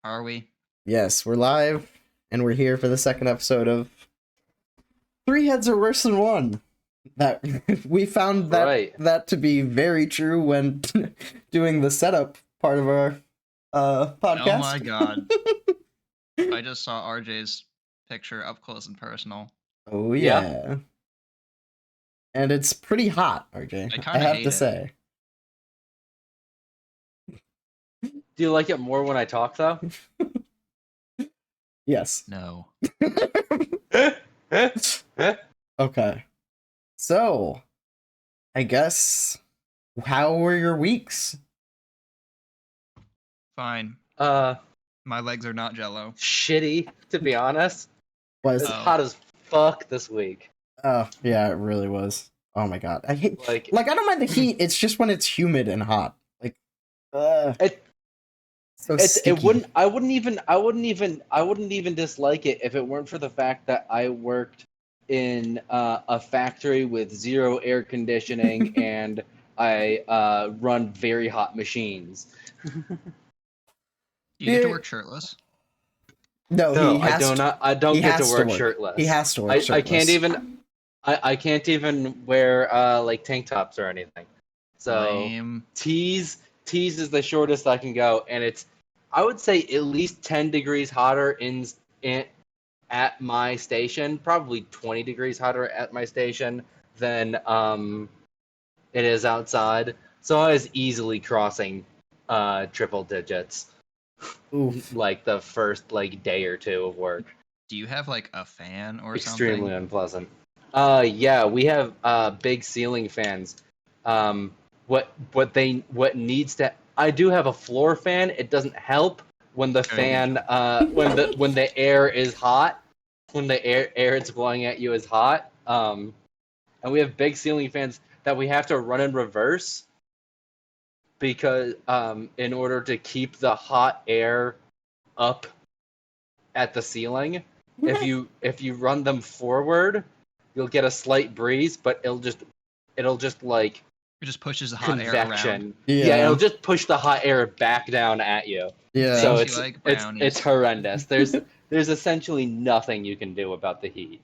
Are we? Yes, we're live, and we're here for the second episode of Three Heads Are Worse Than One. That we found that to be very true when doing the setup part of our podcast. Oh my god. I just saw RJ's picture up close and personal. Oh yeah. And it's pretty hot, RJ. I I kinda have hate to it. say. Do you like it more when I talk, though? Yes. No. Okay. So, I guess, how were your weeks? Fine. My legs are not jello. Shitty, to be honest. Was It's hot as fuck this week. Oh, yeah, it really was. Oh my god. I hate Like I don't mind the heat, it's just when it's humid and hot. Like so it wouldn't I wouldn't even dislike it if it weren't for the fact that I worked in a factory with zero air conditioning and I run very hot machines. Do you get to work shirtless? No, I don't get to work shirtless. He has to work shirtless. I can't even wear like tank tops or anything. So Lame. tees is the shortest I can go, and it's I would say at least 10 degrees hotter at my station, probably 20 degrees hotter at my station than it is outside. So I was easily crossing triple digits. Oof. Like the first day or two of work. Do you have like a fan or Extremely something? unpleasant. Yeah, we have big ceiling fans. What needs to I do have a floor fan. It doesn't help when the fan when the air is hot, when the air it's blowing at you is hot. And we have big ceiling fans that we have to run in reverse because in order to keep the hot air up at the ceiling. If you run them forward, you'll get a slight breeze, but it'll just like It just pushes the hot convection. air around. Yeah, it'll just push the hot air back down at you. Yeah. So Makes it's horrendous. There's essentially nothing you can do about the heat.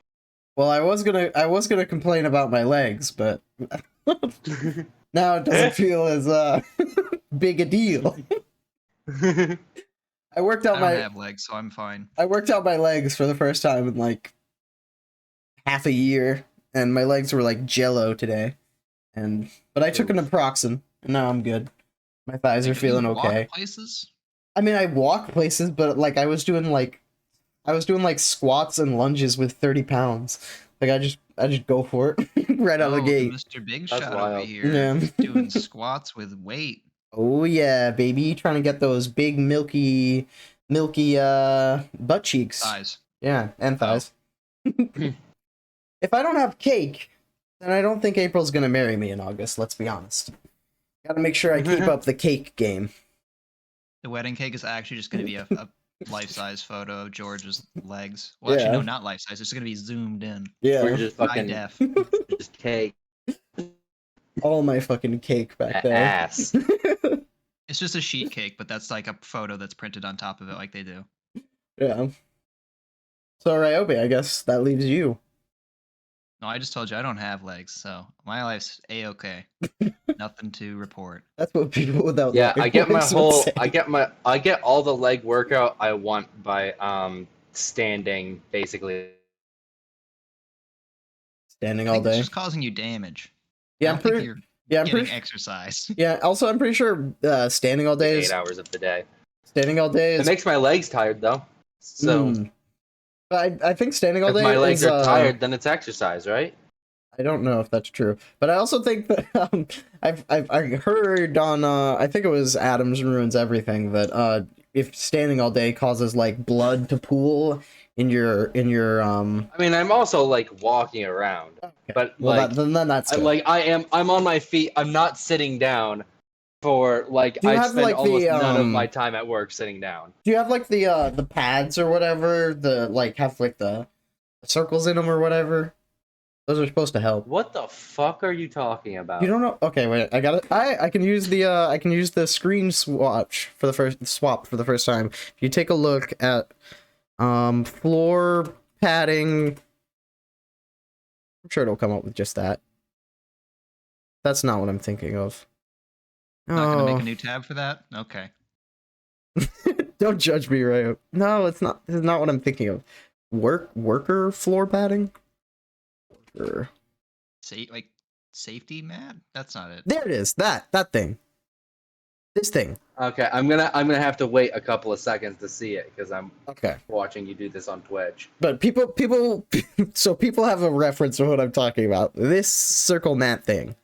Well, I was gonna complain about my legs, but now it doesn't feel as big a deal. I don't have legs, so I'm fine. I worked out my legs for the first time in like half a year, and my legs were like jello today. But I took an Naproxen, and now I'm good. My thighs are feeling okay. Walk places? I mean, I walk places, but like I was doing like squats and lunges with 30 pounds. Like I just go for it right out of the gate. Mr. Big That's Shot wild. over here, Yeah. doing squats with weight. Oh yeah, baby, trying to get those big milky butt cheeks. Thighs. Yeah, and thighs. If I don't have cake, then I don't think April's gonna marry me in August, let's be honest. Gotta make sure I keep up the cake game. The wedding cake is actually just going to be a life-size photo of George's legs. Well, actually, no, not life-size. It's going to be zoomed in. Yeah. We're just High fucking def. just cake All my fucking cake back there. ass. It's just a sheet cake, but that's like a photo that's printed on top of it like they do. Yeah. So, Ryobi, I guess that leaves you. No, I just told you I don't have legs, so my life's a-okay. Nothing to report. That's what people without Yeah, legs I get would say. I get all the leg workout I want by standing basically. Standing I all think it's day. just causing you damage. Yeah, I don't think you're I'm getting pretty exercise. Yeah, also I'm pretty sure standing all day 8 is hours of the day. standing all day It is makes my legs tired though. So But I think standing all if day my legs is, are tired, then it's exercise, right? I don't know if that's true, but I also think that I heard on I think it was Adams Ruins Everything that if standing all day causes like blood to pool in your I mean, I'm also like walking around, but well, like then that's good. I'm on my feet. I'm not sitting down for like Do you I have, spend like, almost the, none of my time at work sitting down. Do you have like the pads or whatever, the like have like the circles in them or whatever? Those are supposed to help. What the fuck are you talking about? You don't know? Okay, wait. I got it. I can use the screen swap for the first time. If you take a look at floor padding, I'm sure it'll come up with just that. That's not what I'm thinking of. Not gonna make a new tab for that? Okay. Don't judge me, Rayo. No, it's not. This is not what I'm thinking of. Worker floor padding. Like safety mat? That's not it. There it is. That thing. This thing. Okay, I'm gonna have to wait a couple of seconds to see it because I'm watching you do this on Twitch. But people so people have a reference to what I'm talking about. This circle mat thing.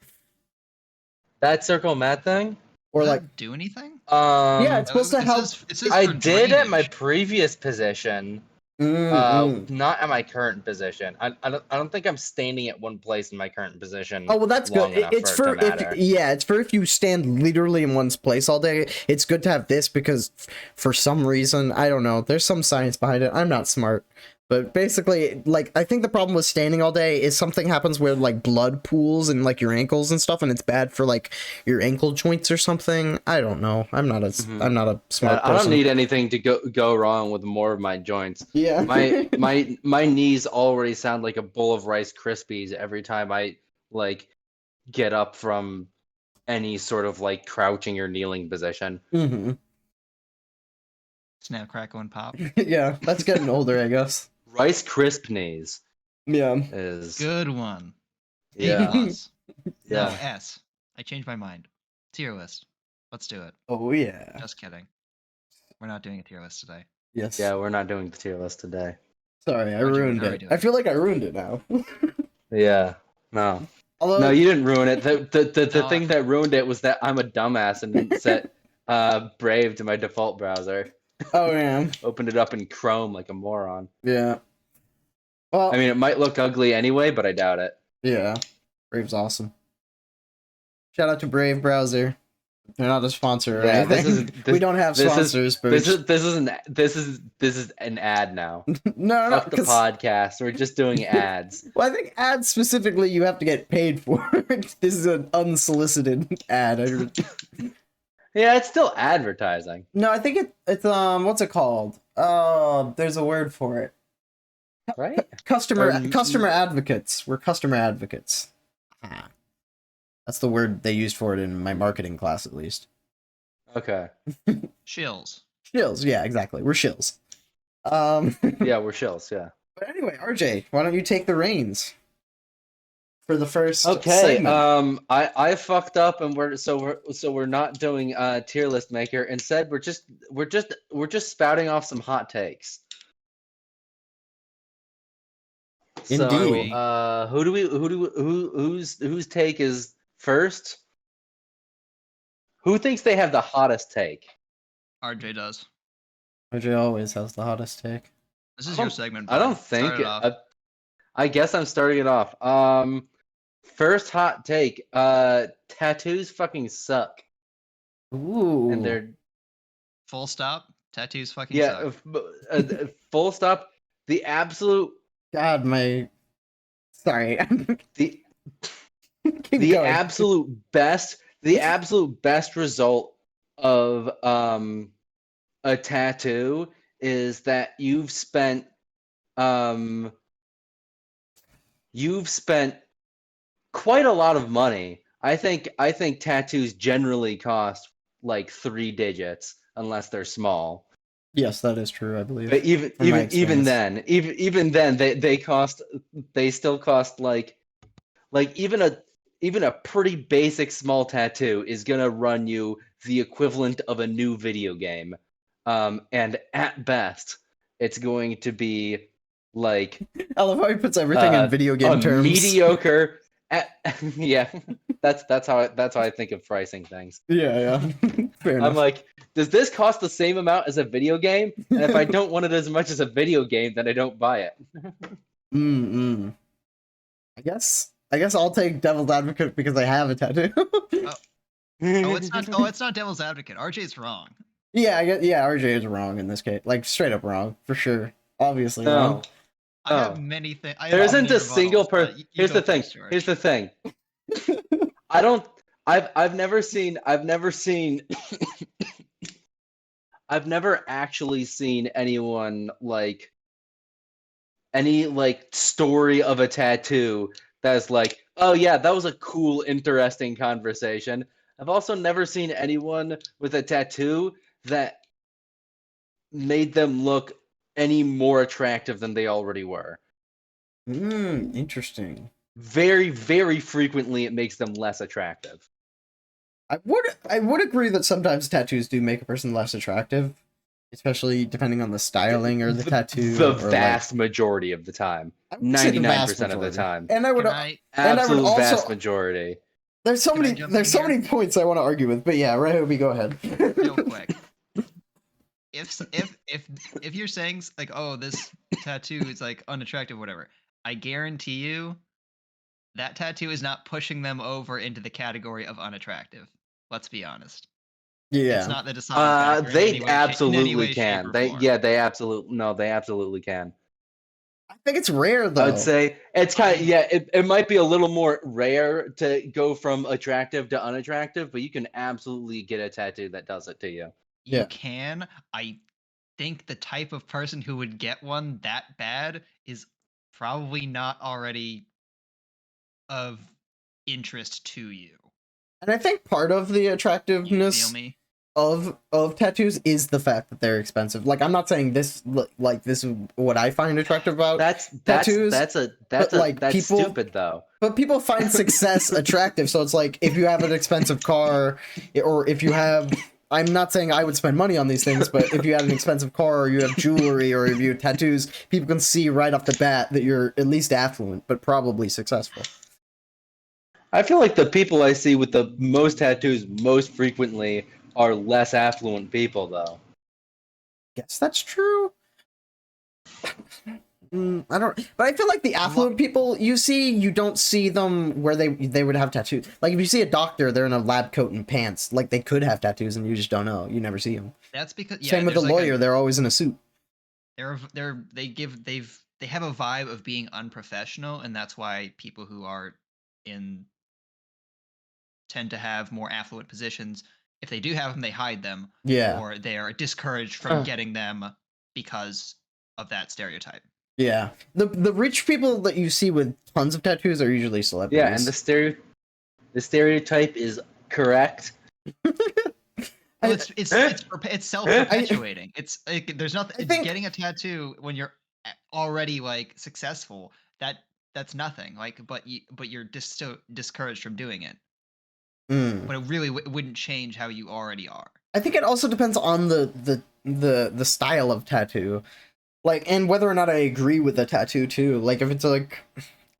That circle mat thing? Or Does like that do anything? yeah, it's supposed to help. It says I for did at my drainage. previous position. Not at my current position. I don't think I'm standing at one place in my current position. Oh well, that's good. It's for if you stand literally in one place all day. It's good to have this because for some reason, I don't know, there's some science behind it. I'm not smart. But basically, like, I think the problem with standing all day is something happens where, like, blood pools in, like, your ankles and stuff, and it's bad for, like, your ankle joints or something. I don't know. I'm not a smart person. I don't need anything to go wrong with more of my joints. Yeah. My knees already sound like a bowl of Rice Krispies every time I, like, get up from any sort of, like, crouching or kneeling position. Mm-hmm. Snap, crackle, and pop. Yeah, that's getting older, I guess. Rice Crisp knees. Yeah. Is good one. Yeah. A+. Yeah. No, S. I changed my mind. Tier list. Let's do it. Oh yeah. Just kidding. We're not doing a tier list today. Yes. Yeah, we're not doing the tier list today. Sorry, I ruined it. I feel like I ruined it now. Yeah. No. Although, no, you didn't ruin it. The thing that ruined it was that I'm a dumbass and didn't set Brave to my default browser. Oh yeah. Opened it up in Chrome like a moron. Yeah. Well, I mean, it might look ugly anyway, but I doubt it. Yeah. Brave's awesome. Shout out to Brave Browser. They're not a sponsor or anything. We don't have sponsors, but this is an ad now. no, Fuck the podcast. We're just doing ads. Well, I think ads specifically you have to get paid for. This is an unsolicited ad. Yeah, it's still advertising. No, I think it's what's it called? There's a word for it. Right? Customer advocates. We're customer advocates. That's the word they used for it in my marketing class, at least. Okay. Shills. Shills, yeah, exactly. We're shills. Yeah, we're shills, yeah. But anyway, RJ, why don't you take the reins for the first segment? I fucked up, and we're not doing tier list maker. Instead, we're just spouting off some hot takes. Indeed. So, whose take is first? Who thinks they have the hottest take? RJ does. RJ always has the hottest take. This is your segment. I don't think. I guess I'm starting it off. First hot take. Tattoos fucking suck. Ooh. And they're full stop. Tattoos fucking suck. Full stop. The absolute. God, my. Sorry. the absolute best. The absolute best result of a tattoo is that you've spent quite a lot of money. I think tattoos generally cost like 3 digits unless they're small. Yes, that is true, I believe. But even then they still cost like even a pretty basic small tattoo is gonna run you the equivalent of a new video game. And at best, it's going to be like I love how he puts everything in video game terms. Mediocre. Yeah, that's how I think of pricing things. Yeah. Fair enough. I'm like, does this cost the same amount as a video game? And if I don't want it as much as a video game, then I don't buy it. I guess I'll take devil's advocate because I have a tattoo. It's not devil's advocate. RJ's wrong. Yeah, RJ is wrong in this case. Like straight up wrong for sure. Obviously wrong. I have many things. There isn't a single person. Here's the thing. Here's the thing. I don't. I've never seen. I've never actually seen anyone like any like story of a tattoo that's like, oh yeah, that was a cool, interesting conversation. I've also never seen anyone with a tattoo that made them look any more attractive than they already were. Interesting. Very, very frequently, it makes them less attractive. I would agree that sometimes tattoos do make a person less attractive, especially depending on the styling or the tattoo. The vast majority of the time, 99% of the time, and I would absolute vast majority. There's so many points I want to argue with, but yeah, right, Hobie, go ahead. Real quick. If you're saying like, oh, this tattoo is like unattractive, whatever, I guarantee you that tattoo is not pushing them over into the category of unattractive. Let's be honest. Yeah, it's not the deciding factor. They absolutely can. They absolutely can. I think it's rare though. I'd say it's kind of it might be a little more rare to go from attractive to unattractive, but you can absolutely get a tattoo that does it to you. You can. I think the type of person who would get one that bad is probably not already of interest to you. And I think part of the attractiveness of tattoos is the fact that they're expensive. Like, I'm not saying this this is what I find attractive about tattoos. That's stupid though. But people find success attractive, so it's like if you have an expensive car, or if you have, I'm not saying I would spend money on these things, but if you have an expensive car, or you have jewelry, or if you have tattoos, people can see right off the bat that you're at least affluent, but probably successful. I feel like the people I see with the most tattoos most frequently are less affluent people, though. Guess that's true. I don't, but I feel like the affluent people you don't see them where they would have tattoos. Like if you see a doctor, they're in a lab coat and pants. Like they could have tattoos, and you just don't know. You never see them. That's because same with the lawyer. They're always in a suit. They have a vibe of being unprofessional, and that's why people who are tend to have more affluent positions. If they do have them, they hide them. Yeah. Or they are discouraged from getting them because of that stereotype. Yeah. The rich people that you see with tons of tattoos are usually celebrities. Yeah, and the stereotype is correct. Well, it's self-perpetuating. It's like there's nothing. Getting a tattoo when you're already like successful. That's nothing. Like, but you're just so discouraged from doing it. But it really wouldn't change how you already are. I think it also depends on the style of tattoo, like, and whether or not I agree with the tattoo too. Like, if it's like,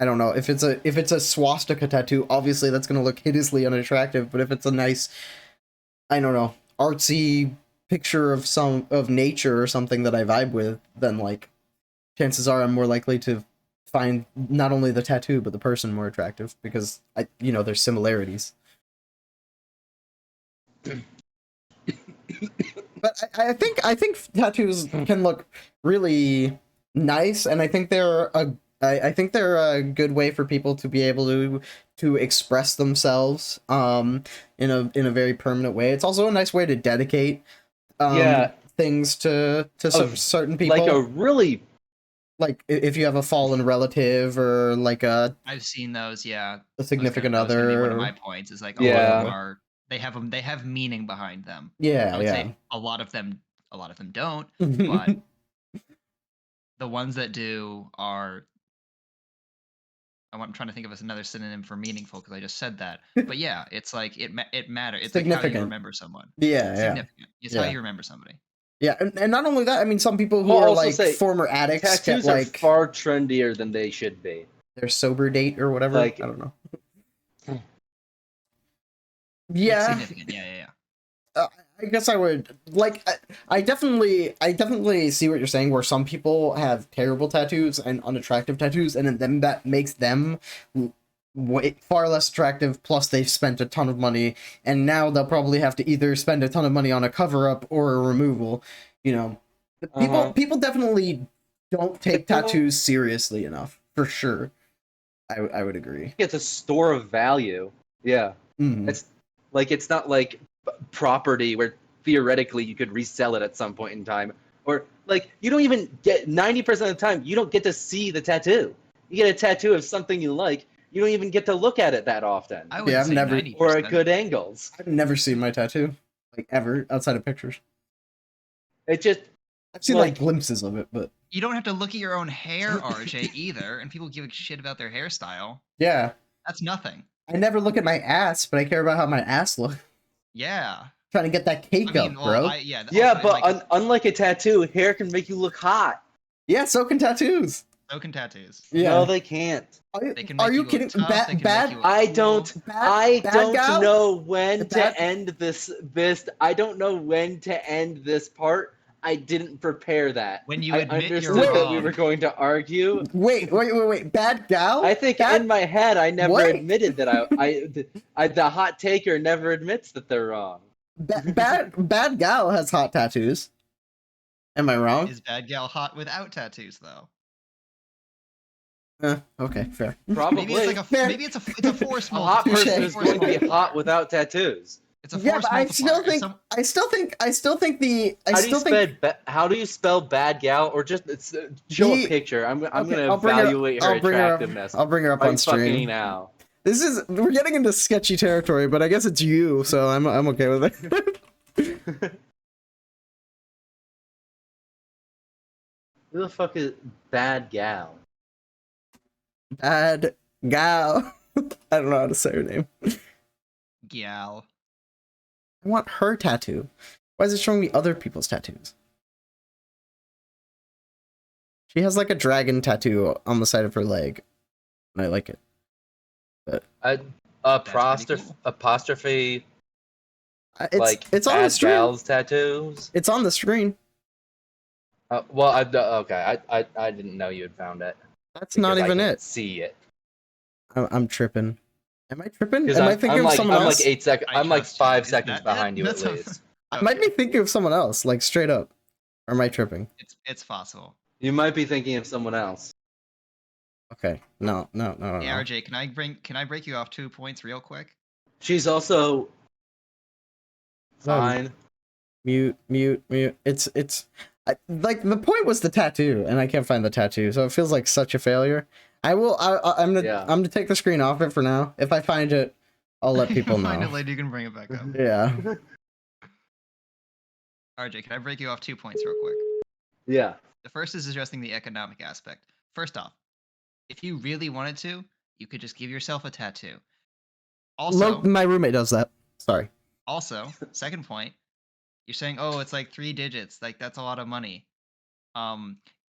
I don't know, if it's a swastika tattoo, obviously that's gonna look hideously unattractive. But if it's a nice, I don't know, artsy picture of nature or something that I vibe with, then like, chances are I'm more likely to find not only the tattoo but the person more attractive because there's similarities. But I think tattoos can look really nice, and I think they're a good way for people to be able to express themselves in a very permanent way. It's also a nice way to dedicate things to certain people. Like a really, like if you have a fallen relative or like I've seen those, yeah. A significant other. One of my points is like they have meaning behind them. Yeah, I would say a lot of them don't, but the ones that do are. I'm trying to think of another synonym for meaningful because I just said that. But yeah, it's like it matters. It's like how you remember someone. Yeah, significant. It's how you remember somebody. Yeah, and not only that, I mean, some people who are like former addicts tattoos are far trendier than they should be. Their sober date or whatever. Like, I don't know. Yeah. Significant. Yeah. I guess I would like. I definitely see what you're saying. Where some people have terrible tattoos and unattractive tattoos, and then that makes them far less attractive. Plus, they've spent a ton of money, and now they'll probably have to either spend a ton of money on a cover up or a removal. People definitely don't take tattoos seriously enough, for sure. I would agree. It's a store of value. Yeah. Mm-hmm. It's not like property where theoretically you could resell it at some point in time. Or like you don't even get 90% of the time you don't get to see the tattoo. You get a tattoo of something you like, you don't even get to look at it that often. I've never 90%. Or at good angles. I've never seen my tattoo, like ever, outside of pictures. It just I've seen like glimpses of it, but you don't have to look at your own hair, RJ, either, and people give a shit about their hairstyle. Yeah. That's nothing. I never look at my ass, but I care about how my ass looks. Yeah. Trying to get that cake up, bro. But unlike a tattoo, hair can make you look hot. Yeah, so can tattoos. So can tattoos. Yeah. No, they can't. Are you kidding? Bad. I don't know when to end this. I don't know when to end this part. I didn't prepare that. When you admit understood you're wrong. that we were going to argue. Wait. Bad gal? I think in my head I never admitted that the hot taker never admits that they're wrong. Bad gal has hot tattoos. Am I wrong? Is bad gal hot without tattoos though? Okay, fair. Probably. Maybe it's a force multiplier. A hot person is going to be hot without tattoos. It's a force multiplier. How do you spell bad gal? Or just show a picture. I'm gonna evaluate her attractiveness. I'll bring her up on stream now. We're getting into sketchy territory, but I guess it's you, so I'm okay with it. Who the fuck is bad gal? Bad gal. I don't know how to say her name. Gal. I want her tattoo. Why is it showing me other people's tattoos? She has like a dragon tattoo on the side of her leg, and I like it. But apostrophe. It's on the screen. Gal's tattoos. It's on the screen. Okay. I didn't know you had found it. That's not even it. See it. I'm tripping. Am I tripping? Am I thinking of someone else? I'm like 5 seconds behind you at least. I might be thinking of someone else, like straight up. Or am I tripping? It's possible. You might be thinking of someone else. Okay. No. Hey, RJ, can I break you off 2 points real quick? She's also fine. Mute. Like the point was the tattoo, and I can't find the tattoo, so it feels like such a failure. I'm gonna take the screen off it for now. If I find it, I'll let people know. Find it later, you can bring it back up. Yeah. RJ, can I break you off 2 points real quick? Yeah. The first is addressing the economic aspect. First off, if you really wanted to, you could just give yourself a tattoo. Also, my roommate does that. Sorry. Also, second point, you're saying, oh, it's like 3 digits. Like, that's a lot of money.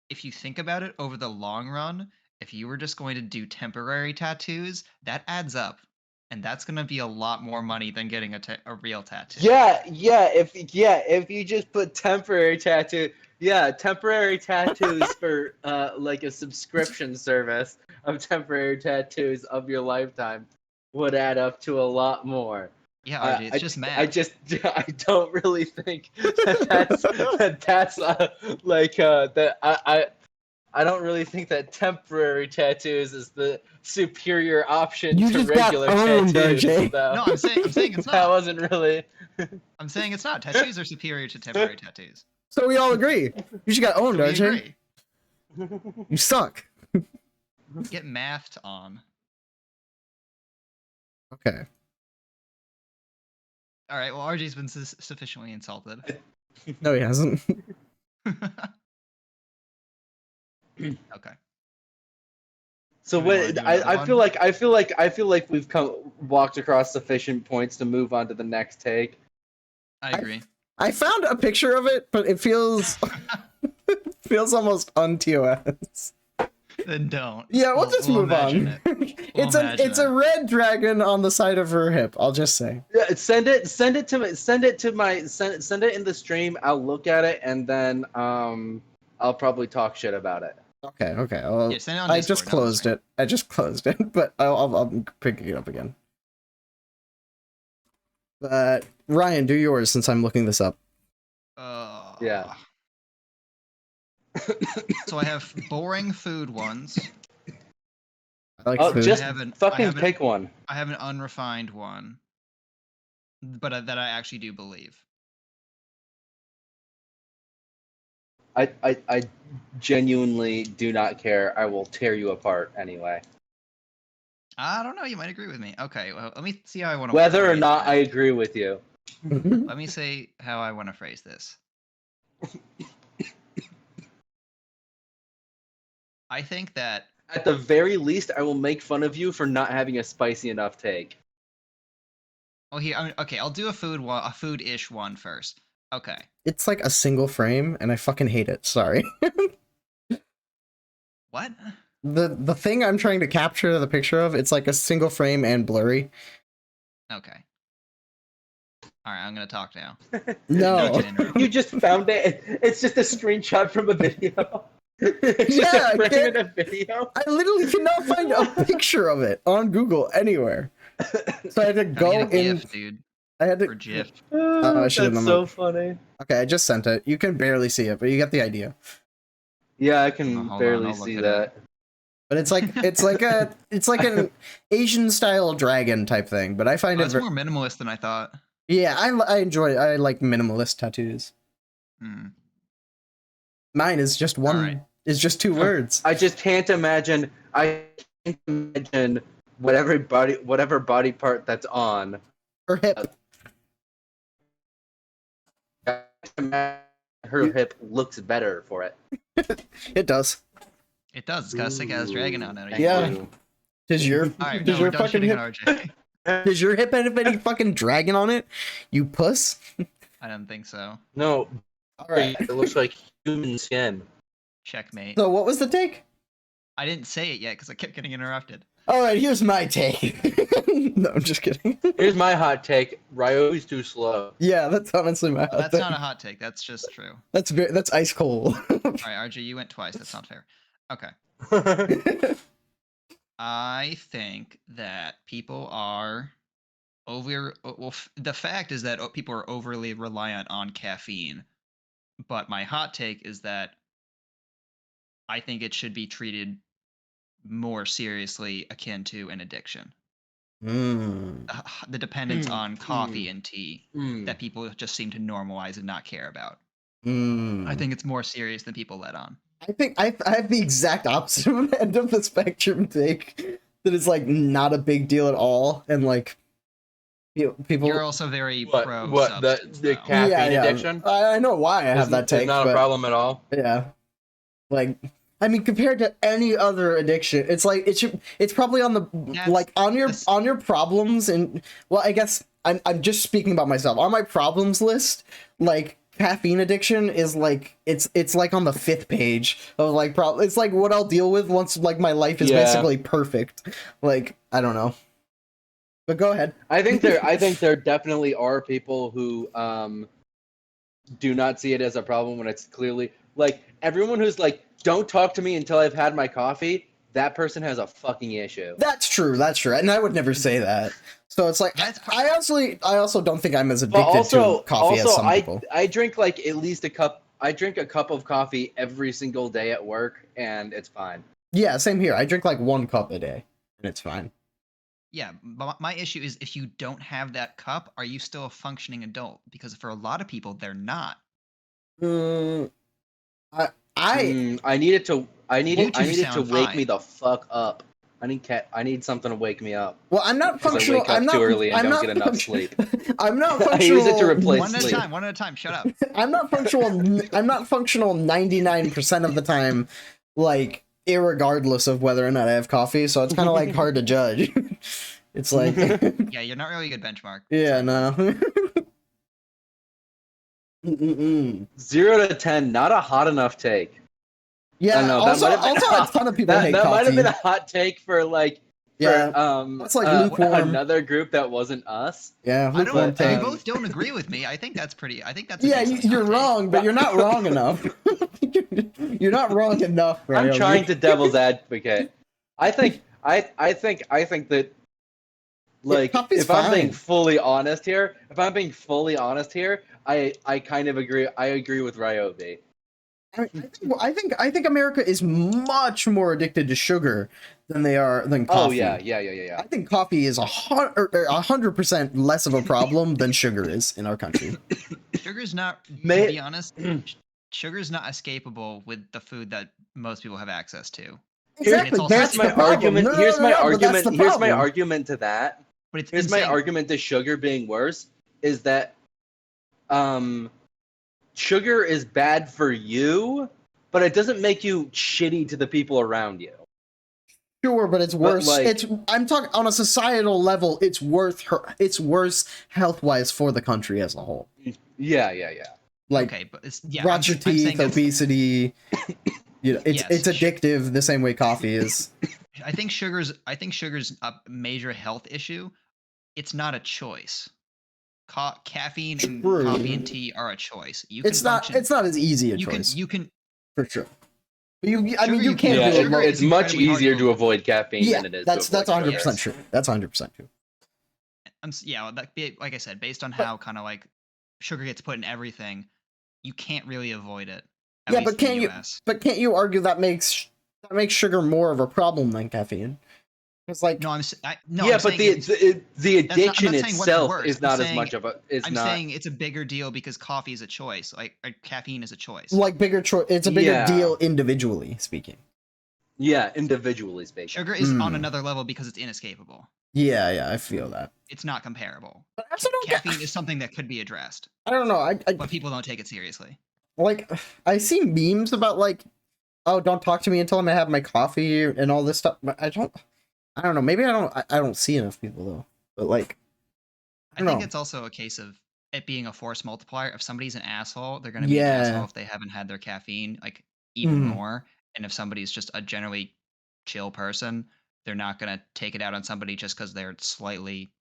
If you think about it over the long run, if you were just going to do temporary tattoos, that adds up. And that's going to be a lot more money than getting a real tattoo. Yeah. If you just put temporary tattoos for like a subscription service of temporary tattoos of your lifetime would add up to a lot more. Yeah, RJ, it's just math. I don't really think I don't really think that temporary tattoos is the superior option to regular tattoos. No, I'm saying it's not. That wasn't really. I'm saying it's not. Tattoos are superior to temporary tattoos. So we all agree. You just got owned, RJ. Agree. You suck. Get mathed on. Okay. All right. Well, RJ's been sufficiently insulted. No, he hasn't. Okay. So I feel like we've walked across sufficient points to move on to the next take. I agree. I found a picture of it, but it feels almost un-TOS. Then don't. Yeah, we'll just move on. It's a red dragon on the side of her hip. I'll just say. Yeah, send it in the stream. I'll look at it and then I'll probably talk shit about it. Okay. Well, I just closed it, but I'll pick it up again. But Ryan, do yours since I'm looking this up. Yeah. So I have boring food ones. I like Oh, food. just I pick one. I have an unrefined one, but that I actually do believe. I genuinely do not care. I will tear you apart anyway. I don't know. You might agree with me. Okay, well, let me see how I want to. Whether or not I agree with you. Let me say how I want to phrase this. I think that at the very least, I will make fun of you for not having a spicy enough take. Oh, here. Okay, I'll do a food-ish one first. Okay. It's like a single frame, and I fucking hate it. Sorry. What? The thing I'm trying to capture the picture of, it's like a single frame and blurry. Okay. All right, I'm gonna talk now. No. You just found it. It's just a screenshot from a video. It's just Yeah, a frame in a video. I literally cannot find a picture of it on Google anywhere. So I had to go in. GIF, dude. I had to. Or GIF. I should have That's done so that. funny. Okay, I just sent it. You can barely see it, but you get the idea. Yeah, I can Hold barely on, I'll see look it that. But it's like an Asian style dragon type thing. But I find It's more minimalist than I thought. Yeah, I like minimalist tattoos. Hmm. Mine is just one. Right. Is just 2 words. I just can't imagine. I can't imagine whatever body part that's on. Her hip. Her hip looks better for it. It does. It does. It's got a sick ass dragon on it. Yeah. Does your All right, does no, your we're done fucking shitting hip on RJ. does your hip have any fucking dragon on it? You puss. I don't think so. No. All right. It looks like human skin. Checkmate. So what was the take? I didn't say it yet because I kept getting interrupted. All right, here's my take. No, I'm just kidding. Here's my hot take. Ryobi's too slow. Yeah, that's honestly my. That's not a hot take. That's just true. That's ice cold. All right, RJ, you went twice. That's not fair. Okay. I think that people are the fact is that people are overly reliant on caffeine. But my hot take is that I think it should be treated more seriously akin to an addiction. The dependence on coffee and tea that people just seem to normalize and not care about. I think it's more serious than people let on. I think I have the exact opposite end of the spectrum take that is like not a big deal at all, and like people. You're also very pro. What the caffeine addiction? I know why I have that take. It's not a problem at all. Yeah, like I mean, compared to any other addiction, it's like it's probably on the on your problems, and well, I guess I'm just speaking about myself. On my problems list, like caffeine addiction is like it's like on the 5th page of like it's like what I'll deal with once like my life is basically perfect. Like I don't know. But go ahead. I think there definitely are people who do not see it as a problem when it's clearly like everyone who's like, don't talk to me until I've had my coffee. That person has a fucking issue. That's true, and I would never say that. So it's like I also don't think I'm as addicted to coffee as some people. I drink like at least a cup. I drink a cup of coffee every single day at work, and it's fine. Yeah, same here. I drink like 1 cup a day, and it's fine. Yeah, but my issue is if you don't have that cup, are you still a functioning adult? Because for a lot of people, they're not. I need it to wake me the fuck up. I need something to wake me up. Well, I'm not functional. I wake up too early and don't get enough sleep. I'm not functional. I use it to replace sleep. One at a time. Shut up. I'm not functional 99% of the time, like irregardless of whether or not I have coffee. So it's kind of like hard to judge. It's like yeah, you're not really a good benchmark. Yeah, no. 0 to 10, not a hot enough take. Yeah, also a ton of people hate coffee. That might have been a hot take for like that's like lukewarm. Another group that wasn't us. Yeah, I don't. You both don't agree with me. I think that's pretty. I think that's. Yeah, you're wrong, but you're not wrong enough. You're not wrong enough. I'm trying to devil's advocate. I think that. Like, if I'm being fully honest here, I kind of agree. I agree with Ryobi. I think America is much more addicted to sugar than coffee. Oh yeah. I think coffee is 100% less of a problem than sugar is in our country. Sugar's not, to be honest, sugar's not escapable with the food that most people have access to. Exactly. Here's my argument. Here's my argument to that. But it's Here's my argument to sugar being worse is that sugar is bad for you, but it doesn't make you shitty to the people around you. Sure, but it's worse. I'm talking on a societal level. It's worse health-wise for the country as a whole. Yeah. Like, okay, but rot your teeth, obesity. It's addictive the same way coffee is. I think sugar's a major health issue. It's not a choice. Caffeine and coffee and tea are a choice. It's not as easy a choice. You can for sure. You can't. Yeah, it's much easier to avoid caffeine than it is. That's 100% true. That's 100% true. Like I said, based on how kind of like sugar gets put in everything, you can't really avoid it. But can't you argue that makes sugar more of a problem than caffeine? It's like but the addiction itself is not as much of a. I'm saying it's a bigger deal because coffee is a choice. Like caffeine is a choice. Like it's a bigger deal individually speaking. Yeah, individually speaking. Sugar is on another level because it's inescapable. Yeah, I feel that. It's not comparable. But also caffeine is something that could be addressed. I don't know. But people don't take it seriously. Like, I see memes about like, oh, don't talk to me until I'm gonna have my coffee and all this stuff. But I don't know. Maybe I don't see enough people though. But like, I think it's also a case of it being a force multiplier. If somebody's an asshole, they're gonna be an asshole if they haven't had their caffeine, like even more. And if somebody's just a generally chill person, they're not gonna take it out on somebody just because they're slightly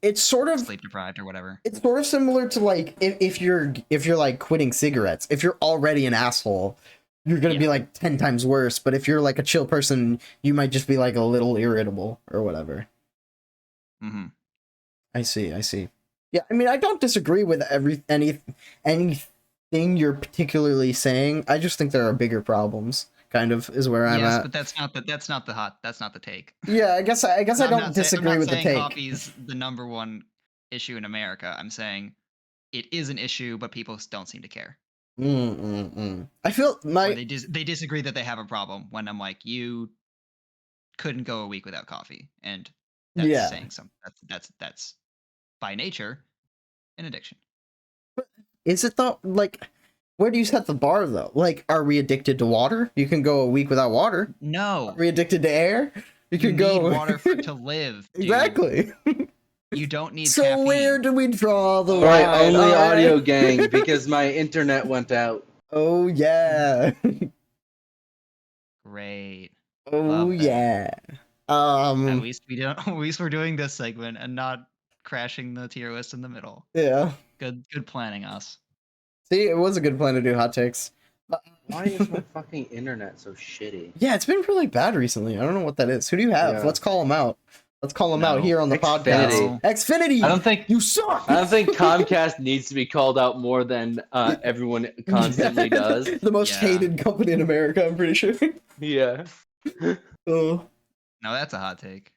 it's sort of sleep deprived or whatever. It's sort of similar to like if you're like quitting cigarettes. If you're already an asshole, you're gonna be like 10 times worse. But if you're like a chill person, you might just be like a little irritable or whatever. Mm-hmm. I see. Yeah, I mean, I don't disagree with anything you're particularly saying. I just think there are bigger problems. Kind of is where I'm at. Yes, but that's not the take. Yeah, I guess I don't disagree with the take. Coffee's the number one issue in America. I'm saying it is an issue, but people don't seem to care. I feel they disagree that they have a problem when I'm like, you couldn't go a week without coffee, and that's saying something. That's by nature an addiction. But is it though? Like, where do you set the bar though? Like, are we addicted to water? You can go a week without water. No. Are we addicted to air? You can need water to live. Dude. Exactly. You don't need so caffeine. Where do we draw the line? Alright, only audio gang because my internet went out. Oh yeah. Great. Oh yeah. At least we're doing this segment and not crashing the tier list in the middle. Yeah. Good planning, us. See, it was a good plan to do hot takes. Why is my fucking internet so shitty? Yeah, it's been really bad recently. I don't know what that is. Who do you have? Yeah. Let's call them out. Let's call them out here on the podcast. Xfinity. I don't think you suck. I don't think Comcast needs to be called out more than everyone constantly does. The most hated company in America, I'm pretty sure. Yeah. No, that's a hot take.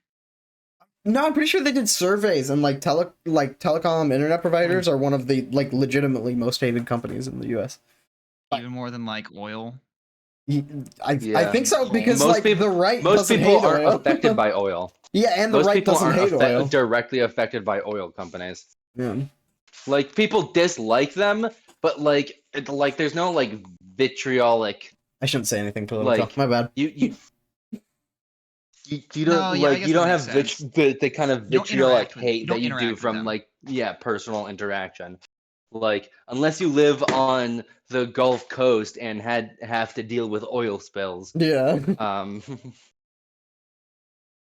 No, I'm pretty sure they did surveys and telecom internet providers are one of the like legitimately most hated companies in the U.S. Even more than like oil. I think so because most people, the right most people aren't affected by oil. Yeah, and the most right doesn't hate oil. Directly affected by oil companies. Yeah. Like people dislike them, but like there's no like vitriolic. I shouldn't say anything political. My bad. You don't you don't have the kind of vitriolic hate that you do from personal interaction. Like unless you live on the Gulf Coast and have to deal with oil spills. Yeah.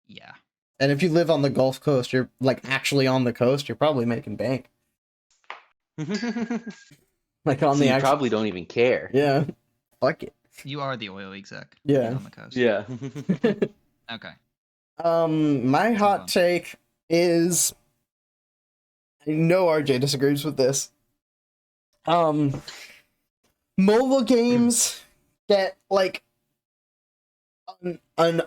Yeah. And if you live on the Gulf Coast, you're like actually on the coast, you're probably making bank. Like on you probably don't even care. Yeah. Fuck it. You are the oil exec. Yeah. On the coast. Yeah. Okay. My hot take is I know RJ disagrees with this. Mobile games get like an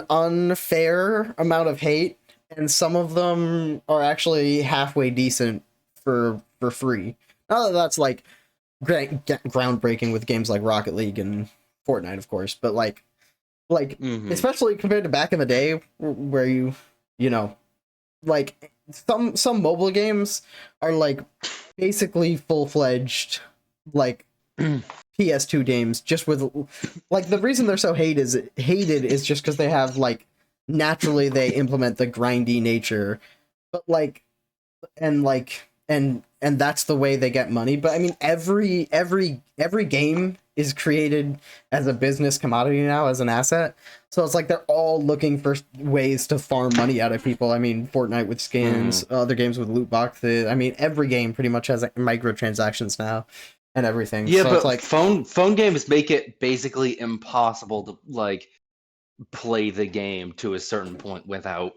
unfair amount of hate, and some of them are actually halfway decent for free. Not that that's like groundbreaking with games like Rocket League and Fortnite, of course, but like especially compared to back in the day where you know, like some mobile games are like basically full-fledged like PS2 games, just with like the reason they're so hated is just because they have like naturally they implement the grindy nature, but like and that's the way they get money. But I mean, every game is created as a business commodity now, as an asset. So it's like they're all looking for ways to farm money out of people. I mean, Fortnite with skins, other games with loot boxes. I mean, every game pretty much has like, microtransactions now and everything. Yeah, so but it's like phone games make it basically impossible to like play the game to a certain point without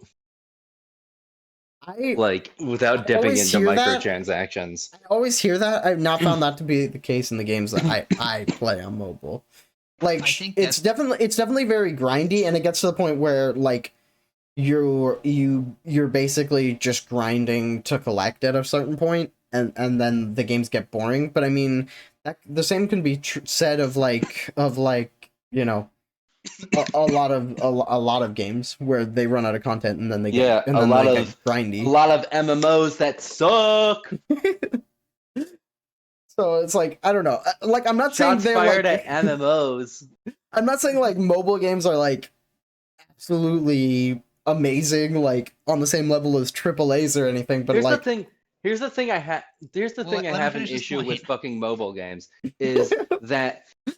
without dipping into microtransactions. I always hear that. I've not found that to be the case in the games that I play on mobile. Like, I think it's definitely very grindy, and it gets to the point where like you're basically just grinding to collect at a certain point, and then the games get boring. But I mean, the same can be said of like you know, a lot of games where they run out of content and then they get get grindy. A lot of MMOs that suck. So it's like, I don't know. Like, I'm not saying they're fired like at MMOs. I'm not saying like mobile games are like absolutely amazing, like on the same level as AAAs or anything. But here's the thing I have an issue with fucking mobile games is that the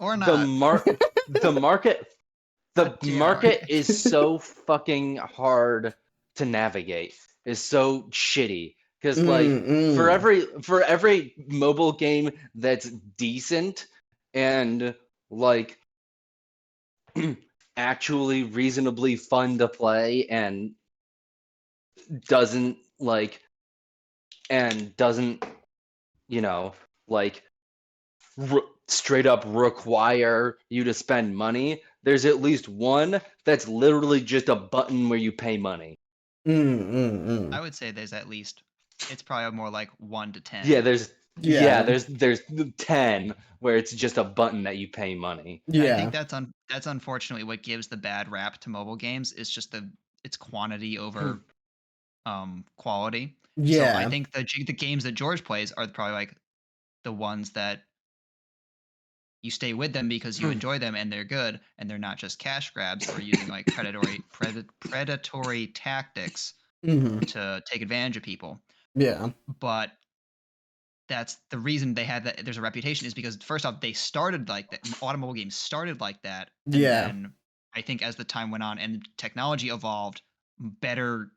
market is so fucking hard to navigate. Is so shitty. Because for every mobile game that's decent and like actually reasonably fun to play and doesn't you know like straight up require you to spend money, there's at least one that's literally just a button where you pay money. I would say there's at least, it's probably more like 1 to 10. Yeah, there's 10 where it's just a button that you pay money. Yeah, I think that's unfortunately what gives the bad rap to mobile games. Is just it's quantity over quality. Yeah, so I think the games that George plays are probably like the ones that you stay with them because you enjoy them and they're good and they're not just cash grabs or using like predatory tactics to take advantage of people. Yeah. But that's the reason they have that. There's a reputation is because first off, they started like that. Automobile games started like that. And then I think as the time went on and technology evolved, better,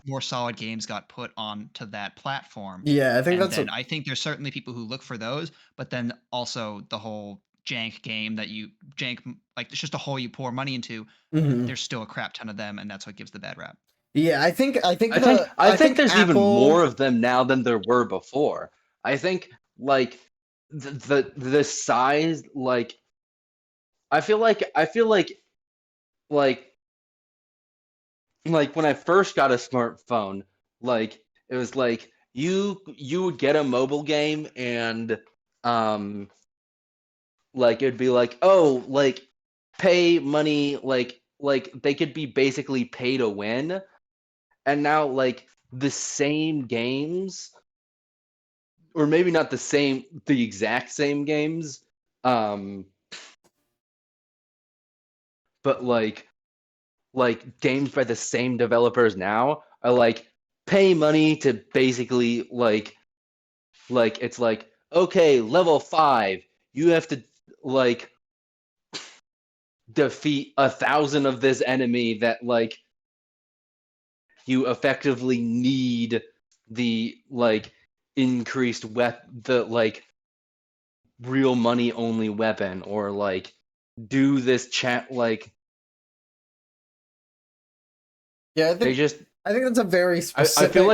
more solid games got put onto that platform. Yeah, I think I think there's certainly people who look for those, but then also the whole jank game that like it's just a hole you pour money into. There's still a crap ton of them, and that's what gives the bad rap. Yeah, I think there's even more of them now than there were before. I think like the size, like I feel like when I first got a smartphone, like it was like you would get a mobile game and like it'd be like, oh, like pay money, like they could be basically pay to win. And now like the same games, or maybe not the exact same games, but like games by the same developers now are like pay money to basically like it's like, okay, level 5, you have to like defeat 1,000 of this enemy that like you effectively need the like increased the like real money only weapon, or like do this chat like I think that's a very specific. I feel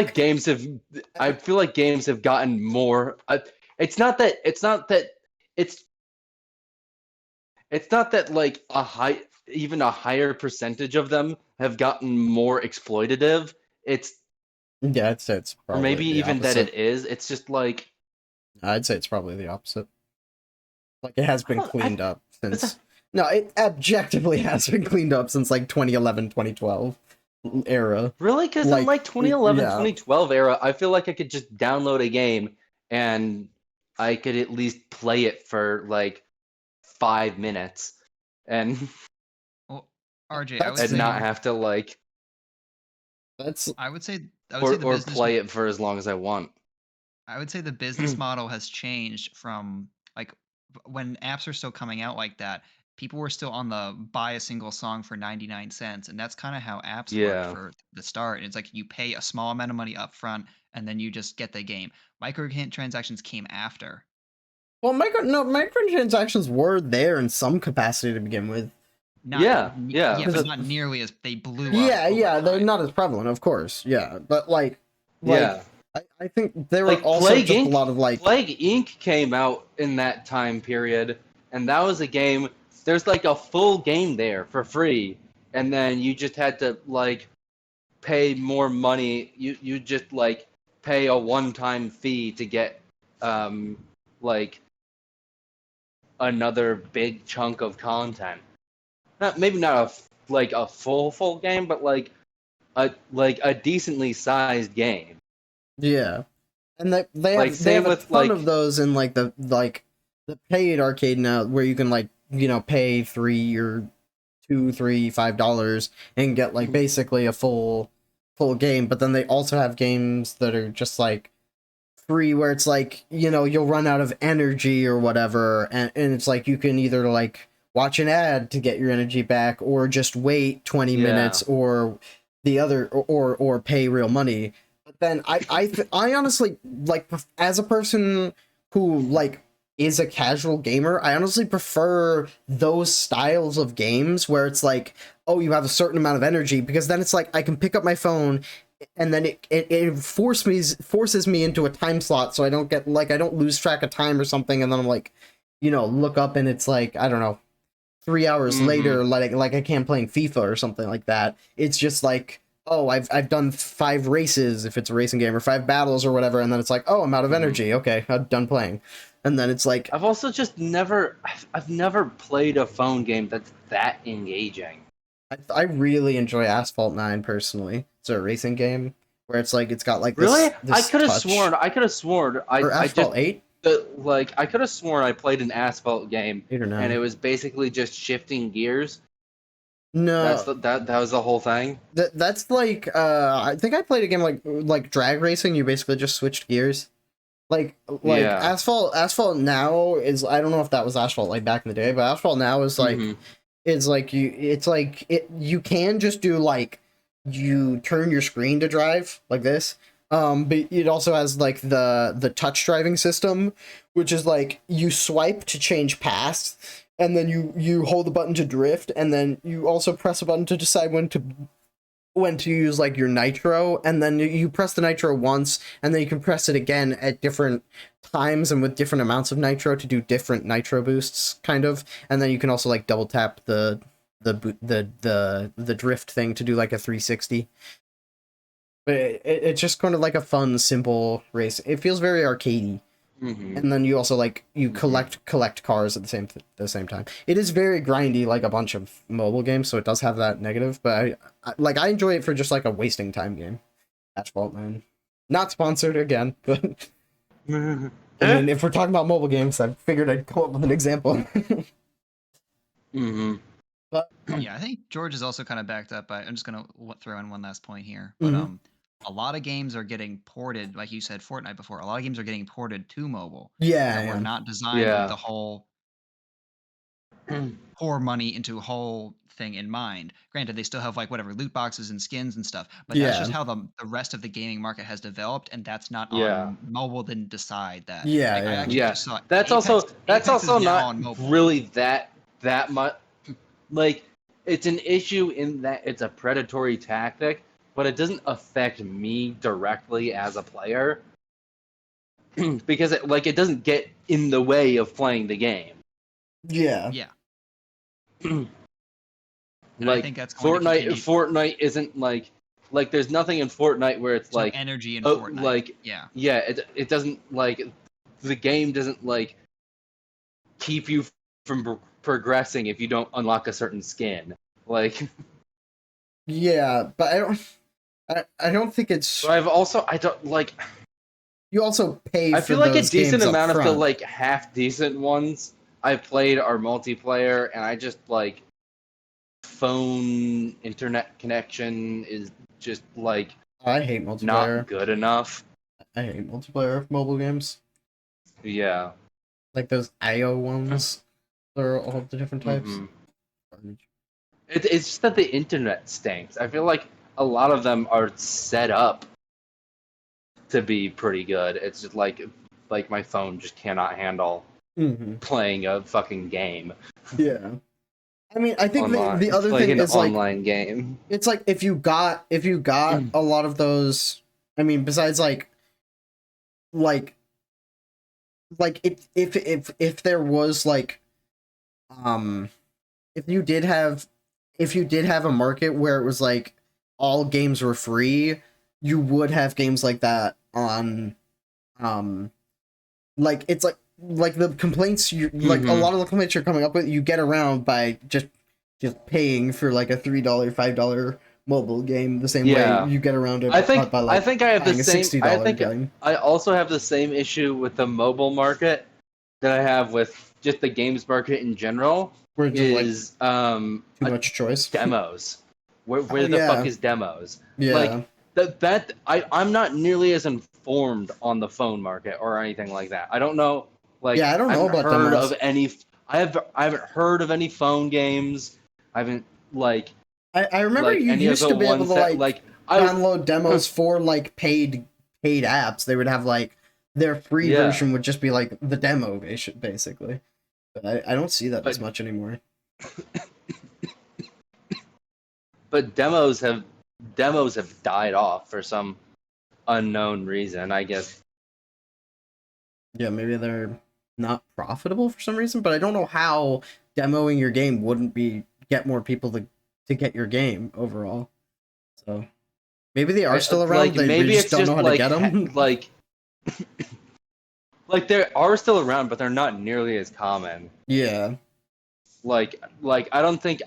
like games have gotten more. It's not that it's not that like even a higher percentage of them have gotten more exploitative. It's Yeah, I'd say it's or probably maybe the even that opposite. it is. It's just like I'd say it's probably the opposite. Like it has been cleaned up since. it's No, it objectively has been cleaned up since like 2011, 2012 era. really because in Like, like 2011, yeah. 2012 era, I feel like I could just download a game and I could at least play it for like 5 minutes and Well, RJ, I would That's and say not have to like that's I would say I would say the or business play it for as long as I want. I would say the business model has changed from like when apps are still coming out like that, people were still on the buy a single song for 99 cents. And that's kind of how apps worked Yeah. for the start. It's like you pay a small amount of money up front and then you just get the game. Microtransactions came after. well, microtransactions were there in some capacity to begin with. Not Yeah, yeah. yeah, but So, not nearly as they blew up. Yeah, over yeah, they're time. not as prevalent, of course. Yeah, but yeah. I think there were Like also just a lot of like, Plague Inc. came out in that time period, and that was a game. There's like a full game there for free, and then you just had to like pay more money. You just like pay a one-time fee to get like another big chunk of content. Not maybe not like a full game, but like a decently sized game. yeah, and they Like have same a with ton like of those in like the paid arcade now, where you can like pay $3 or $2, $3, $5 and get like basically a full game. But then they also have games that are just like free, where it's like you'll run out of energy or whatever, and it's like you can either like watch an ad to get your energy back, or just wait 20 Yeah. minutes, or the other, or pay real money. But then I honestly, like, as a person who like is a casual gamer, I honestly prefer those styles of games where it's like, oh, you have a certain amount of energy, because then it's like I can pick up my phone, and then it forces me into a time slot, so I don't lose track of time or something, and then I'm like, look up and it's like, I don't know, 3 hours later, like I can't playing FIFA or something like that. It's just like, oh, I've done 5 races if it's a racing game, or 5 battles or whatever, and then it's like, oh, I'm out of energy. Okay, I'm done playing. And then it's like, I've also just I've never played a phone game that's that engaging. I really enjoy Asphalt 9 personally. It's a racing game where it's like it's got like Really? this I could have touch. sworn Or Asphalt 8? I could have sworn I played an Asphalt game 8 or 9. and it was basically just shifting gears. No, That was the whole thing. that's like I think I played a game like drag racing. You basically just switched gears. Like Yeah. Asphalt now is, I don't know if that was Asphalt like back in the day, but Asphalt now is like you can just do like, you turn your screen to drive like this. But it also has like the touch driving system, which is like you swipe to change paths, and then you hold the button to drift, and then you also press a button to decide when to use like your nitro, and then you press the nitro once, and then you can press it again at different times and with different amounts of nitro to do different nitro boosts, kind of. And then you can also like double tap the drift thing to do like a 360. But it's just kind of like a fun, simple race. It feels very arcadey. And then you also like collect cars at the same time. It is very grindy, like a bunch of mobile games, so it does have that negative. But I enjoy it for just like a wasting time game. Asphalt 9, not sponsored again, but I mean, if we're talking about mobile games, I figured I'd come up with an example. But yeah, I think George is also kind of backed up by. I'm just gonna throw in one last point here, but a lot of games are getting ported, like you said, Fortnite before. A lot of games are getting ported to mobile. Yeah, That were not designed with the whole pour money into a whole thing in mind. Granted, they still have like whatever loot boxes and skins and stuff, but that's just how the rest of the gaming market has developed, and that's not on mobile. Didn't decide that. Yeah, like, I actually just saw that's Apex also is now not really that much. Like, it's an issue in that it's a predatory tactic, but it doesn't affect me directly as a player because it doesn't get in the way of playing the game. Yeah. Yeah. I think that's going to continue. Fortnite isn't like there's nothing in Fortnite where it's There's like no energy in Fortnite. Like yeah, it doesn't like the game doesn't like keep you from progressing if you don't unlock a certain skin. Like yeah, but I don't think it's. But I don't like. You also pay. I feel like a decent amount of the front. like half decent ones I've played are multiplayer, and I just like phone internet connection is just like I hate multiplayer. Not good enough. I hate multiplayer mobile games. Yeah. Like those IO ones. They're all the different types. Mm-hmm. It's just that the internet stinks. I feel like a lot of them are set up to be pretty good. It's just like my phone just cannot handle playing a fucking game. Yeah. I mean, I think the other like thing an is online game. It's like if you got a lot of those. I mean, besides like if there was like if you did have a market where it was like all games were free, you would have games like that on like it's like the complaints like a lot of the complaints you're coming up with you get around by just paying for like a $3 $5 mobile game the same way you get around it. I think by, like, I think I have the same. I think game. I also have the same issue with the mobile market that I have with just the games market in general. Where is too much choice. Demos. Where the fuck is demos? Yeah. Like I'm not nearly as informed on the phone market or anything like that. I don't know. Like I don't know about demos. I haven't heard of any phone games. I haven't like. I remember like, you used to be able to download demos for like paid apps. They would have like their free version would just be like the demo basically. But I don't see that as much anymore. But demos have died off for some unknown reason, I guess. Yeah, maybe they're not profitable for some reason, but I don't know how demoing your game wouldn't get more people to get your game overall. So maybe they are still around. Like, they just don't know how to get them. Like they are still around, but they're not nearly as common. Yeah. Like I don't think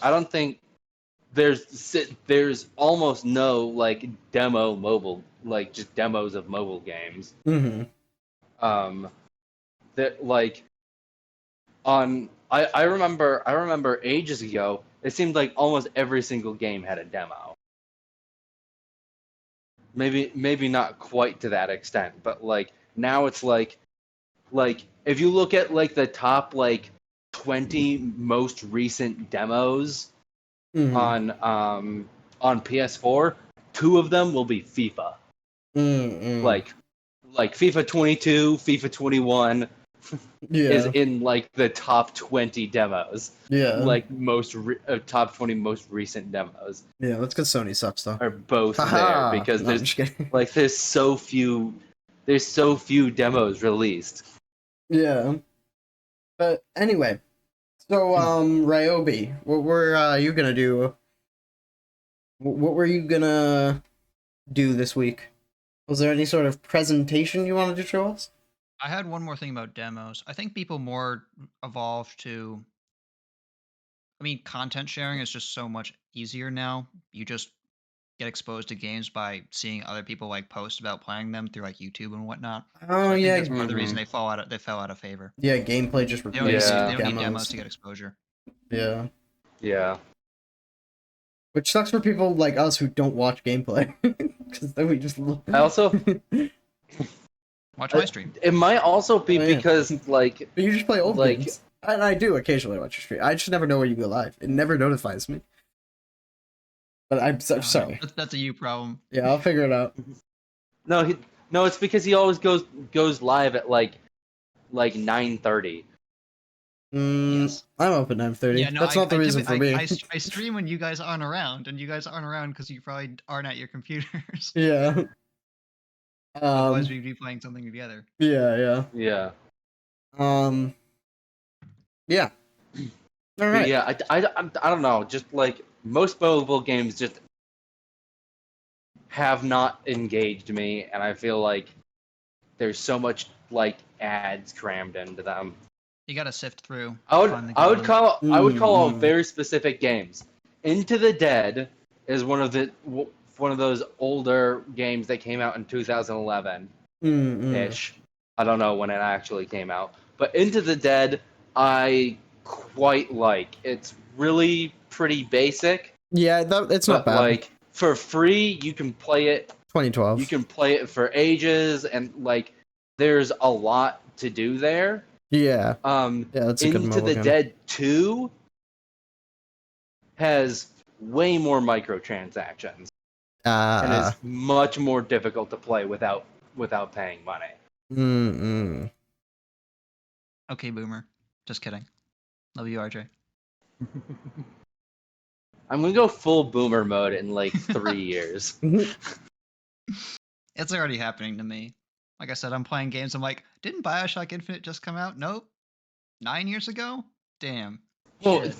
there's almost no like demo mobile, like just demos of mobile games. That like I remember ages ago it seemed like almost every single game had a demo. Maybe not quite to that extent, but like now it's like if you look at like the top like 20 most recent demos on PS4, 2 of them will be FIFA. Like FIFA 22, FIFA 21 is in like the top 20 demos. Like top 20 most recent demos. Yeah, that's because Sony sucks though. Are both there because there's so few demos released. Yeah. But anyway, so Ryobi, what were you gonna do? What were you gonna do this week? Was there any sort of presentation you wanted to show us? I had one more thing about demos. I think people more evolved to. I mean, content sharing is just so much easier now. You just get exposed to games by seeing other people like post about playing them through like YouTube and whatnot. Oh, so that's part of the reason they fell out of favor. Yeah, gameplay just they don't need demos to get exposure. Yeah. Yeah. Which sucks for people like us who don't watch gameplay, because then we just. I also watch my stream. It might also be because like. But you just play old games. And I do occasionally watch your stream. I just never know when you go live. It never notifies me. But I'm sorry. That's a you problem. Yeah, I'll figure it out. No, it's because he always goes live at like 9:30. Yes. I'm open 9:30. Yeah, no, that's not the reason for me. I stream when you guys aren't around, and you guys aren't around because you probably aren't at your computers. Yeah. Otherwise, we'd be playing something together. Yeah. Yeah. Yeah. All right. Yeah, I don't know. Just like most mobile games, just have not engaged me, and I feel like there's so much like ads crammed into them. You gotta sift through. I would Find the I good would ones. call I would call out Mm. very specific games. Into the Dead is one of those older games that came out in 2011 ish. I don't know when it actually came out, but Into the Dead I quite like. It's really pretty basic. Yeah, it's not But bad. like for free, you can play it. 2012. You can play it for ages, and like there's a lot to do there. Yeah. Yeah, that's a good Into mobile the game. Dead 2 has way more microtransactions and is much more difficult to play without paying money. Okay, Boomer. Just kidding. Love you, RJ. I'm gonna go full Boomer mode in like 3 years. It's already happening to me. Like I said, I'm playing games. I'm like, didn't Bioshock Infinite just come out? Nope. 9 years ago? Damn. Well, Shit.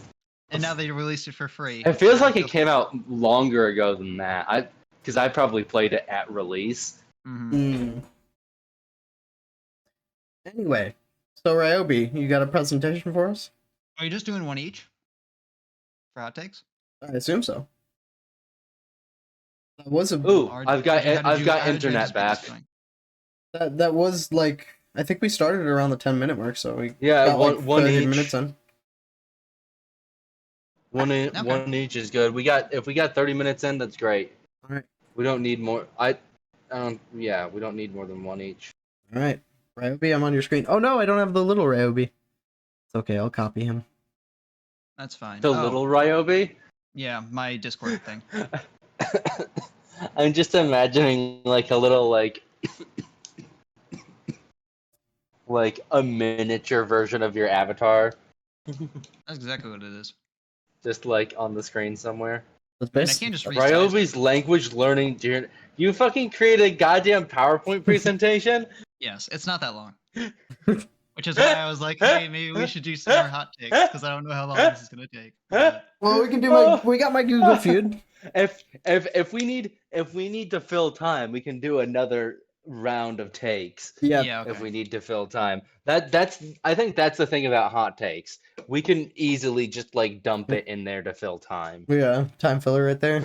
And now they released it for free. it feels like it came out longer ago than that. Because I probably played it at release. Anyway, so Ryobi, you got a presentation for us? Are you just doing one each? For hot takes? I assume so. That was a Ooh, I've got internet back. That was like, I think we started around the 10-minute mark, so we got like one 30 each. minutes in. One each is good. If we got 30 minutes in, that's great. All right. We don't need more. Yeah, we don't need more than one each. All right, Ryobi, I'm on your screen. Oh no, I don't have the little Ryobi. It's okay, I'll copy him. That's fine. The little Ryobi? Yeah, my Discord thing. I'm just imagining like a little like a miniature version of your avatar. That's exactly what it is. Just like on the screen somewhere. That's I can't just resize Ryobi's language learning journey. You fucking created a goddamn PowerPoint presentation? Yes, it's not that long. Which is why I was like, hey, maybe we should do some more hot takes, because I don't know how long this is gonna take. Well, we can do we got my Google Feud. If we need to fill time, we can do another round of takes. Yeah. Okay. If we need to fill time. I think that's the thing about hot takes. We can easily just like dump it in there to fill time. Yeah, time filler right there.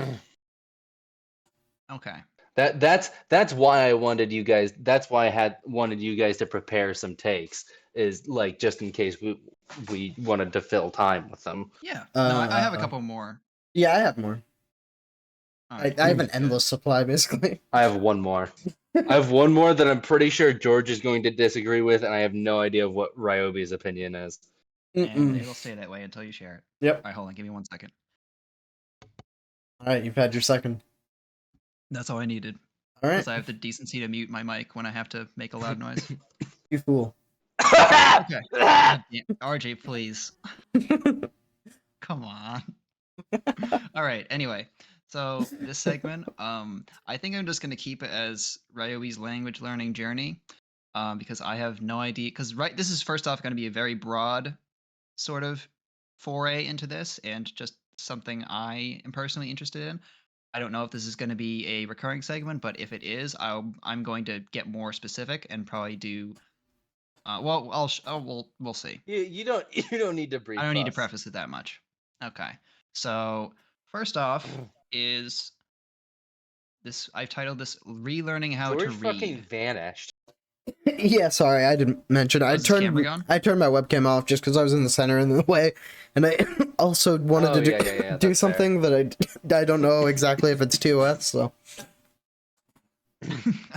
Okay. That's why I wanted you guys. That's why I wanted you guys to prepare some takes. Is like just in case we wanted to fill time with them. Yeah. No, I have a couple more. Yeah, I have more. Right, I have an endless supply, basically. I have one more. I have one more that I'm pretty sure George is going to disagree with, and I have no idea what Ryobi's opinion is. And it'll stay that way until you share it. Yep. All right, hold on. Give me 1 second. All right, you've had your second. That's all I needed. All right. Because I have the decency to mute my mic when I have to make a loud noise. You fool. Okay. RJ, please. Come on. All right. Anyway, so this segment, I think I'm just gonna keep it as Ryobi's language learning journey, because I have no idea. Because this is first off going to be a very broad sort of foray into this, and just something I am personally interested in. I don't know if this is going to be a recurring segment, but if it is, I'm going to get more specific and probably do. We'll see. You don't need to brief. I don't need to preface it that much. Okay. So first off is this. I've titled this "Relearning How to Read." Fucking vanished. Yeah, sorry, I didn't mention. I turned my webcam off just because I was in the center in the way, and I also wanted to do something fair. That I don't know exactly if it's TOS. So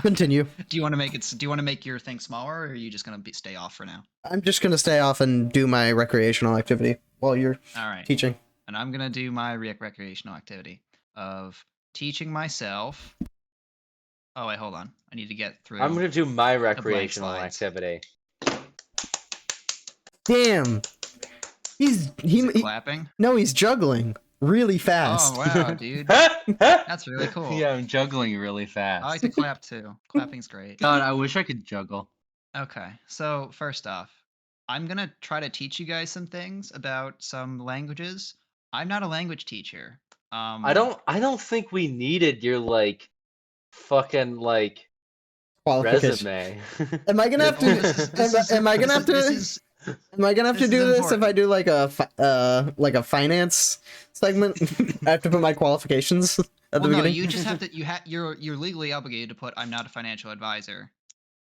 continue. Do you want to make your thing smaller, or are you just gonna stay off for now? I'm just gonna stay off and do my recreational activity while you're teaching. And I'm gonna do my recreational activity of teaching myself. Oh wait, hold on. I need to get through. I'm gonna do my recreational activity. Damn. He's clapping. No, he's juggling really fast. Oh wow, dude. That's really cool. Yeah, I'm juggling really fast. I like to clap too. Clapping's great. God, I wish I could juggle. Okay, so first off, I'm gonna try to teach you guys some things about some languages. I'm not a language teacher. I don't think we needed your like fucking like Qualification. resume. Am I gonna have Well, to? Am I gonna have to? Am I gonna have to do this if I do like a finance segment? I have to put my qualifications at the beginning. No, you just have to. You're legally obligated to put "I'm not a financial advisor,"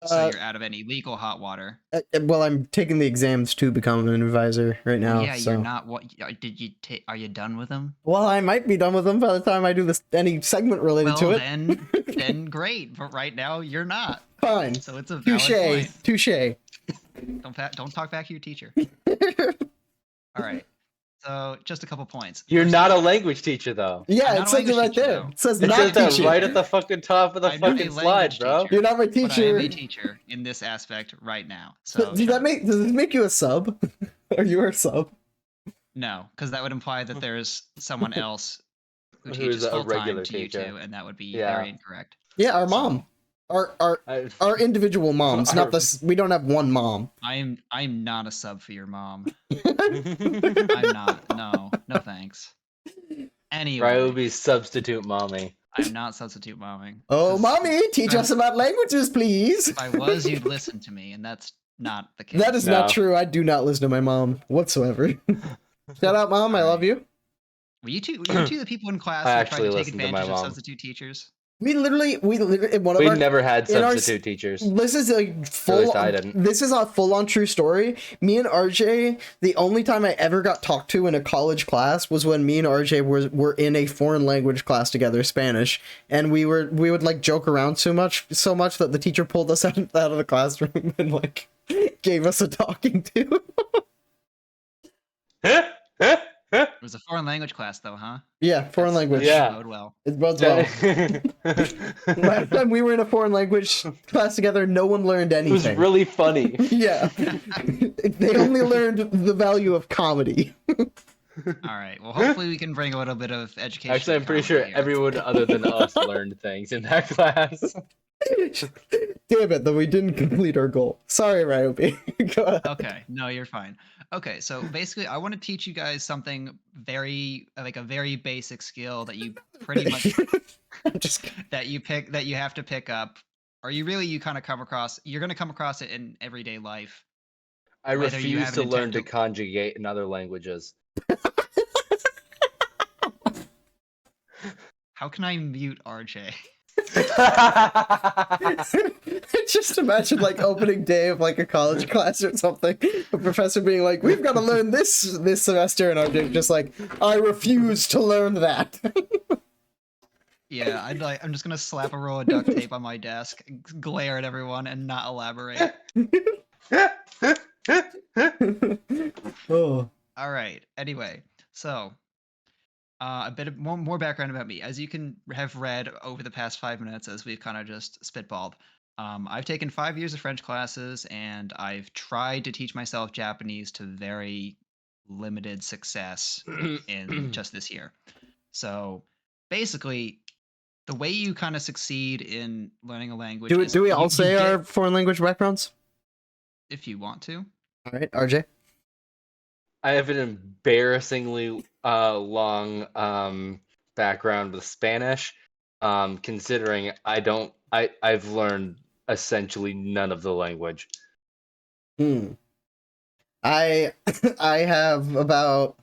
so you're out of any legal hot water. Well, I'm taking the exams to become an advisor right now. Yeah, so. you're not. What did you take? Are you done with them? Well, I might be done with them by the time I do this any segment related to it. Then great. But right now you're not. Fine. So it's a valid point. Touche. Don't talk back to your teacher. All right. So just a couple points. You're not a language teacher, though. Yeah, it says it right there. It says not teacher. Right at the fucking top of the fucking slide, bro. You're not my teacher. But I am a teacher in this aspect right now. So does this make you a sub? Are you a sub? No, because that would imply that there's someone else who teaches full time to you too, and that would be very incorrect. Yeah, our mom. Our individual moms, not this. We don't have one mom. I'm not a sub for your mom. I'm not. No thanks. Anyway, Right, would be substitute mommy. I'm not substitute momming. Oh, mommy, teach us about languages, please. If I was, you'd listen to me, and that's not the case. That is not true. I do not listen to my mom whatsoever. Shout out, mom. I love you. Were you two the people in class who tried to take advantage of substitute teachers? We literally never had substitute teachers. This is a this is a full-on true story. Me and RJ, the only time I ever got talked to in a college class was when me and RJ were in a foreign language class together, Spanish, and we would like joke around so much that the teacher pulled us out of the classroom and like gave us a talking to. It was a foreign language class, though, huh? Yeah, foreign language. Yeah, bode well. It bodes well. Last time we were in a foreign language class together, no one learned anything. It was really funny. Yeah, they only learned the value of comedy. All right. Well, hopefully we can bring a little bit of education. Actually, I'm pretty sure everyone other than us learned things in that class. Damn it, though we didn't complete our goal. Sorry, Ryobi. Go ahead. Okay, no, you're fine. Okay, so basically, I want to teach you guys something very basic skill that you pretty much that you have to pick up, or you kind of come across. You're going to come across it in everyday life. I refuse to learn to conjugate in other languages. How can I mute RJ? Just imagine like opening day of like a college class or something, a professor being like, we've got to learn this semester, and I'm just like, I refuse to learn that. Yeah, I'm just gonna slap a roll of duct tape on my desk, glare at everyone, and not elaborate. Oh. All right, anyway, so a bit of more background about me. As you can have read over the past 5 minutes, as we've kind of just spitballed, I've taken 5 years of French classes, and I've tried to teach myself Japanese to very limited success in just this year. So basically, the way you kind of succeed in learning a language do we all say our foreign language backgrounds? If you want to. All right, RJ. I have an embarrassingly long background with Spanish, considering I've learned essentially none of the language. I have about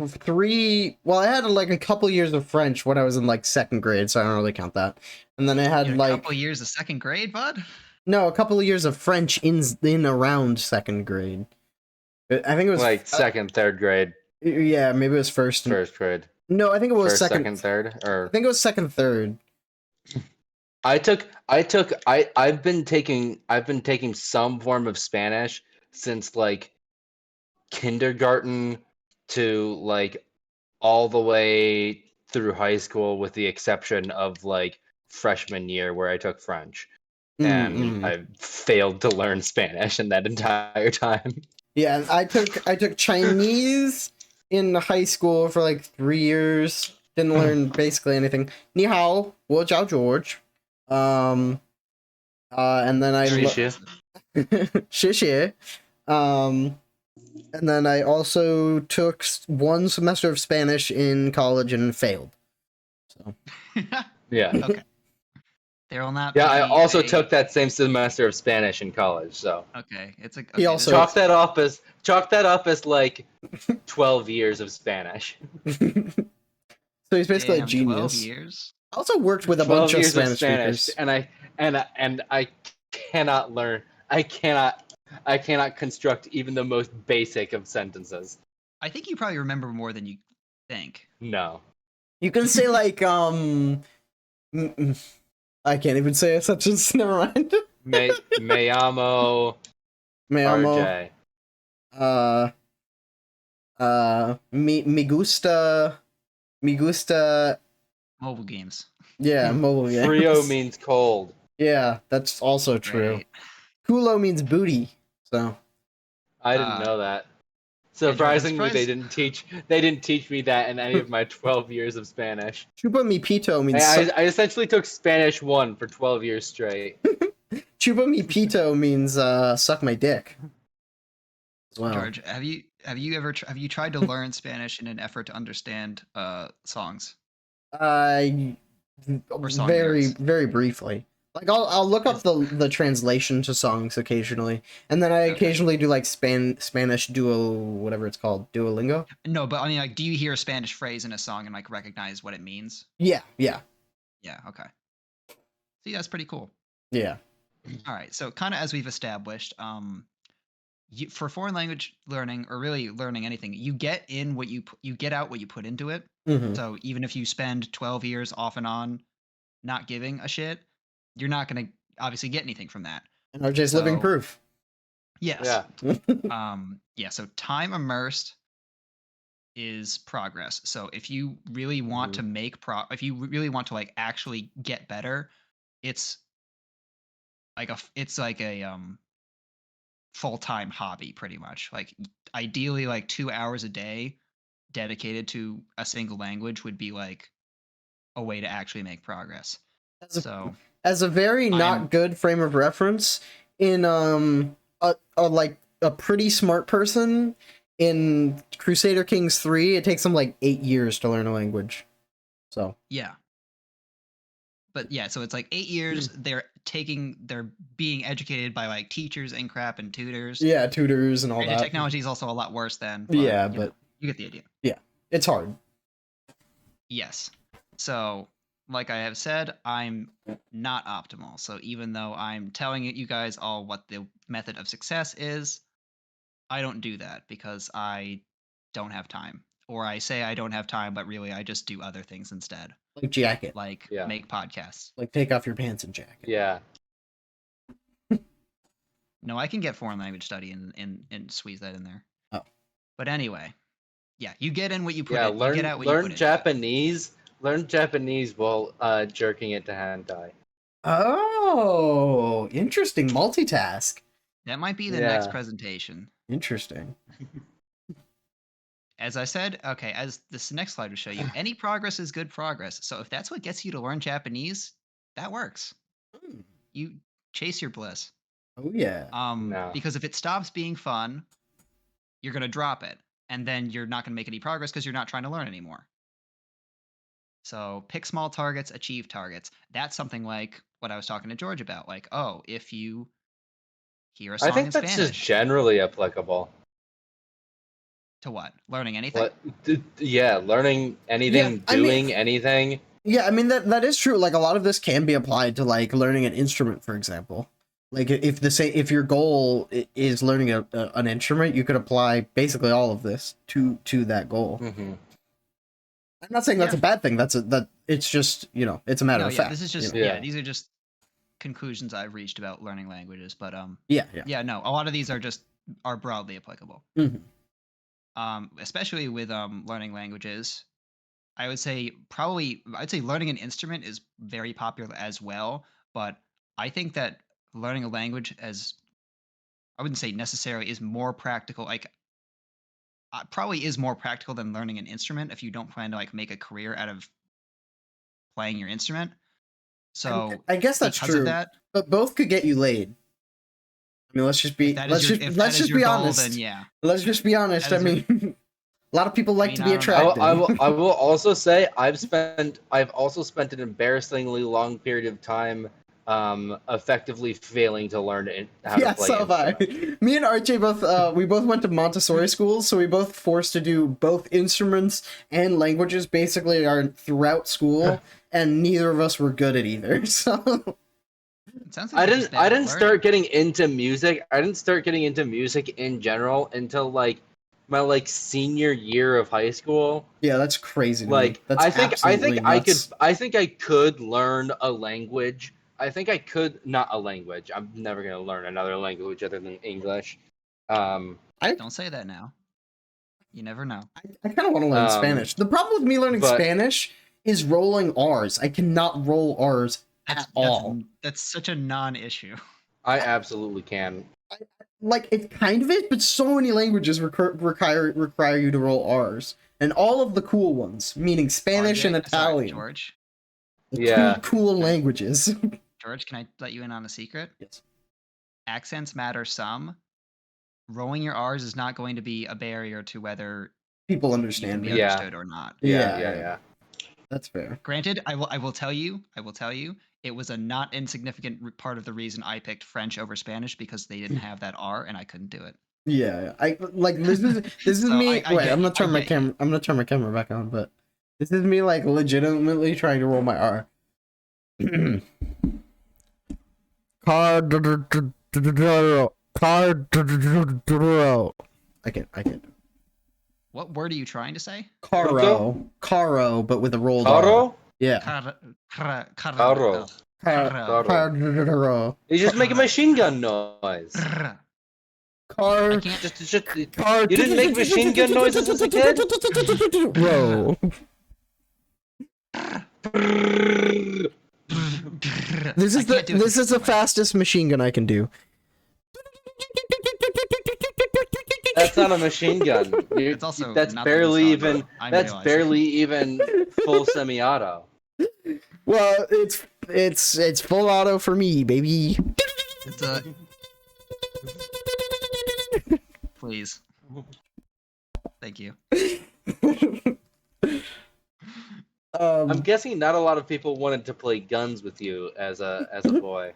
3. Well, I had like a couple years of French when I was in like 2nd grade, so I don't really count that. And then I had like a couple years of 2nd grade, bud. No, a couple of years of French in around 2nd grade. I think it was like 2nd, 3rd grade. Yeah, maybe it was first grade. No, I think it was first, second, 2nd, 3rd, or I think it was 2nd, 3rd. I've been taking some form of Spanish since like kindergarten to like all the way through high school, with the exception of like freshman year where I took French. And I failed to learn Spanish in that entire time. Yeah, I took Chinese in high school for like 3 years. Didn't learn basically anything. Ni hao, wo jiao George. And then Shishi. And then I also took one semester of Spanish in college and failed. So. Yeah. Okay. There will not. Yeah, I also a... took that same semester of Spanish in college. So. Okay, it's like he also chalk that up as like 12 years of Spanish. So he's basically a genius. 12 years. I also worked with a bunch of Spanish speakers, and I cannot learn. I cannot construct even the most basic of sentences. I think you probably remember more than you think. No. You can say like I can't even say a sentence. Never mind. Me amo. RJ. Me gusta. Mobile games. Yeah, mobile games. Frio means cold. Yeah, that's also true. Right. Culo means booty. So. I didn't know that. Surprisingly, they didn't teach me that in any of my 12 years of Spanish. Chupa mi pito means. I essentially took Spanish 1 for 12 years straight. Chupa mi pito means suck my dick. Wow. George, have you tried to learn Spanish in an effort to understand songs? Very very briefly. Like I'll look up the translation to songs occasionally, and then I occasionally do like Spanish whatever it's called, Duolingo. No, but I mean, like, do you hear a Spanish phrase in a song and like recognize what it means? Yeah. Okay. See, that's pretty cool. Yeah. All right. So, kind of as we've established, for foreign language learning, or really learning anything, you get in what you get out what you put into it. Mm-hmm. So even if you spend 12 years off and on not giving a shit, you're not going to obviously get anything from that. And RJ's living proof. Yes. Yeah. So time immersed is progress. So if you really want to make if you really want to like actually get better, it's like a full-time hobby pretty much. Like ideally like 2 hours a day dedicated to a single language would be like a way to actually make progress. As a very not good frame of reference, in a pretty smart person in Crusader Kings 3, it takes them like 8 years to learn a language. So yeah. But yeah, so it's like 8 years. They're being educated by like teachers and crap and tutors. Yeah, tutors and all that. Technology is also a lot worse then. But, yeah, but you get the idea. Yeah, it's hard. Yes. So, like I have said, I'm not optimal. So even though I'm telling you guys all what the method of success is, I don't do that because I don't have time. Or I say I don't have time, but really I just do other things instead. Like jacket. Like make podcasts. Like take off your pants and jacket. Yeah. No, I can get foreign language study and squeeze that in there. Oh. But anyway, yeah, you get in what you put in. Learn, you get out what learn you put Japanese. In. Learn Japanese while jerking it to hentai. Oh, interesting. Multitask. That might be the next presentation. Interesting. As I said, okay, as this next slide will show you, any progress is good progress. So if that's what gets you to learn Japanese, that works. You chase your bliss. Oh yeah. No. Because if it stops being fun, you're gonna drop it, and then you're not gonna make any progress because you're not trying to learn anymore. So pick small targets, achieve targets. That's something like what I was talking to George about. Like, oh, if you hear a song in Spanish. I think that's just generally applicable. To what? Learning anything? Learning anything, anything. Yeah, I mean that is true. Like a lot of this can be applied to like learning an instrument, for example. Like if your goal is learning an instrument, you could apply basically all of this to that goal. Mm-hmm. I'm not saying that's a bad thing. It's just it's a matter of fact. This is just these are just conclusions I've reached about learning languages. But no, a lot of these are broadly applicable. Mm-hmm. Especially with learning languages, I'd say learning an instrument is very popular as well, but I think that learning a language I wouldn't say necessarily is more practical, like probably is more practical than learning an instrument if you don't plan to like make a career out of playing your instrument. So I guess that's true. Of that, but both could get you laid. I mean, let's just be honest. Then yeah. Let's just be honest. I mean, a lot of people like to be attractive. I will also say I've also spent an embarrassingly long period of time effectively failing to learn how to play. So have I. Me and RJ both we both went to Montessori schools, so we both forced to do both instruments and languages basically throughout school, and neither of us were good at either. So it sounds like I didn't start getting into music. I didn't start getting into music in general until like my senior year of high school. Yeah, that's crazy. I think I could learn a language. I think I could not a language. I'm never gonna learn another language other than English. Don't say that now. You never know. I kind of want to learn Spanish. The problem with me learning Spanish is rolling R's. I cannot roll R's at all. That's such a non-issue. I absolutely can. It kind of is, but so many languages require you to roll R's, and all of the cool ones, meaning Spanish and Italian. Sorry, George. Yeah. Cool languages. George, can I let you in on a secret? Yes. Accents matter some. Rolling your R's is not going to be a barrier to whether people understand me understood or not. Yeah. That's fair. Granted, I will tell you, it was a not insignificant part of the reason I picked French over Spanish, because they didn't have that R and I couldn't do it. Yeah, this is So me. I'm gonna turn my camera back on, but this is me legitimately trying to roll my R. I can't. What word are you trying to say? Caro, but with a rolled R. R. Yeah. Caro. You're just making machine gun noise. You didn't make machine gun noises as a kid? Bro. This is the fastest machine gun I can do. That's not a machine gun. That's barely even full semi-auto. Well, it's full auto for me, baby. It's a please. Thank you. I'm guessing not a lot of people wanted to play guns with you as a boy.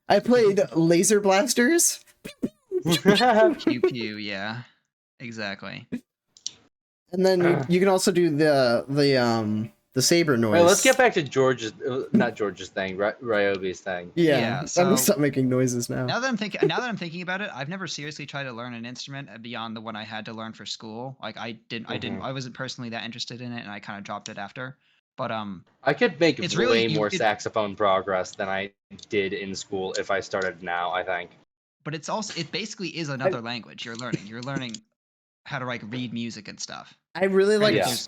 I played laser blasters. Pew pew, yeah, exactly. And then you can also do the saber noise. Right, let's get back to not George's thing, Ryobi's thing. Yeah, so, I'm gonna stop making noises now. Now that I'm thinking about it, I've never seriously tried to learn an instrument beyond the one I had to learn for school. I wasn't personally that interested in it, and I kind of dropped it after. But I could make way more saxophone progress than I did in school if I started now, I think. But it basically is another language you're learning. You're learning how to read music and stuff. I really liked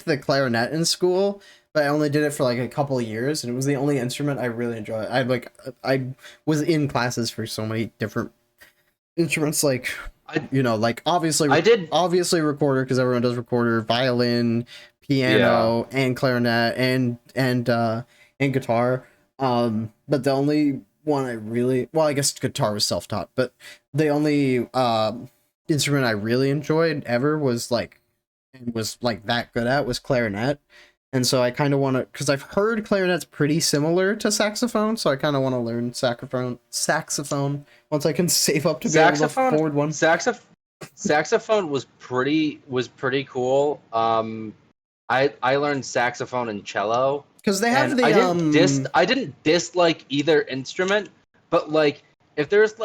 the clarinet in school, but I only did it for a couple of years, and it was the only instrument I really enjoyed. I was in classes for so many different instruments, obviously recorder, because everyone does recorder, violin, piano, and clarinet, and guitar. But the only one I guess guitar was self-taught, but the only instrument I really enjoyed ever was that good at was clarinet. And so I kind of want to, because I've heard clarinet's pretty similar to saxophone, so I kind of want to learn saxophone once I can save up to be able to afford one. Saxophone was pretty cool. I learned saxophone and cello because they have I didn't dislike either instrument, but if there's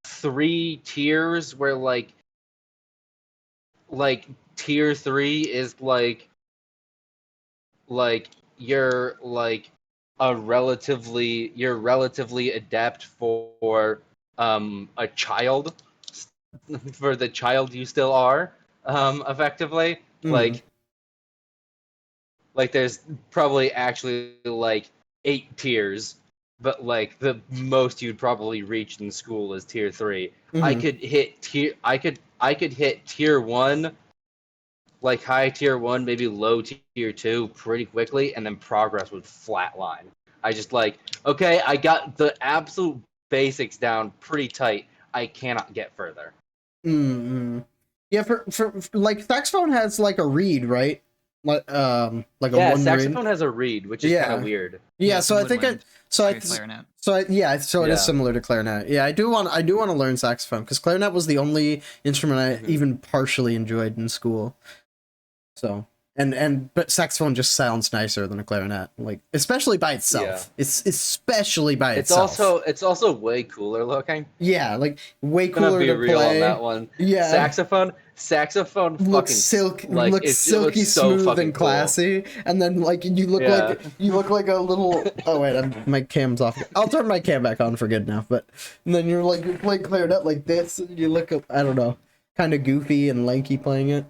three tiers where tier 3 is you're relatively adept for a child, for the child you still are, effectively. There's probably actually 8 tiers, but the most you'd probably reach in school is tier 3. I could hit tier 1, high tier 1, maybe low tier 2 pretty quickly, and then progress would flatline. I just okay, I got the absolute basics down pretty tight, I cannot get further. Mm-hmm. Yeah, for like saxophone has like a reed, right? Like a one saxophone reed. has a reed, which is kind of weird. Yeah, so I think clarinet. It is similar to clarinet. Yeah, I do want to learn saxophone because clarinet was the only instrument I even partially enjoyed in school. So but saxophone just sounds nicer than a clarinet, like especially by itself. Yeah. It's especially by itself. It's also way cooler looking. Yeah, like way cooler to real play. On that one. Yeah, saxophone looks silky so smooth and classy, cool. And then like you look like a little. Oh wait, my cam's off. I'll turn my cam back on for good now. But and then you're playing clarinet like this, and you look, I don't know, kind of goofy and lanky playing it.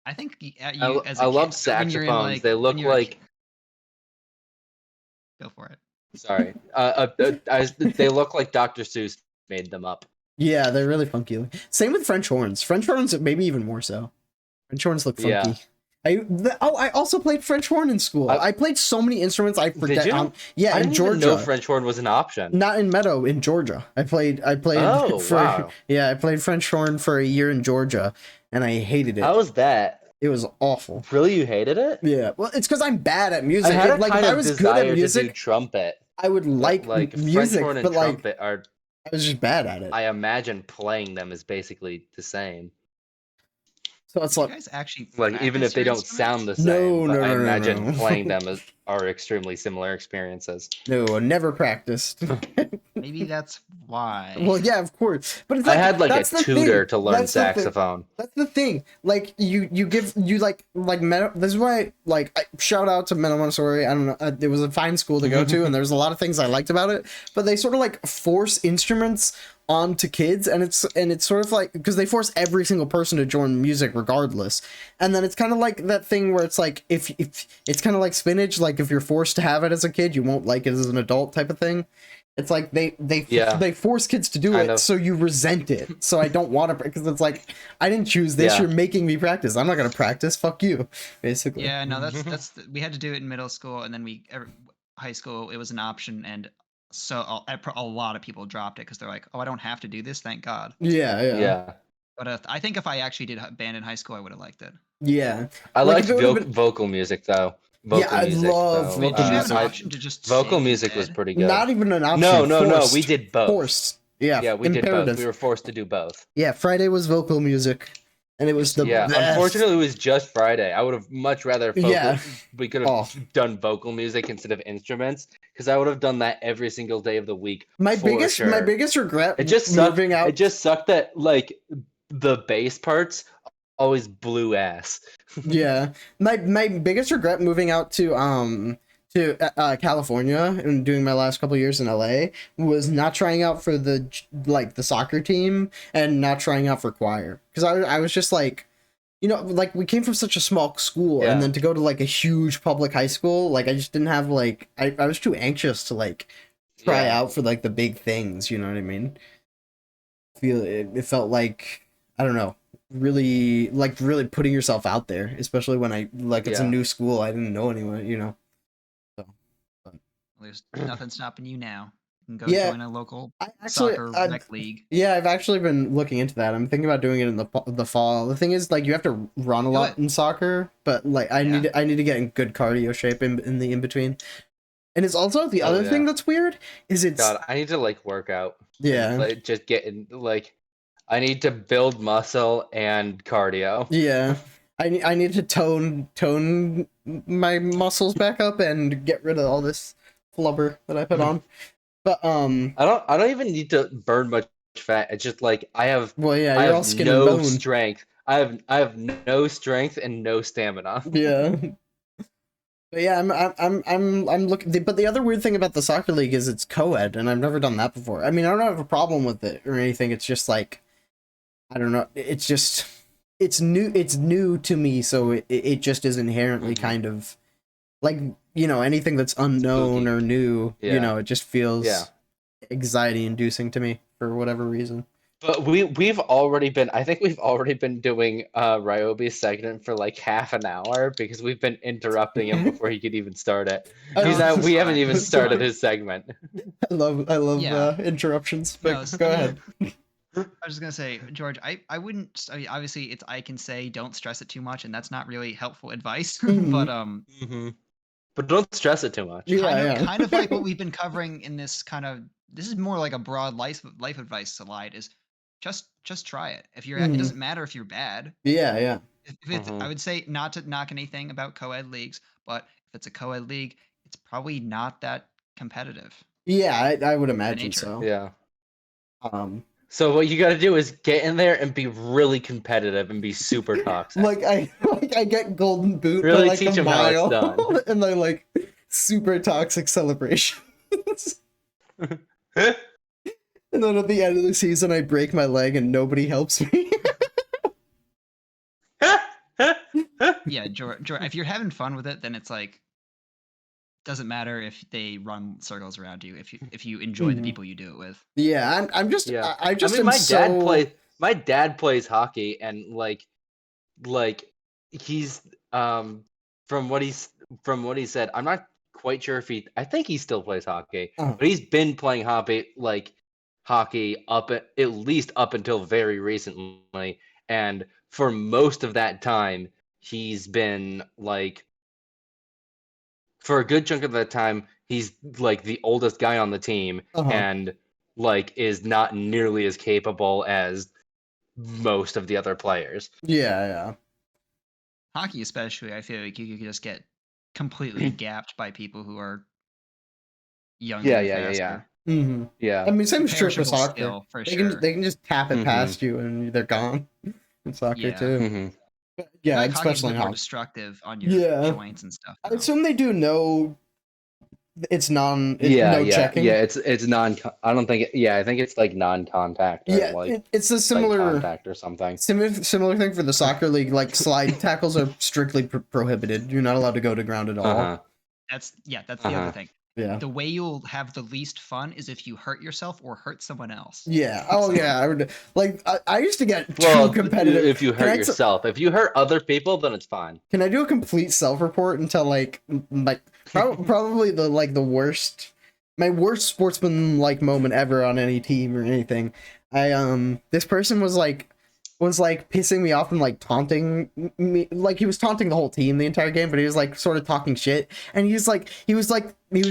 I think I love saxophones. They look like. Go for it. Sorry. They look like Dr. Seuss made them up. Yeah, they're really funky. Same with French horns. French horns, maybe even more so. French horns look funky. Yeah. I also played French horn in school. I played so many instruments I forget. Did you? Yeah, in Georgia. I didn't know French horn was an option. Not in Meadow, in Georgia. I played. Oh, wow. Yeah, I played French horn for a year in Georgia, and I hated it. How was that? It was awful. Really, you hated it? Yeah. Well, it's because I'm bad at music. I had if I was good at music, to do trumpet. I would like music, French horn and trumpet are. I was just bad at it. I imagine playing them is basically the same. So it's like, you guys actually even if they don't sound the same, I imagine playing them are extremely similar experiences. No, never practiced. Maybe that's why. Well, yeah, of course. But it's like, I had a tutor to learn saxophone. That's the thing. Like you like Meadow. This is why I shout out to Meadow Montessori. I don't know. It was a fine school to go to, and there's a lot of things I liked about it. But they sort of force instruments onto kids, and it's sort of like because they force every single person to join music regardless, and then it's kind of like that thing where it's like if it's kind of like spinach, like if you're forced to have it as a kid, you won't like it as an adult type of thing. It's like they force kids to do it, so you resent it. So I don't want to, because it's like I didn't choose this. You're making me practice. I'm not gonna practice. Fuck you, basically. Yeah, no, that's we had to do it in middle school, and then high school it was an option, and so a lot of people dropped it because they're like, oh, I don't have to do this, thank God. Yeah. But I think if I actually did band in high school, I would have liked it. Yeah. I liked vocal music though. I love vocal music. Vocal music was pretty good. Not even an option. No. We did both. Forced. Yeah, we did both. We were forced to do both. Yeah, Friday was vocal music, and it was the best. Unfortunately, it was just Friday. I would have much rather we could have done vocal music instead of instruments, because I would have done that every single day of the week. My biggest regret. It just sucked. It just sucked that the bass parts always blew ass. Yeah, my biggest regret moving out to California and doing my last couple years in LA was not trying out for the soccer team and not trying out for choir, because I was just we came from such a small school, and then to go to a huge public high school, I just didn't have I was too anxious to try out for the big things, you know what I mean? It felt like, I don't know, really putting yourself out there, especially when it's a new school. I didn't know anyone, you know. So, there's nothing stopping you now. You can go join a local soccer rec league. Yeah, I've actually been looking into that. I'm thinking about doing it in the fall. The thing is, you have to run a lot in soccer, but I need to get in good cardio shape in the in between. And it's also the other thing that's weird is I need to work out. Yeah, just get in I need to build muscle and cardio. Yeah. I need to tone my muscles back up and get rid of all this flubber that I put on. But I don't even need to burn much fat. It's just I have you're all skin and bone. Strength. I have no strength and no stamina. Yeah. But yeah, I'm looking. But the other weird thing about the soccer league is it's co-ed, and I've never done that before. I mean, I don't have a problem with it or anything. It's just I don't know. It's just it's new to me, so it just is inherently kind of anything that's unknown spooky or new. It just feels anxiety inducing to me for whatever reason. But we've already been. I think we've already been doing Ryobi's segment for like half an hour because we've been interrupting him before he could even start it. We haven't even started his segment. I love interruptions. But go ahead. I was just gonna say, George, I wouldn't. I mean, obviously, I can say don't stress it too much, and that's not really helpful advice. But But don't stress it too much. Kind of like what we've been covering in this kind of. This is more like a broad life advice slide. Is just try it. If you're, it doesn't matter if you're bad. Yeah. If it's, I would say not to knock anything about co-ed leagues, but if it's a co-ed league, it's probably not that competitive. Yeah, I would imagine so. Yeah. So what you got to do is get in there and be really competitive and be super toxic. I get golden boot. Really by, like, teach them how it's done. And they're like super toxic celebrations. And then at the end of the season, I break my leg and nobody helps me. Yeah, George, if you're having fun with it, then it's like doesn't matter if they run circles around you if you enjoy the people you do it with. Yeah, I'm just I just I mean, my dad plays hockey, and like he's from what he said, I'm not quite sure if I think he still plays hockey, but he's been playing hockey up at least up until very recently, and for most of that time he's been like, for a good chunk of that time, he's like the oldest guy on the team, and like is not nearly as capable as most of the other players. Yeah. Hockey, especially, I feel like you could just get completely gapped by people who are younger. Yeah. Yeah. I mean, same is true for soccer. For they can just tap it past you and they're gone. In soccer too. Yeah, like especially more destructive on your joints and stuff. Though. I assume they do know it's no checking. Yeah, it's non. I don't think. I think it's like non-contact. Or like it's a similar like contact or something. Similar thing for the soccer league. Like slide tackles are strictly prohibited. You're not allowed to go to ground at all. That's the other thing. Yeah. The way you'll have the least fun is if you hurt yourself or hurt someone else. Yeah. Oh, yeah. I would I used to get too competitive. If you hurt yourself, if you hurt other people, then it's fine. Can I do a complete self-report until like probably the worst, my worst sportsman moment ever on any team or anything? This person was pissing me off and like taunting me, like he was taunting the whole team the entire game, but he was like sort of talking shit, and he was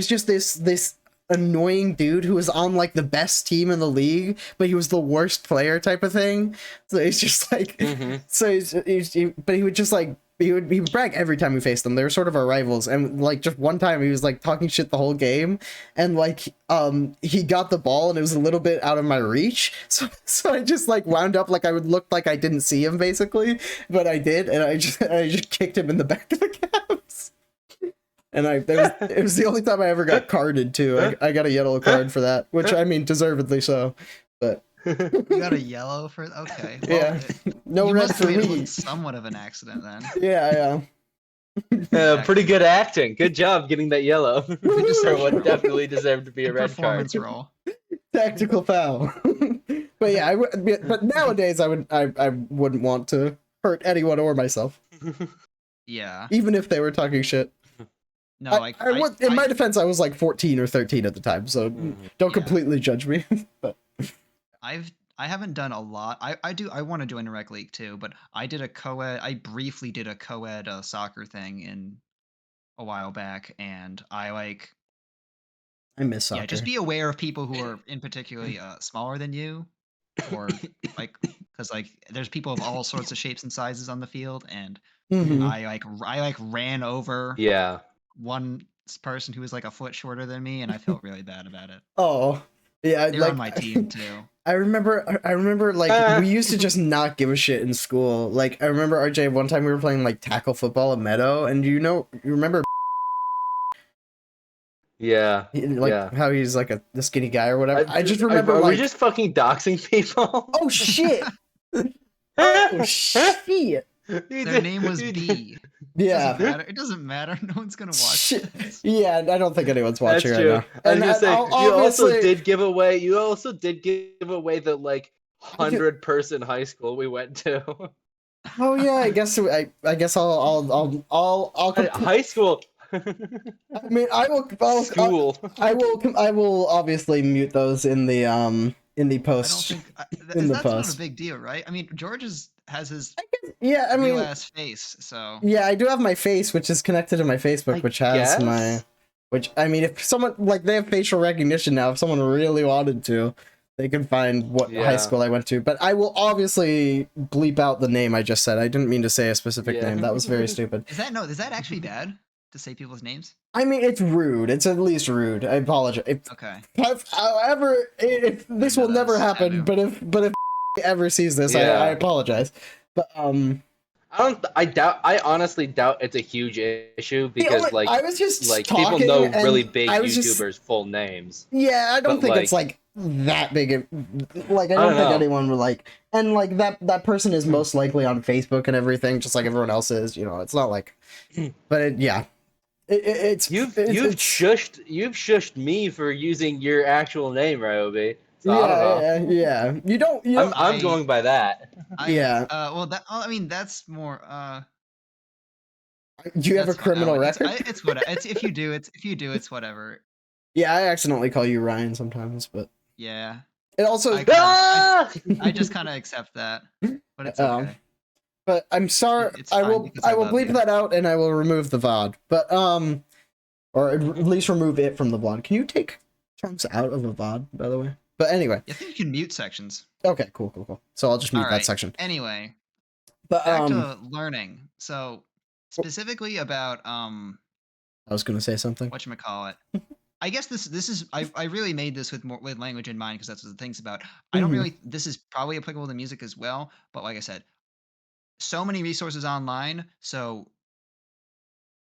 just this annoying dude who was on like the best team in the league, but he was the worst player type of thing. So he's just like, but he would just like, he would brag every time we faced them. They were sort of our rivals, and like just one time he was like talking shit the whole game, and like he got the ball and it was a little bit out of my reach, so I just like wound up like I would look like I didn't see him basically, but I did, and I just kicked him in the back of the calves. And it was the only time I ever got carded too. I got a yellow card for that, which I mean deservedly so, but. You got a yellow for okay. Well, no red for me. Somewhat of an accident then. Yeah. Pretty good acting. Good job getting that yellow. What definitely deserved to be a red card. Performance roll. Tactical foul. But yeah, but nowadays I wouldn't want to hurt anyone or myself. Yeah. Even if they were talking shit. No, in my defense, I was like 14 or 13 at the time, so don't completely judge me. But I haven't done a lot. I want to join a rec league too, but I briefly did a co-ed soccer thing in a while back, and I miss soccer. Yeah, just be aware of people who are in particularly smaller than you, or like, because like there's people of all sorts of shapes and sizes on the field, and I ran over one person who was like a foot shorter than me, and I felt really bad about it. Oh. Yeah, they're on my team too. I remember like we used to just not give a shit in school. Like I remember RJ, one time we were playing like tackle football at Meadow, and you remember how he's like the skinny guy or whatever. I just remember are we just fucking doxing people? Oh shit. Oh shit. Their name was B. Yeah. It doesn't matter. No one's gonna watch it. Yeah, I don't think anyone's watching right now. I was gonna say, you also did give away that like 100-person high school we went to. Oh yeah, I guess I'll High school. I mean, I School. I will obviously mute those in the post. That's not a big deal, right? I mean, George has his real ass face, so yeah, I do have my face, which is connected to my Facebook, which has which I mean, if someone they have facial recognition now, if someone really wanted to, they can find what high school I went to. But I will obviously bleep out the name I just said. I didn't mean to say a specific name. That was very stupid. Is that actually bad to say people's names? I mean, it's rude. It's at least rude. I apologize. Okay. However, if this will never happen, but if ever sees this, I apologize. But I honestly doubt it's a huge issue because I was just people know really big YouTubers' full names. Yeah, I don't think it's like that big. I don't think anyone would like, and like that person is most likely on Facebook and everything, just like everyone else is. It's not like, but it's you've shushed me for using your actual name, Ryobi. So yeah. You don't. I'm going by that. Well, I mean, that's more. Do you have a criminal record? It's whatever. If you do, it's whatever. Yeah, I accidentally call you Ryan sometimes, but yeah. It also. I just kind of accept that, but it's okay. But I'm sorry. I will bleep that out, and I will remove the VOD. But or at least remove it from the VOD. Can you take chunks out of a VOD, by the way? But anyway. I think you can mute sections. Okay, cool. So I'll just mute that section. Anyway, but back to learning. So specifically about I was gonna say something. Whatchamacallit. I guess this is I really made this with language in mind because that's what the thing's about. I don't really. This is probably applicable to music as well, but like I said, so many resources online. So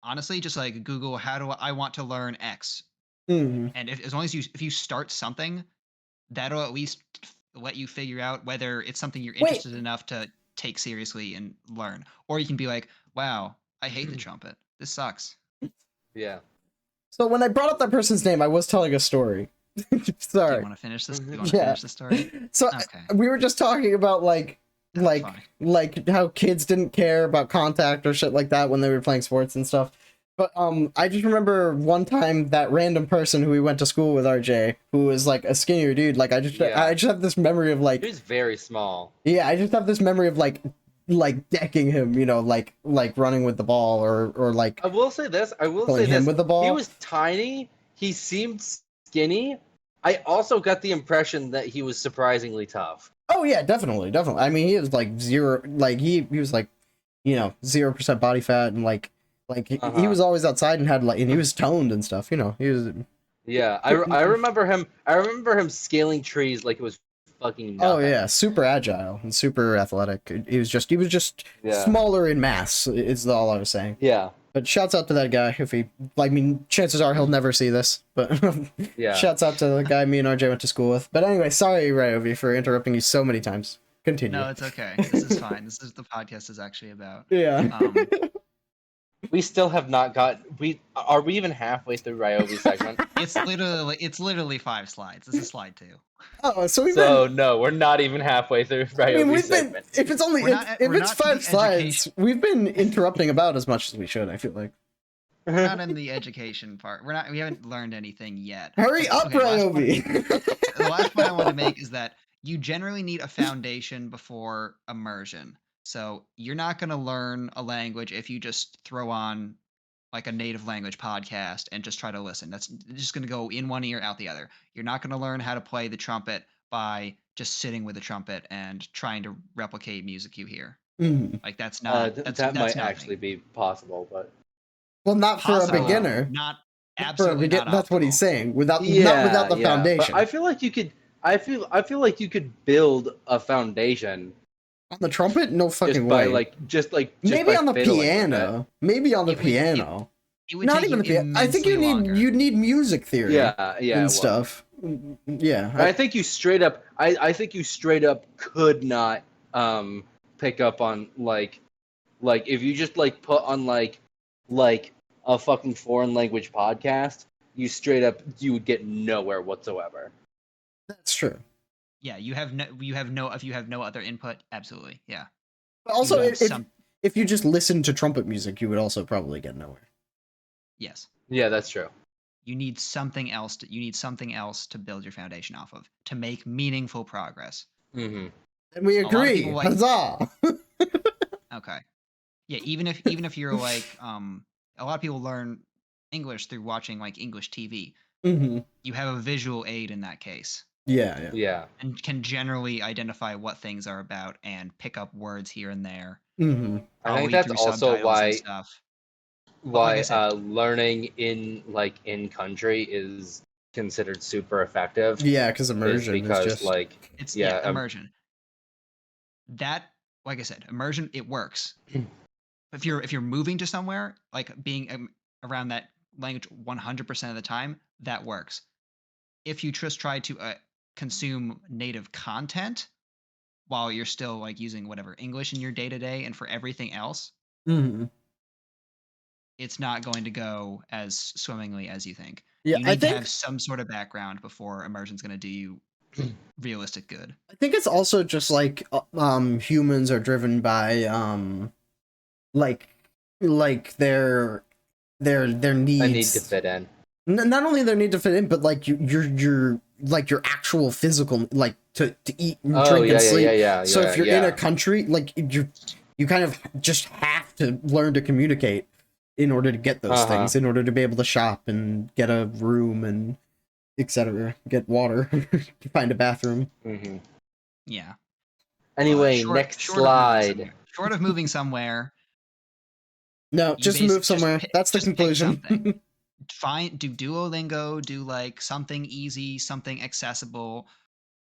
honestly, just like Google, how do I want to learn X, and as long as if you start something, that'll at least let you figure out whether it's something you're interested enough to take seriously and learn, or you can be like, wow, I hate the trumpet. This sucks. Yeah. So when I brought up that person's name, I was telling a story. Sorry. Do you want to finish this? Do you want to finish the story? So we were just talking about like how kids didn't care about contact or shit like that when they were playing sports and stuff. But I just remember one time that random person who we went to school with, RJ, who was like a skinnier dude. Like I just have this memory of like he was very small. Yeah, I just have this memory of like decking him, like running with the ball or like. I will say this. With the ball. He was tiny. He seemed skinny. I also got the impression that he was surprisingly tough. Oh yeah, definitely. I mean, he was like zero. Like he was like, 0% body fat and like he was always outside and had and he was toned and stuff. He was. Yeah, I remember him. I remember him scaling trees like it was fucking nothing. Oh yeah, super agile and super athletic. He was just smaller in mass. Is all I was saying. Yeah. But shouts out to that guy. If he, chances are he'll never see this. But yeah. Shouts out to the guy me and RJ went to school with. But anyway, sorry, Ryobi, for interrupting you so many times. Continue. No, it's okay. This is fine. This is the podcast is actually about. Yeah. We still have not got. Are we even halfway through Ryobi's segment? It's literally 5 slides. This is slide 2. Oh, so no, we're not even halfway through Ryobi's segment. If it's only if it's 5 slides, we've been interrupting about as much as we should. I feel like. We're not in the education part. We haven't learned anything yet. Hurry up, Ryobi. The last point I want to make is that you generally need a foundation before immersion. So you're not going to learn a language if you just throw on like a native language podcast and just try to listen. That's just going to go in one ear, out the other. You're not going to learn how to play the trumpet by just sitting with the trumpet and trying to replicate music you hear. Like that's not. That might actually be possible, but not for a beginner. Not absolutely. That's what he's saying. Not without the foundation. But I feel like you could. I feel like you could build a foundation. On the trumpet? No fucking way. Just maybe on the piano. Maybe on the piano. Not even the piano. I think you need music theory. Yeah, and stuff. Yeah. I think you straight up. I think you straight up could not pick up on like if you just put on like a fucking foreign language podcast. You would get nowhere whatsoever. That's true. Yeah, if you have no other input, absolutely, yeah. But also, if you just listen to trumpet music, you would also probably get nowhere. Yes. Yeah, that's true. You need something else to build your foundation off of to make meaningful progress. Mm-hmm. And we agree. Huzzah! Okay. Yeah, even if you're like a lot of people learn English through watching like English TV. Mm-hmm. You have a visual aid in that case. Yeah. And can generally identify what things are about and pick up words here and there. Mm-hmm. I think that's also why learning in country is considered super effective. Yeah, because immersion is just immersion. That, like I said, immersion, it works. If you're moving to somewhere, like being around that language 100% of the time, that works. If you just try to consume native content while you're still like using whatever English in your day to day and for everything else, it's not going to go as swimmingly as you think. Yeah, you need to have some sort of background before immersion's going to do you realistic good. I think it's also just like humans are driven by like their needs. I need to fit in. Not only their need to fit in, but like your actual physical, like to eat and drink and sleep. So if you're in a country, like you kind of just have to learn to communicate in order to get those things, in order to be able to shop and get a room and etc. Get water, find a bathroom. Mm-hmm. Yeah. Anyway, next slide. Short of moving somewhere. No, just move somewhere. That's the conclusion. Do Duolingo, do like something easy, something accessible.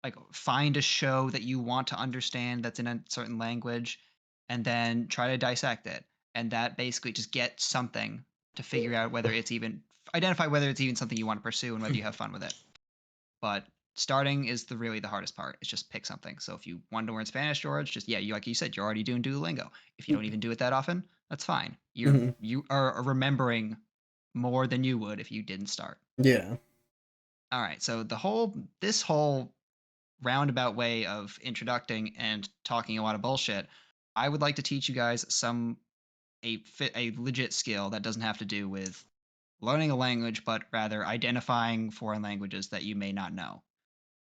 Like find a show that you want to understand that's in a certain language, and then try to dissect it. And that basically just get something to figure out identify whether it's even something you want to pursue and whether you have fun with it. But starting is really the hardest part. It's just pick something. So if you want to learn Spanish, George, just like you said, you're already doing Duolingo. If you don't even do it that often, that's fine. You are remembering more than you would if you didn't start. Yeah. All right. So this whole roundabout way of introducing and talking a lot of bullshit, I would like to teach you guys a legit skill that doesn't have to do with learning a language, but rather identifying foreign languages that you may not know.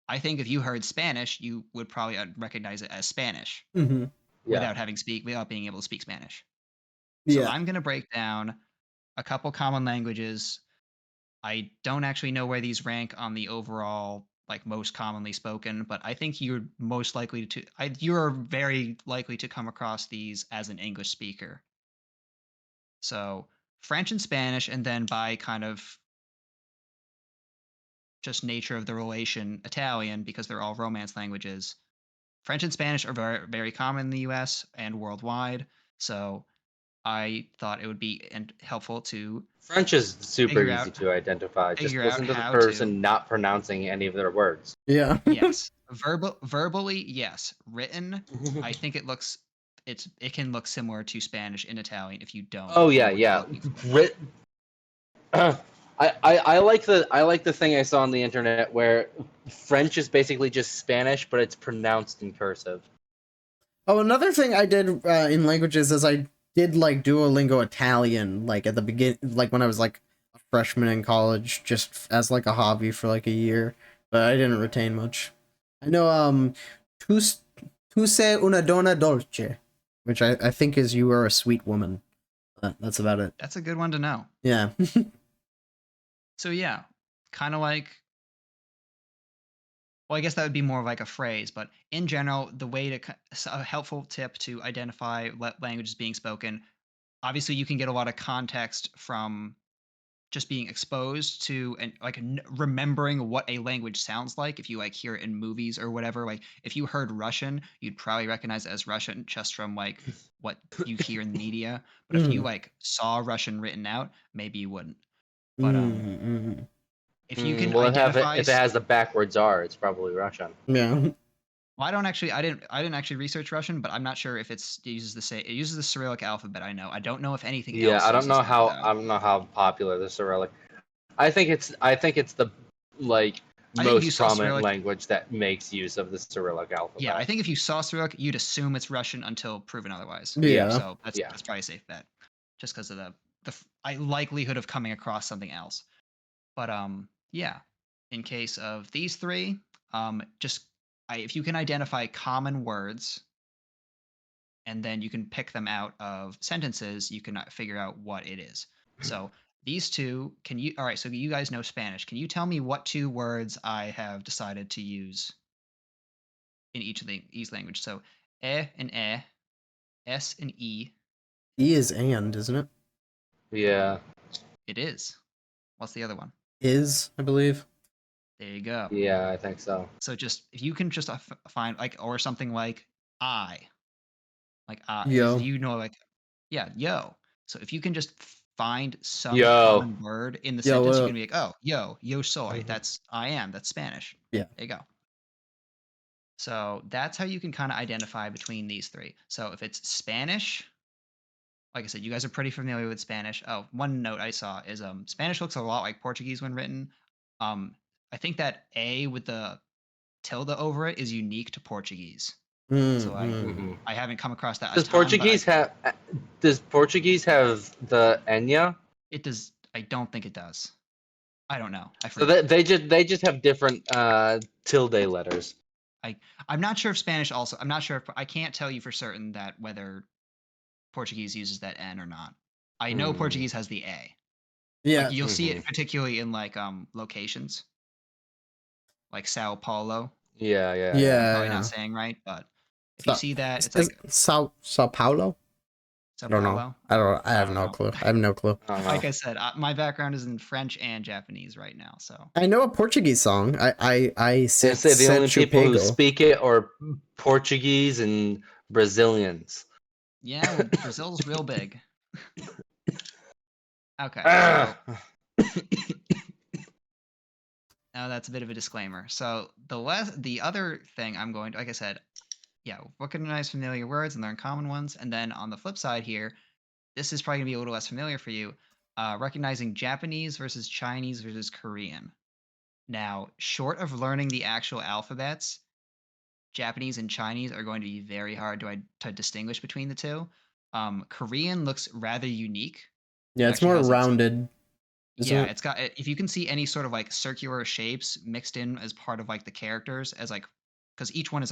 I think if you heard Spanish, you would probably recognize it as Spanish without being able to speak Spanish. So I'm going to break down a couple common languages. I don't actually know where these rank on the overall like most commonly spoken, but I think you're very likely to come across these as an English speaker. So French and Spanish, and then by kind of just nature of the relation, Italian, because they're all Romance languages. French and Spanish are very, very common in the US and worldwide. So I thought it would be helpful to. French is super easy to identify. Just listen to the person not pronouncing any of their words. Yeah. Yes. Verbally, yes. Written, I think it can look similar to Spanish in Italian if you don't. Oh yeah. I like the thing I saw on the internet where French is basically just Spanish, but it's pronounced in cursive. Oh, another thing I did in languages is I did like Duolingo Italian, like at the beginning, like when I was like a freshman in college, just as like a hobby for like a year, but I didn't retain much. I know tu sei una donna dolce, which I think is you are a sweet woman. That's about it. That's a good one to know. Yeah. So yeah, kind of like. Well, I guess that would be more of like a phrase, but in general, a helpful tip to identify languages being spoken. Obviously, you can get a lot of context from just being exposed to and like remembering what a language sounds like. If you like hear it in movies or whatever, like if you heard Russian, you'd probably recognize it as Russian just from like what you hear in the media. But if you like saw Russian written out, maybe you wouldn't. But if you can identify, if it has the backwards R, it's probably Russian. Yeah. Well, I didn't actually research Russian, but I'm not sure if it uses the Cyrillic alphabet. I don't know if anything else. Yeah, I don't know how popular the Cyrillic. I think it's the like most prominent language that makes use of the Cyrillic alphabet. Yeah, I think if you saw Cyrillic, you'd assume it's Russian until proven otherwise. Yeah. So that's probably a safe bet, just because of the likelihood of coming across something else. But yeah, in case of these three, if you can identify common words, and then you can pick them out of sentences, you can figure out what it is. So these two, all right, so you guys know Spanish. Can you tell me what two words I have decided to use in each of these language? So and S and E. E is and, isn't it? Yeah. It is. What's the other one? Is, I believe. There you go. Yeah, I think so. So if you can just find or something like I. Like yo. Yo. So if you can just find some common word in the sentence, you can be like, oh, yo soy. That's I am. That's Spanish. Yeah. There you go. So that's how you can kind of identify between these three. So if it's Spanish, like I said, you guys are pretty familiar with Spanish. Oh, one note I saw is Spanish looks a lot like Portuguese when written. I think that A with the tilde over it is unique to Portuguese. So I haven't come across that. Does Portuguese have the enya? It does. I don't think it does. I don't know. So they just have different tilde letters. I'm not sure if Spanish also. I'm not sure if I can't tell you for certain that whether Portuguese uses that N or not. I know Portuguese has the A. Yeah, you'll see it particularly in locations, like Sao Paulo. Yeah. I'm probably not saying right, but if you see that, it's like Sao Paulo. I don't know. I have no clue. I have no clue. Like I said, my background is in French and Japanese right now, so I know a Portuguese song. I say the only people who speak it are Portuguese and Brazilians. Yeah, Brazil's real big. Okay. Now that's a bit of a disclaimer. So the other thing I'm going to, like I said, recognize familiar words and learn common ones. And then on the flip side here, this is probably gonna be a little less familiar for you. Recognizing Japanese versus Chinese versus Korean. Now, short of learning the actual alphabets, Japanese and Chinese are going to be very hard to distinguish between the two. Korean looks rather unique. Yeah, it's more rounded. It's got, if you can see any sort of circular shapes mixed in as part of the characters, as because each one is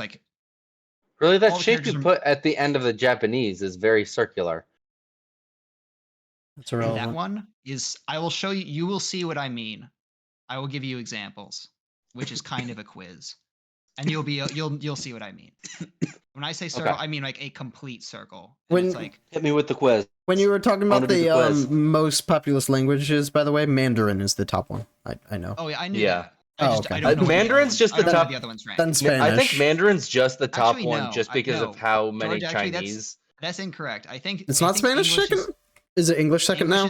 really, that shape you put at the end of the Japanese is very circular. That's irrelevant. That one is, I will show you, you will see what I mean. I will give you examples, which is kind of a quiz. And you'll see what I mean. When I say circle, I mean a complete circle. It's hit me with the quiz. When you were talking about the most populous languages, by the way, Mandarin is the top one. I know. Oh yeah, I knew that. Mandarin's just the top. The other one's ranked. Then Spanish. I think Mandarin's just the top one, just because of how many Chinese. That's incorrect. I think it's not Spanish second. Is it English second now?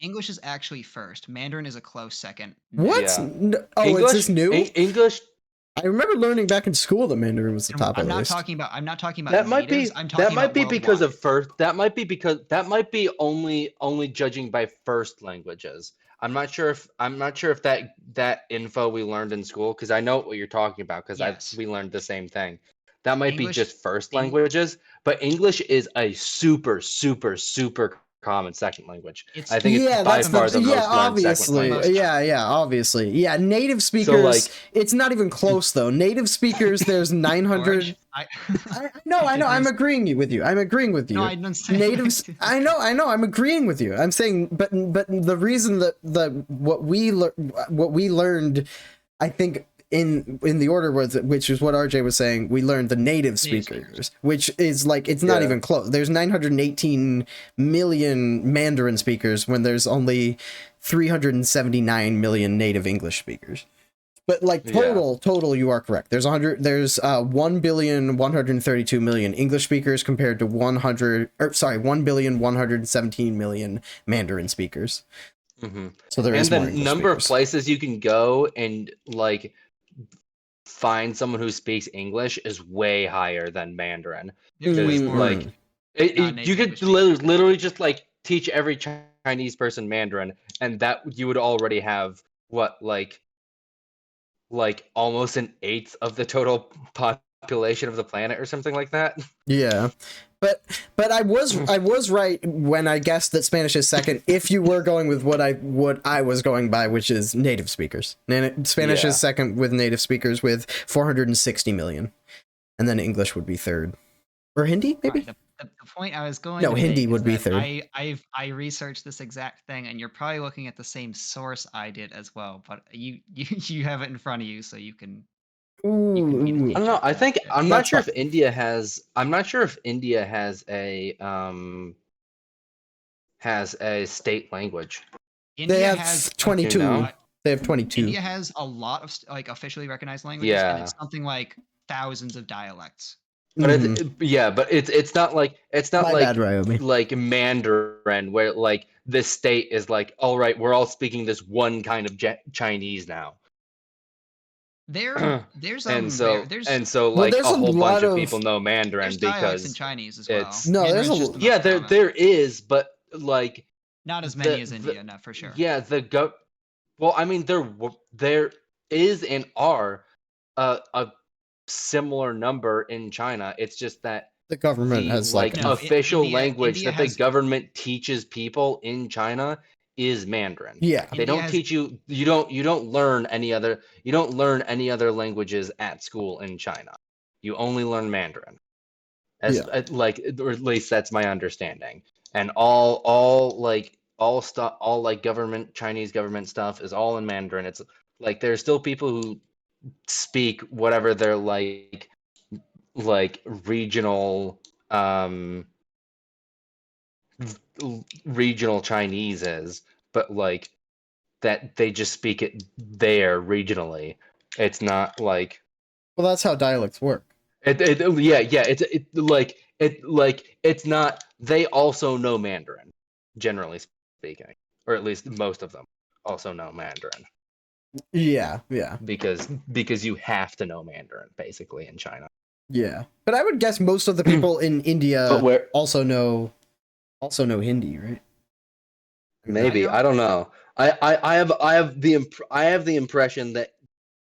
English is actually first. Mandarin is a close second. What? Yeah. Is this new? English. I remember learning back in school that Mandarin was the top. I'm not talking about. That might be. That might be because of first. That might be only judging by first languages. I'm not sure if that info we learned in school, because I know what you're talking about, because we learned the same thing. That might be just first languages, but English is a super common second language. I think it's by far the most obviously. Second language. Obviously. Yeah, native speakers, it's not even close though. Native speakers, there's 900. I know, I'm agreeing with you. No, I don't say natives. I know, I'm agreeing with you. I'm saying, but the reason that what we learned, I think, in the order which is what RJ was saying, we learned the native speakers, which is it's not even close. There's 918 million Mandarin speakers when there's only 379 million native English speakers. But total, you are correct. There's 1,132 million English speakers compared to 1,117 million Mandarin speakers. Mm-hmm. So there is more the number of places you can go and find someone who speaks English is way higher than Mandarin. You could literally just teach every Chinese person Mandarin, and that you would already have like almost an eighth of the total population of the planet or something like that. Yeah. But I was right when I guessed that Spanish is second. If you were going with what I was going by, which is native speakers, Spanish is second with native speakers with 460 million, and then English would be third, or Hindi maybe. Right, the point I was going. No, Hindi would be third. I researched this exact thing, and you're probably looking at the same source I did as well. But you have it in front of you, so you can. Ooh, I don't know. I think I'm not sure if India has. I'm not sure if India has a state language. India they have has 22. They have 22. India has a lot of like officially recognized languages, and it's something like thousands of dialects. But it's not like like Mandarin, where like this state is like, all right, we're all speaking this one kind of Chinese now. There's like a whole bunch of people know Mandarin because in Chinese as well. No, there is, but like not as many as India, not for sure. Yeah, well, I mean, there is and are a similar number in China. It's just that the government has like official language that the government teaches people in China is Mandarin. Yeah, they don't teach you. You don't learn any other. You don't learn any other languages at school in China. You only learn Mandarin. Like, or at least that's my understanding. And all government Chinese government stuff is all in Mandarin. It's like there's still people who speak whatever their like regional regional Chinese is, but like that they just speak it there regionally. It's not like, well, that's how dialects work. It's not. They also know Mandarin, generally speaking, or at least most of them also know Mandarin. Yeah. Because you have to know Mandarin basically in China. Yeah, but I would guess most of the people in India also know Hindi, right? Maybe I don't know. I have the impression that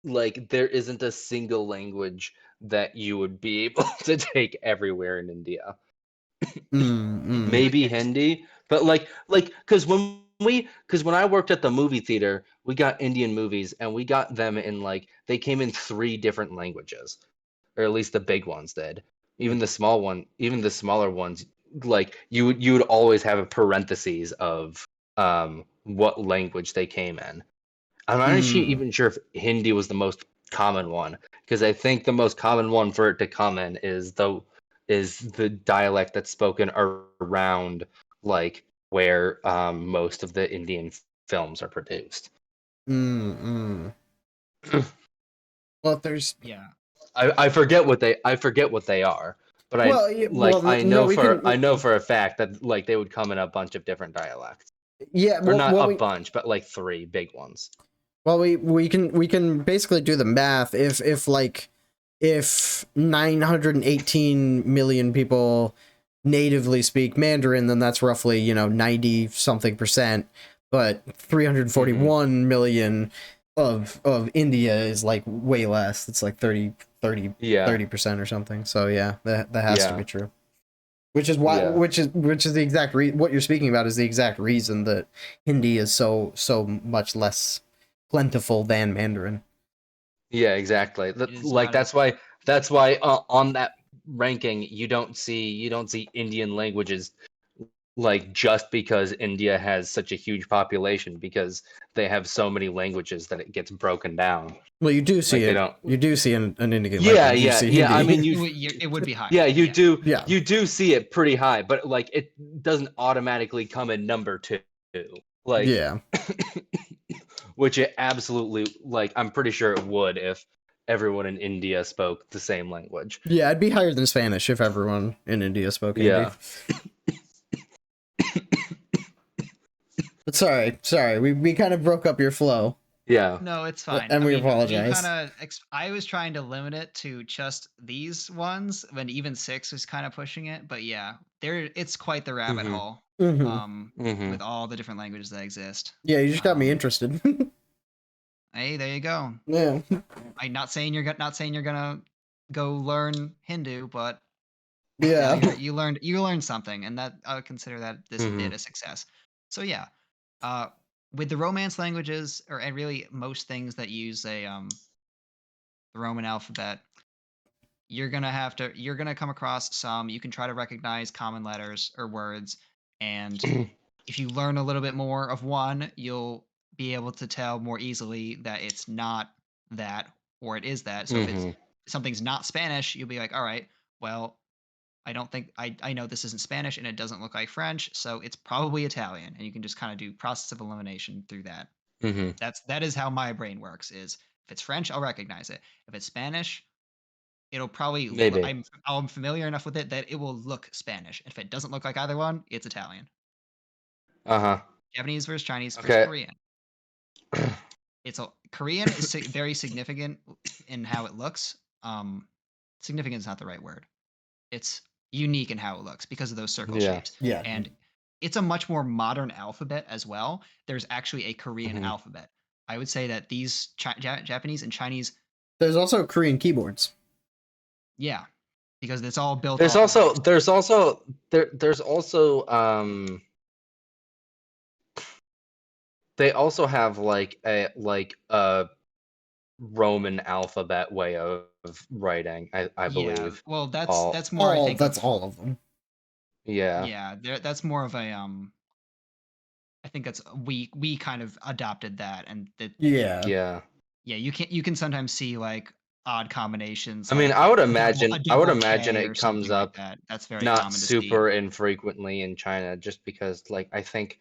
like there isn't a single language that you would be able to take everywhere in India. Maybe Hindi, but like because when I worked at the movie theater, we got Indian movies and we got them in like they came in 3 different languages, or at least the big ones did. Even the smaller ones, like you would always have a parentheses of what language they came in. I'm not even sure if Hindi was the most common one, because I think the most common one for it to come in is the dialect that's spoken around like where most of the Indian films are produced. Well, there's I forget what they are, but I know for a fact that like they would come in a bunch of different dialects. Yeah, or not a bunch, but like 3 big ones. Well, we can basically do the math. If 918 million people natively speak Mandarin, then that's roughly 90 something percent. But 341 million of India is like way less. It's like 30% or something. So yeah, that has to be true. Which is why, which is the exact what you're speaking about is the exact reason that Hindi is so much less plentiful than Mandarin. Yeah, exactly. That's why on that ranking you don't see Indian languages, like just because India has such a huge population, because they have so many languages that it gets broken down. Well, you do see you do see an Indian language. Yeah. I mean, it would be high. Yeah, you do. Yeah, you do see it pretty high, but like it doesn't automatically come in number 2. Like, yeah. Which it absolutely, like, I'm pretty sure it would if everyone in India spoke the same language. Yeah, it'd be higher than Spanish if everyone in India spoke Hindi. Yeah. But sorry, we kind of broke up your flow. Yeah. No, it's fine. And we apologize. I was trying to limit it to just these ones, when even 6 was kind of pushing it. But yeah, it's quite the rabbit hole. With all the different languages that exist. Yeah, you just got me interested. Hey, there you go. Yeah. I'm not saying you're gonna go learn Hindu, but Yeah. you learned something, and that I would consider that this bit a success. So yeah, uh, with the Romance languages, and really most things that use the Roman alphabet, you're gonna come across some. You can try to recognize common letters or words, and if you learn a little bit more of one, you'll be able to tell more easily that it's not that or it is that. So if it's something's not Spanish, you'll be like, all right, well, I don't think I know this isn't Spanish and it doesn't look like French, so it's probably Italian. And you can just kind of do process of elimination through that. That is how my brain works. Is if it's French, I'll recognize it. If it's Spanish, it'll probably Maybe. I'm familiar enough with it that it will look Spanish. If it doesn't look like either one, it's Italian. Japanese versus Chinese versus Korean. Korean is very significant in how it looks. Significant is not the right word. It's unique in how it looks because of those circle shapes. Yeah. And it's a much more modern alphabet as well. There's actually a Korean alphabet. I would say that these Japanese and Chinese. There's also Korean keyboards. Yeah, because it's all built. There's also they also have like a Roman alphabet way of writing. I believe. Well, that's more. I think that's all of them. Yeah. Yeah, that's more of a I think that's we kind of adopted that, and Yeah. You can sometimes see like odd combinations. I mean, like I would imagine K it comes up like that. That's very not common to super see. infrequently in China, just because like I think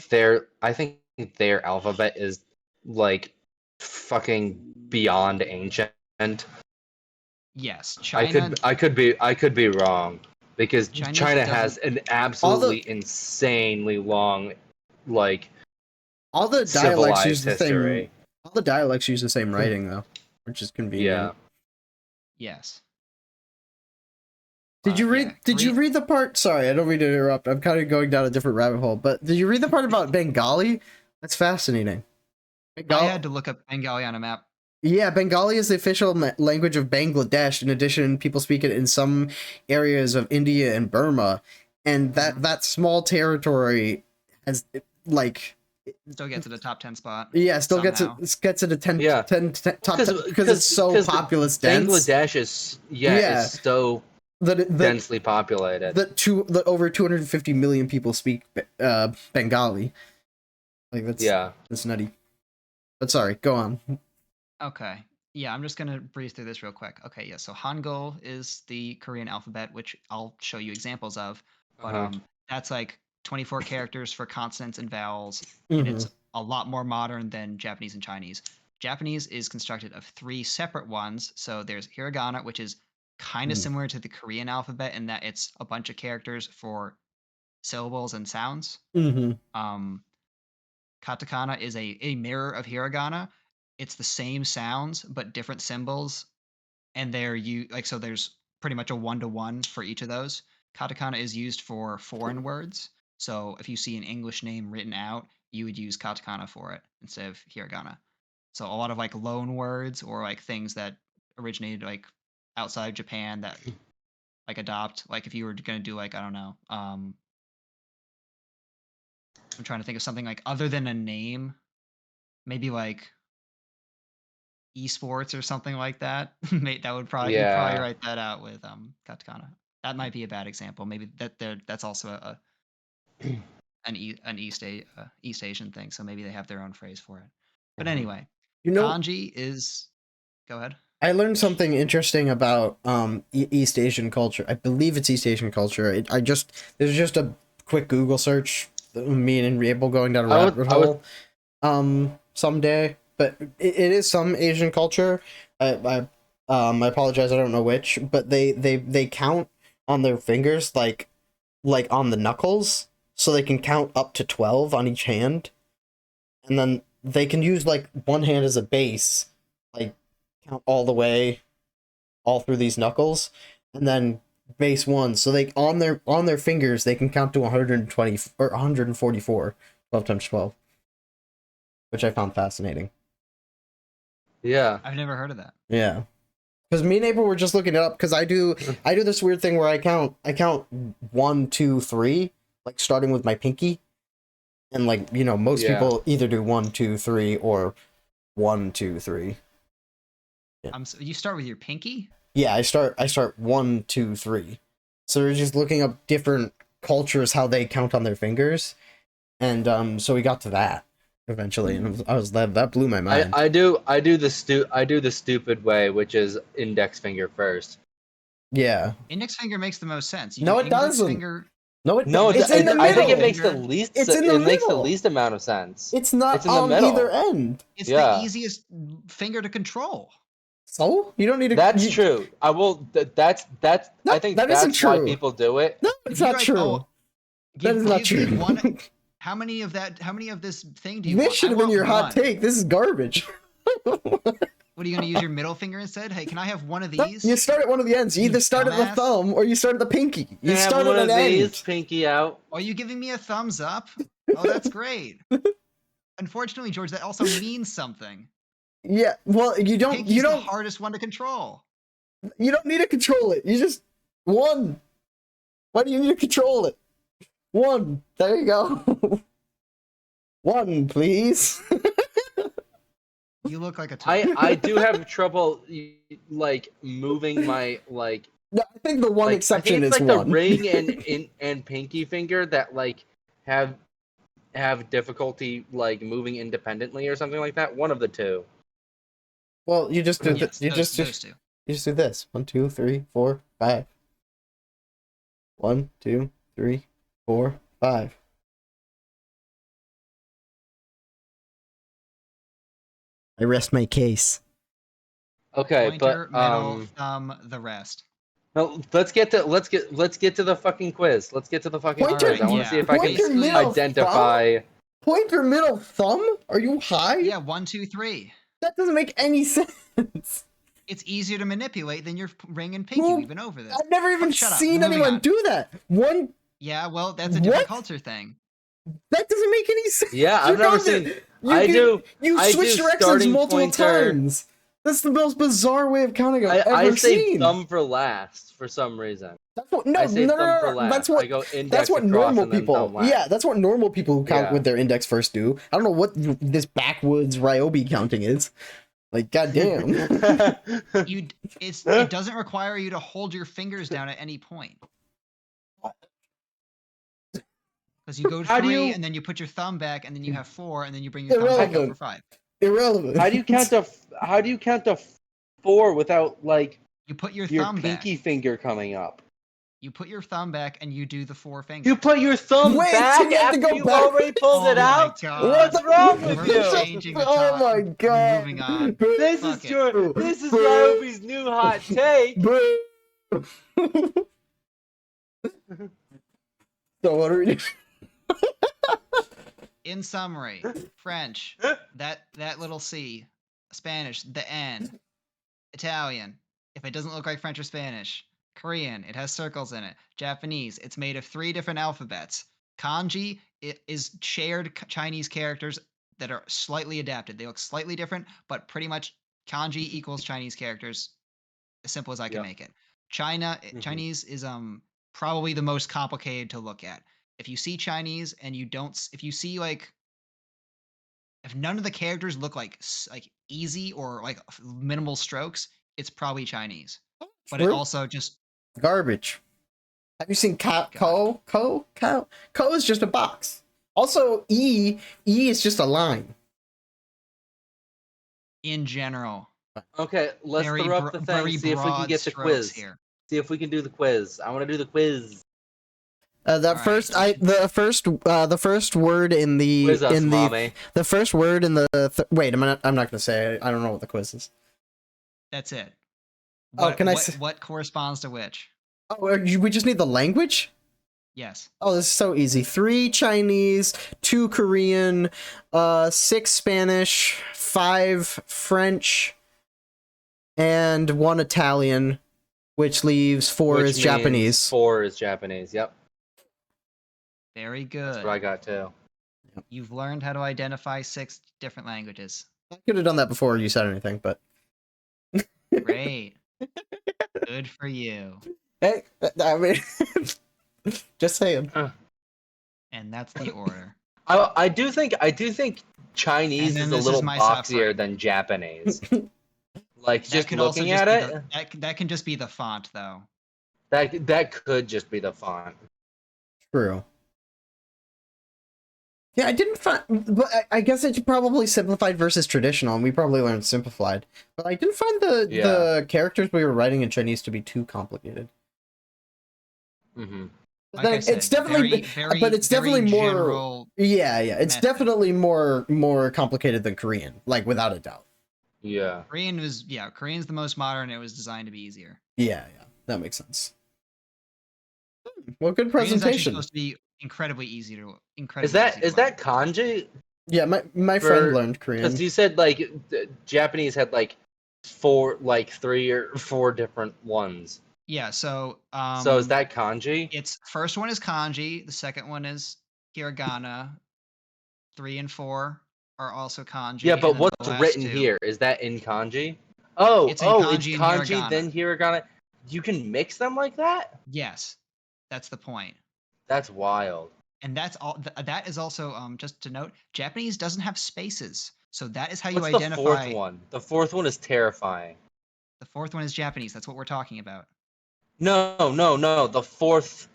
their alphabet is like fucking beyond ancient. Yes, China. I could be wrong, because China has doesn't. an absolutely insanely long, like, all the dialects civilized use the history. same. All the dialects use the same writing though, which is convenient. Yes. Did you read? Did you read the part? Sorry, I don't mean to interrupt. I'm kind of going down a different rabbit hole. But did you read the part about Bengali? That's fascinating. I had to look up Bengali on a map. Yeah, Bengali is the official language of Bangladesh. In addition, people speak it in some areas of India and Burma, and that small territory has like still gets to the top 10 spot. Yeah, still gets to the 10 top 10 because it's so populous dense. Bangladesh is it's so densely populated. That over 250 million people speak Bengali. Like that's nutty. But sorry, go on. Okay. Yeah, I'm just gonna breeze through this real quick. Okay, yeah. So Hangul is the Korean alphabet, which I'll show you examples of. But that's like 24 characters for consonants and vowels, and it's a lot more modern than Japanese and Chinese. Japanese is constructed of 3 separate ones. So there's hiragana, which is kind of similar to the Korean alphabet in that it's a bunch of characters for syllables and sounds. Katakana is a mirror of hiragana. It's the same sounds but different symbols, and so there's pretty much a 1-to-1 for each of those. Katakana is used for foreign words. So if you see an English name written out, you would use katakana for it instead of hiragana. So a lot of like loan words or like things that originated like outside of Japan that like adopt, like if you were going to do like, I don't know, I'm trying to think of something like other than a name, maybe like esports or something like that. That would probably you'd probably write that out with katakana. That might be a bad example. Maybe that's also an East Asian thing, so maybe they have their own phrase for it. But anyway, kanji is. Go ahead. I learned something interesting about East Asian culture. I believe it's East Asian culture. There's just a quick Google search. Me and Rabel going down a rabbit hole. Someday, but it is some Asian culture. I apologize. I don't know which, but they count on their fingers like on the knuckles, so they can count up to 12 on each hand, and then they can use like one hand as a base, like count all the way, all through these knuckles, and then base 1. So they on their fingers they can count to 120 or 144, 12 times 12, which I found fascinating. Yeah. I've never heard of that. Yeah. Because me and April were just looking it up, because I do this weird thing where I count 1, 2, 3, like starting with my pinky. And like, you know, most people either do 1, 2, 3 or 1, 2, 3. Yeah. You start with your pinky? Yeah, I start 1, 2, 3. So we're just looking up different cultures, how they count on their fingers. And so we got to that eventually, and that blew my mind. I do the stupid way, which is index finger first. Yeah. Index finger makes the most sense. No, it doesn't. No, it's in the middle. I think it makes the least. It's in the middle. It makes the least amount of sense. It's not it's in the on middle. either end. It's the easiest finger to control. So you don't need to. That's true. I will. That's. No, I think that that's isn't why true. people do it. No, it's not true. That is not true. How many of this thing do you This want? should have been your hot take. This is garbage. What are you going to use your middle finger instead? Hey, can I have one of these? You start at one of the ends. You either start at the thumb or you start at the pinky. You start at an end. Pinky out. Are you giving me a thumbs up? Oh, that's great. Unfortunately, George, that also means something. Yeah, well, you don't. Pinky's the hardest one to control. You don't need to control it. You just 1. Why do you need to control it? 1. There you go. 1, please. You look like a I do have trouble like moving my like. No, I think the one exception is like 1. The ring and pinky finger that like have difficulty like moving independently or something like that. One of the two. Well, you just do you just do this. 1, 2, 3, 4, 5. 1, 2, 3, 4, 5. I rest my case. Okay, Pointer, but middle, thumb, the rest. No, let's get to the fucking quiz. Let's get to the fucking quiz. I want to see if I can identify. Pointer, middle, thumb? Are you high? Yeah, 1, 2, 3. That doesn't make any sense. It's easier to manipulate than your ring and pinky. We've been over this. I've never even seen anyone do that. One. Yeah, well, that's a different culture thing. That doesn't make any sense. Yeah, I've never seen. You switch directions multiple times. That's the most bizarre way of counting I've ever seen. I say thumb for last for some reason. That's what, no, that's what. I go index that's what normal people. Yeah, that's what normal people who count with their index first do. I don't know what this backwoods Ryobi counting is. Like, goddamn. It doesn't require you to hold your fingers down at any point. Because you go 3, and then you put your thumb back, and then you have 4, and then you bring your thumb back up for 5. Irrelevant. How do you count to 4 without like you put your thumb pinky finger coming up? You put your thumb back and you do the 4 fingers. You put your thumb back after you've already pulled it out? What's wrong with you? Oh my god. Moving on. This is Ryobi's new hot take. So what are we doing? In summary, French, that little C. Spanish, the N. Italian, if it doesn't look like French or Spanish. Korean, it has circles in it. Japanese, it's made of 3 different alphabets. Kanji, it is shared Chinese characters that are slightly adapted. They look slightly different, but pretty much kanji equals Chinese characters. As simple as I can make it. Chinese is probably the most complicated to look at. If you see Chinese and if you see like, if none of the characters look like easy or like minimal strokes, it's probably Chinese. But it also just garbage. Have you seen ko? Ko is just a box. Also, E is just a line. In general. Okay, let's throw up the thing. See if we can get the quiz. Here. See if we can do the quiz. I want to do the quiz. The first word in the the first word in the wait a minute, I'm not gonna say it. I don't know what the quiz is. That's it. What corresponds to which? Oh, we just need the language? Yes. Oh, this is so easy. 3 Chinese, 2 Korean, 6 Spanish, 5 French, and 1 Italian, which leaves 4 is Japanese. 4 is Japanese, yep. Very good. That's what I got too. You've learned how to identify 6 different languages. I could have done that before you said anything, but Great. Good for you. hey, I mean, just saying. And that's the order. I do think Chinese is a little boxier than Japanese. Like that just could looking also at just it, that can just be the font though. That could just be the font. True. Yeah, I didn't find, but I guess it's probably simplified versus traditional, and we probably learned simplified. But I didn't find the characters we were writing in Chinese to be too complicated. Mm-hmm. Like I said, it's definitely, but it's definitely more. General yeah, it's definitely more complicated than Korean, like without a doubt. Yeah. Korean's the most modern. It was designed to be easier. Yeah, that makes sense. Well, good presentation. Korean's actually supposed to be incredibly easy to Is that kanji? Yeah, my friend learned Korean. Because you said like Japanese had like 3 or 4 different ones. Yeah, so so is that kanji? Its first one is kanji, the second one is hiragana, 3 and 4 are also kanji. Yeah, but what's written here? Is that in kanji? Oh, it's kanji then hiragana. You can mix them like that? Yes. That's the point. That's wild. And that's all. That is also just to note, Japanese doesn't have spaces, so that is how you What's identify. The fourth one. The fourth one is terrifying. The fourth one is Japanese. That's what we're talking about. No. The fourth,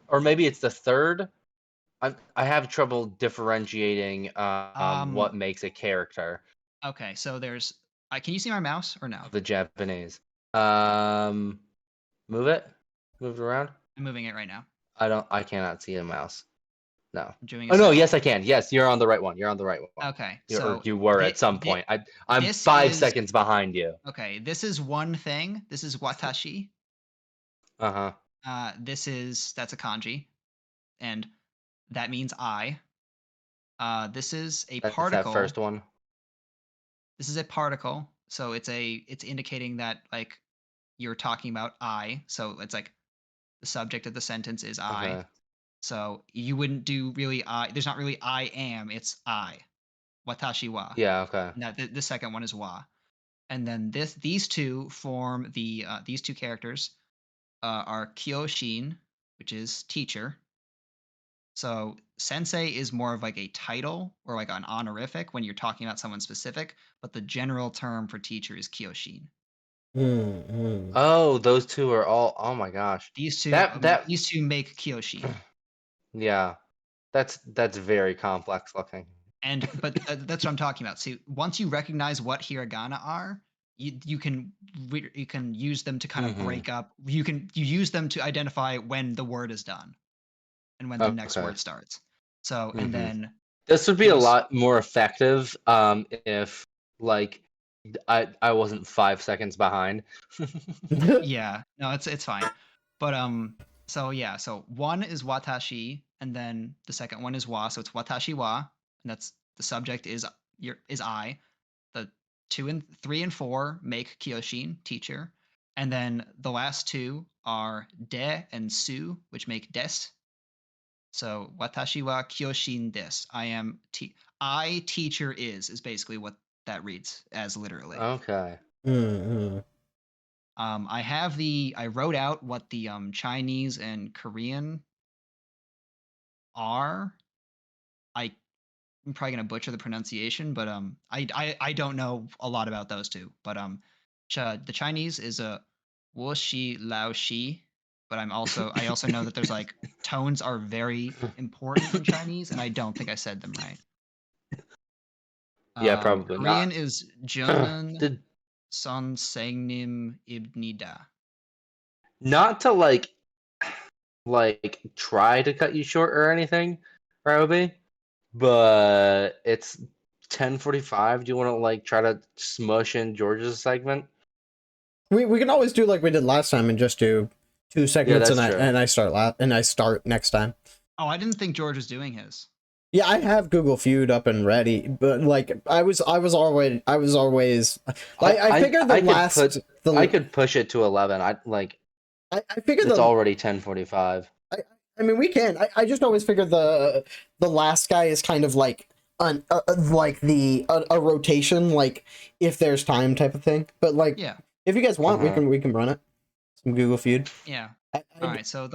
or maybe it's the third. I have trouble differentiating what makes a character. Okay, so there's. Can you see my mouse or no? The Japanese. Move it. Move it around. I'm moving it right now. I cannot see a mouse. No. I'm doing no, yes I can. Yes, you're on the right one. You're on the right one. Okay. You were at some point. I'm 5 seconds behind you. Okay, this is one thing. This is watashi. Uh-huh. That's a kanji. And that means I. This is a particle. That first one. This is a particle. So it's indicating that like you're talking about I. So it's like the subject of the sentence is I. Okay. So you wouldn't do really I. There's not really I am. It's I. Watashi wa. Yeah. Okay. Now the second one is wa, and then these two form these two characters are Kyoshin, which is teacher. So sensei is more of like a title or like an honorific when you're talking about someone specific, but the general term for teacher is Kyoshin. Mm-hmm. Oh, those two are all. Oh my gosh. These two these two make Kyoshin. Yeah, that's very complex looking. But that's what I'm talking about. See, once you recognize what hiragana are, you can use them to kind of break up. You use them to identify when the word is done, and when the next word starts. So and then this would be a lot more effective if like I wasn't 5 seconds behind. Yeah, no, it's fine. But so one is watashi, and then the second one is wa. So it's watashi wa, and that's the subject is I. The 2 and 3 and 4 make Kyoshin, teacher, and then the last two are de and su, which make des. So watashi wa Kyoshin des. I teacher is basically what that reads as literally. Okay. Mm-hmm. I wrote out what the Chinese and Korean are. I'm probably gonna butcher the pronunciation, but I don't know a lot about those two. But the Chinese is a wo shi lao shi, but I also know that there's like tones are very important in Chinese, and I don't think I said them right. Yeah, probably Korean not. is Jungmun Son Sangnim Ibnida. Not to like try to cut you short or anything, Roby, but it's 10:45. Do you want to like try to smush in George's segment? We can always do like we did last time and just do 2 segments and I start next time. Oh, I didn't think George was doing his. Yeah, I have Google Feud up and ready, but like I was always I figured I could push it to 11. I figured it's already 10:45. I mean, we can. I just always figured the last guy is kind of like like a rotation, like if there's time type of thing. But like, Yeah. if you guys want, we can run it. Some Google Feud. Yeah. All right. So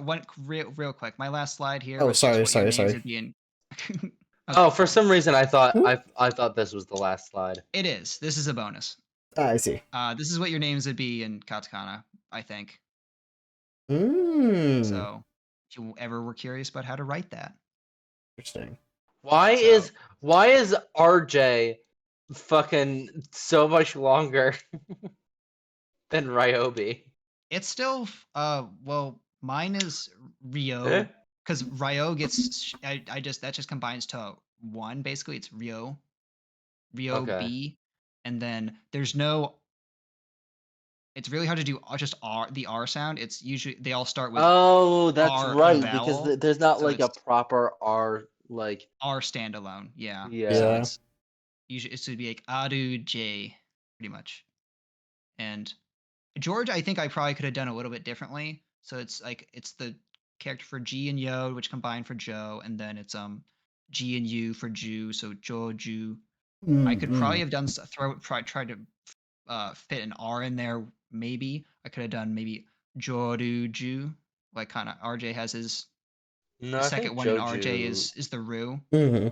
one real quick. My last slide here. Oh, was just sorry. would be in... Oh, for some reason I thought this was the last slide. It is. This is a bonus. I see. This is what your names would be in katakana, I think. Mm. So, if you ever were curious about how to write that. Interesting. Why is RJ fucking so much longer than Ryobi? It's still well, mine is Ryo because Ryo gets that just combines to one basically. It's Ryo B, and then there's no. It's really hard to do just the R sound. It's usually they all start with that's R right, vowel, because there's not so like a proper R like R standalone. Yeah. Yeah. So it's usually it should be like Adu J, pretty much. And George, I think I probably could have done a little bit differently. So it's like it's the character for G and Yo, which combine for Joe, and then it's G and U for Ju, so Joju. I could probably have done try to fit an R in there. Maybe I could have done maybe Joruju, like kind of RJ has his. The second one in RJ is the Ru. Mm-hmm.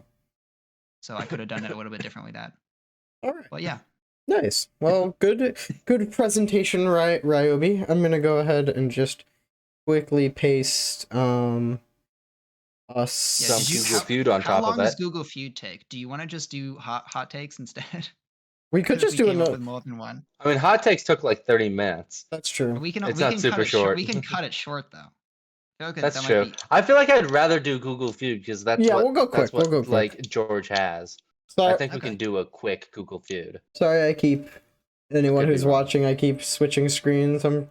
So I could have done it a little bit differently. That. All right. But yeah. Nice. Well, good presentation, Ryobi. I'm gonna go ahead and just quickly paste some Google Feud on top of it. How long does Google Feud take? Do you want to just do hot takes instead? We could just do another. More than one. I mean, hot takes took like 30 minutes. That's true. It's not super short. We can cut it short though. Okay, that's true. I feel like I'd rather do Google Feud because that's we'll go quick. We'll go quick. Like George has. Sorry. I think we can do a quick Google Feud. Sorry, I keep anyone who's watching. I keep switching screens. I'm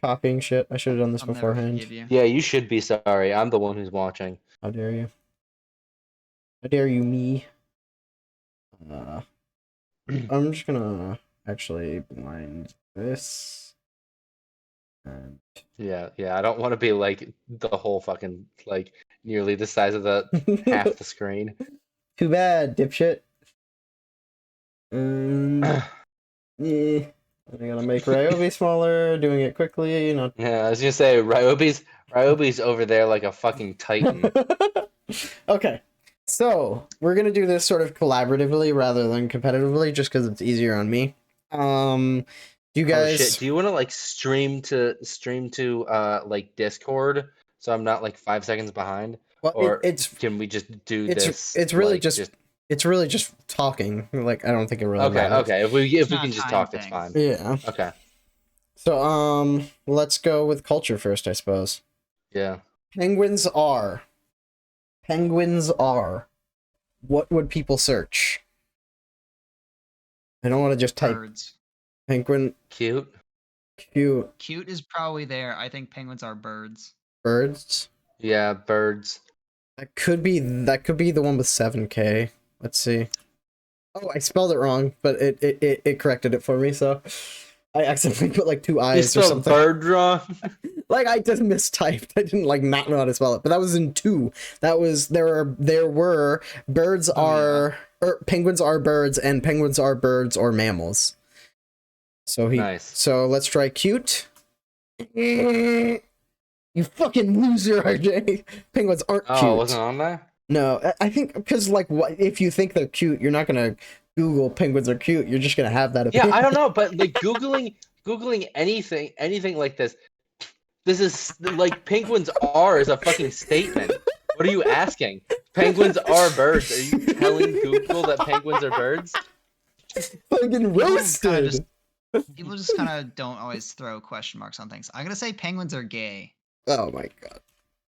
copying shit. I should have done this beforehand. Yeah, you should be sorry. I'm the one who's watching. How dare you? How dare you, me? I'm just gonna actually blind this. And... Yeah. I don't want to be like the whole fucking like nearly the size of the half the screen. Too bad, dipshit. Yeah. I gotta make Ryobi smaller, doing it quickly. Not. Yeah, I was gonna say Ryobi's over there like a fucking titan. Okay. So, we're going to do this sort of collaboratively rather than competitively, just because it's easier on me. Do you guys... Oh, shit. Do you want to, like, stream to like, Discord, so I'm not, like, 5 seconds behind? Well, or can we just do this? It's really like, it's really just talking. Like, I don't think it really matters. Okay. If we can just talk, it's fine. Yeah. Okay. So, let's go with culture first, I suppose. Yeah. Penguins are... What would people search? I don't want to just type birds. Penguin. Cute. Cute is probably there. I think penguins are birds. Birds? Yeah, birds. That could be the one with 7K. Let's see. Oh, I spelled it wrong, but it corrected it for me, so I accidentally put like 2 eyes or something. Bird wrong. Like I just mistyped. I didn't like not know how to spell it, but that was in 2. That was there were birds penguins are birds and penguins are birds or mammals. So nice. So let's try cute. You fucking loser, RJ. Penguins aren't cute. Oh, it wasn't on there? No, I think because like if you think they're cute, you're not gonna Google penguins are cute. You're just gonna have that opinion. Yeah, I don't know, but like googling anything like this is like penguins are is a fucking statement. What are you asking? Penguins are birds. Are you telling Google that penguins are birds? Fucking roasted. People just kind of don't always throw question marks on things. I'm gonna say penguins are gay. Oh my god.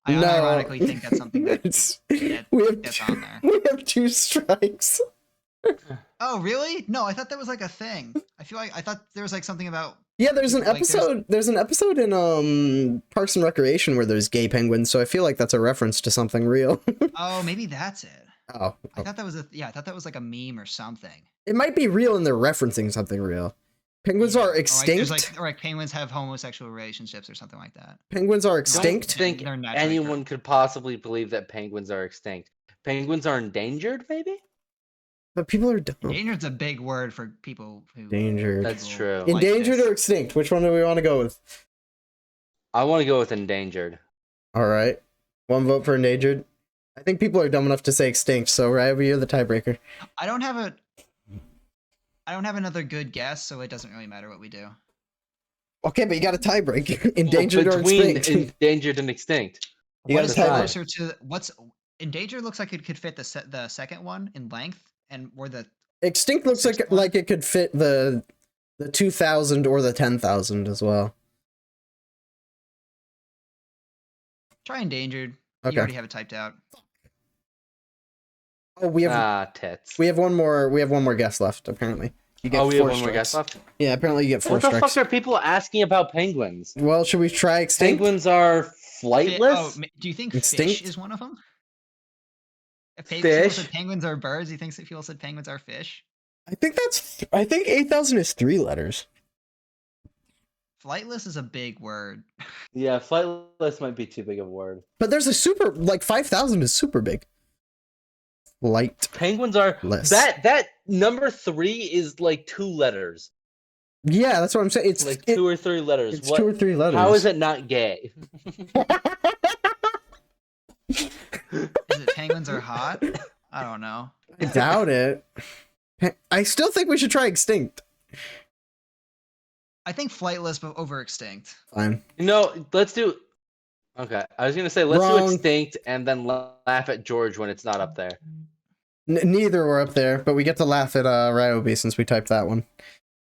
I unironically think that's something that's on there. We have 2 strikes. Oh really? No, I thought that was like a thing. I thought there was like something about. Yeah, there's an episode. There's an episode in Parks and Recreation where there's gay penguins, so I feel like that's a reference to something real. Oh, maybe that's it. Oh. I thought that was I thought that was like a meme or something. It might be real, and they're referencing something real. Penguins are extinct. Or like penguins have homosexual relationships or something like that. Penguins are extinct. I don't think anyone could possibly believe that penguins are extinct. Penguins are endangered, maybe? But people are dumb. Endangered's a big word for people who. Endangered. That's true. Like Endangered this. or extinct? Which one do we want to go with? I want to go with endangered. All right. One vote for endangered. I think people are dumb enough to say extinct, so Ryan, you're the tiebreaker. I don't have another good guess, so it doesn't really matter what we do. Okay, but you got a tiebreak. Endangered or extinct? Endangered and extinct. You What's gotta closer to what's endangered? Looks like it could fit the second one in length, and or the Extinct looks like it could fit the 2,000 or the 10,000 as well. Try endangered. Okay. You already have it typed out. Oh, we have tits. We have one more guess left. Apparently, you get we four have one more strikes. guess left. Yeah, apparently you get 4 What the strikes. fuck are people asking about penguins? Well, should we try extinct? Penguins are flightless. Do you think Extinct? fish is one of them? If people Fish? said penguins are birds, you think people said penguins are fish? I think 8,000 is 3 letters. Flightless is a big word. Yeah, flightless might be too big of a word. But there's a super 5,000 is super big. Light. Penguins are that number 3 is like 2 letters. Yeah, that's what I'm saying. It's like 2 or 3 letters. It's 2 or 3 letters. How is it not gay? Is it penguins are hot? I don't know. I doubt it. I still think we should try extinct. I think flightless but over extinct. Fine. No, let's do. Okay, I was gonna say let's do extinct and then laugh at George when it's not up there. Neither were up there, but we get to laugh at Ryobi since we typed that one.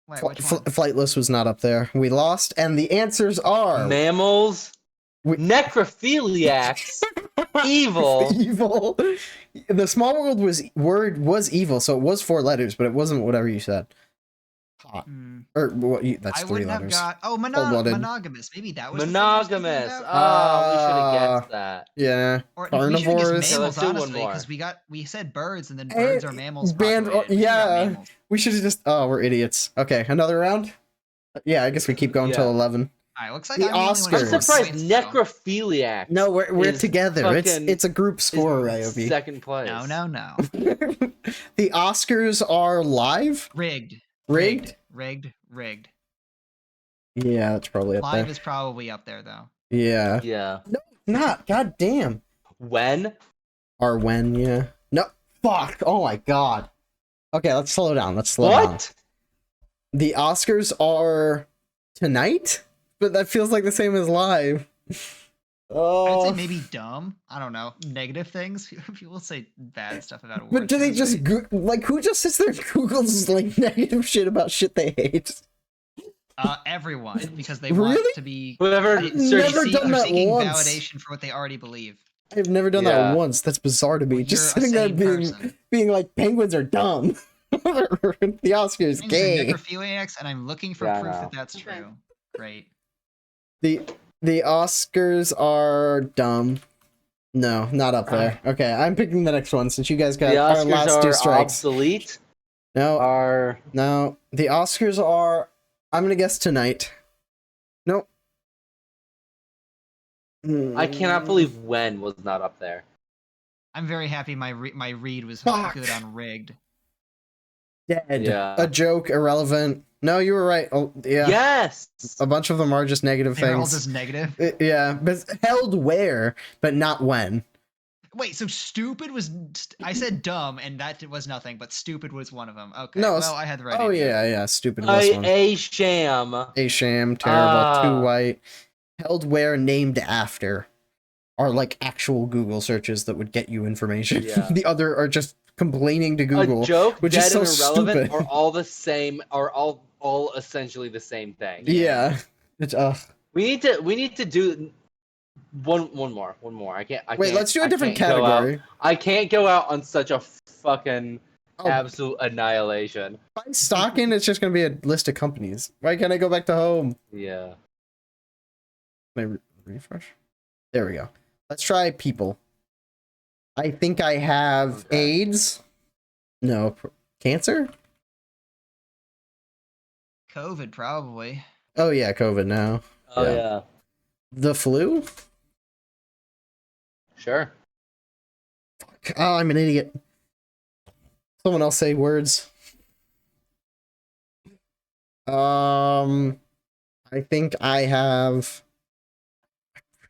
Wait, which one? Flightless was not up there. We lost, and the answers are mammals, necrophiliacs, evil. Evil. The small world was evil, so it was 4 letters, but it wasn't whatever you said. Hot. Or what? That's 3 letters. I wouldn't have got. Monogamous. Maybe that was monogamous. Oh, we should have guessed that. Yeah. Or carnivores. Mammals, honestly, because we said birds, and then birds are mammals. Yeah. We should have just. Oh, we're idiots. Okay, another round. Yeah, I guess we keep going till 11. Alright, looks like the Oscars. I'm surprised necrophiliac. No, we're together. It's a group score, Ryobi. Second place. No. The Oscars are live. Rigged. Yeah, that's probably up there. Live is probably up there though. Yeah. Yeah. No, not. God damn. When? Yeah. No. Fuck. Oh my god. Okay, let's slow down. What? The Oscars are tonight, but that feels like the same as live. I'd say maybe dumb. I don't know. Negative things. People say bad stuff about awards. But do they just who just sits there and Googles like negative shit about shit they hate? Everyone, because they want to be whoever seeking validation for what they already believe. I've never done that once. That's bizarre to me. Well, just sitting there being like penguins are dumb. The Oscars gay. Necrophiliacs, and I'm looking for proof that that's true. Great. The Oscars are dumb. No, not up there. Okay, I'm picking the next one since you guys got our last 2 strikes. Obsolete. No, no. The Oscars are. I'm gonna guess tonight. Nope. I cannot believe when was not up there. I'm very happy my read was good on rigged. Dead. Yeah. A joke. Irrelevant. No, you were right. Oh, yeah. Yes. A bunch of them are just negative things. They're all just negative. Yeah, but held where, but not when. Wait, so stupid was... I said dumb, and that was nothing, but stupid was one of them. Okay, no, well, I had the right idea. Yeah, stupid was one. A sham. A sham, terrible, too white. Held where, named after. Are like actual Google searches that would get you information. Yeah. The other are just complaining to Google. A joke, which dead is so and irrelevant, stupid. are all the same, are all essentially the same thing. Yeah. It's We need to do one more. I can't. Wait, let's do a different category. I can't go out on such a fucking absolute annihilation. By stocking, it's just gonna be a list of companies. Why can't I go back to home? Yeah. Can I refresh? There we go. Let's try people. I think I have AIDS. No, cancer? COVID, probably. Oh yeah, COVID now. Oh yeah. The flu? Sure. Fuck. Oh, I'm an idiot. Someone else say words. I think I have...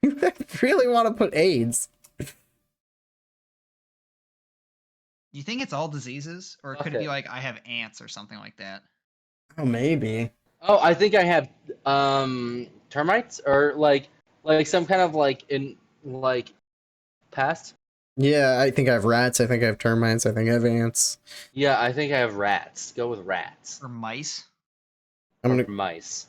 I really want to put AIDS. You think it's all diseases? Or could it be like, I have ants or something like that? Oh, maybe. Oh, I think I have termites or like some kind of pest. Yeah, I think I have rats. I think I have termites. I think I have ants. Yeah, I think I have rats. Go with rats. Or mice? Or mice.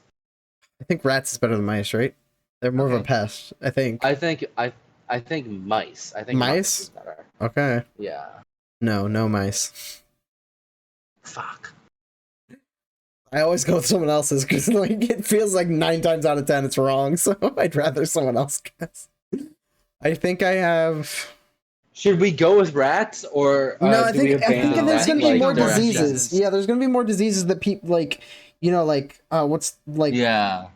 I think rats is better than mice, right? They're more of a pest, I think. I think mice. I think mice is better. Okay. Yeah. No mice. Fuck. I always go with someone else's because like it feels like 9 times out of 10 it's wrong, so I'd rather someone else guess. I think I have. Should we go with rats or no? I think there's gonna be more diseases. Yeah, there's gonna be more diseases that people like. What's like? Yeah.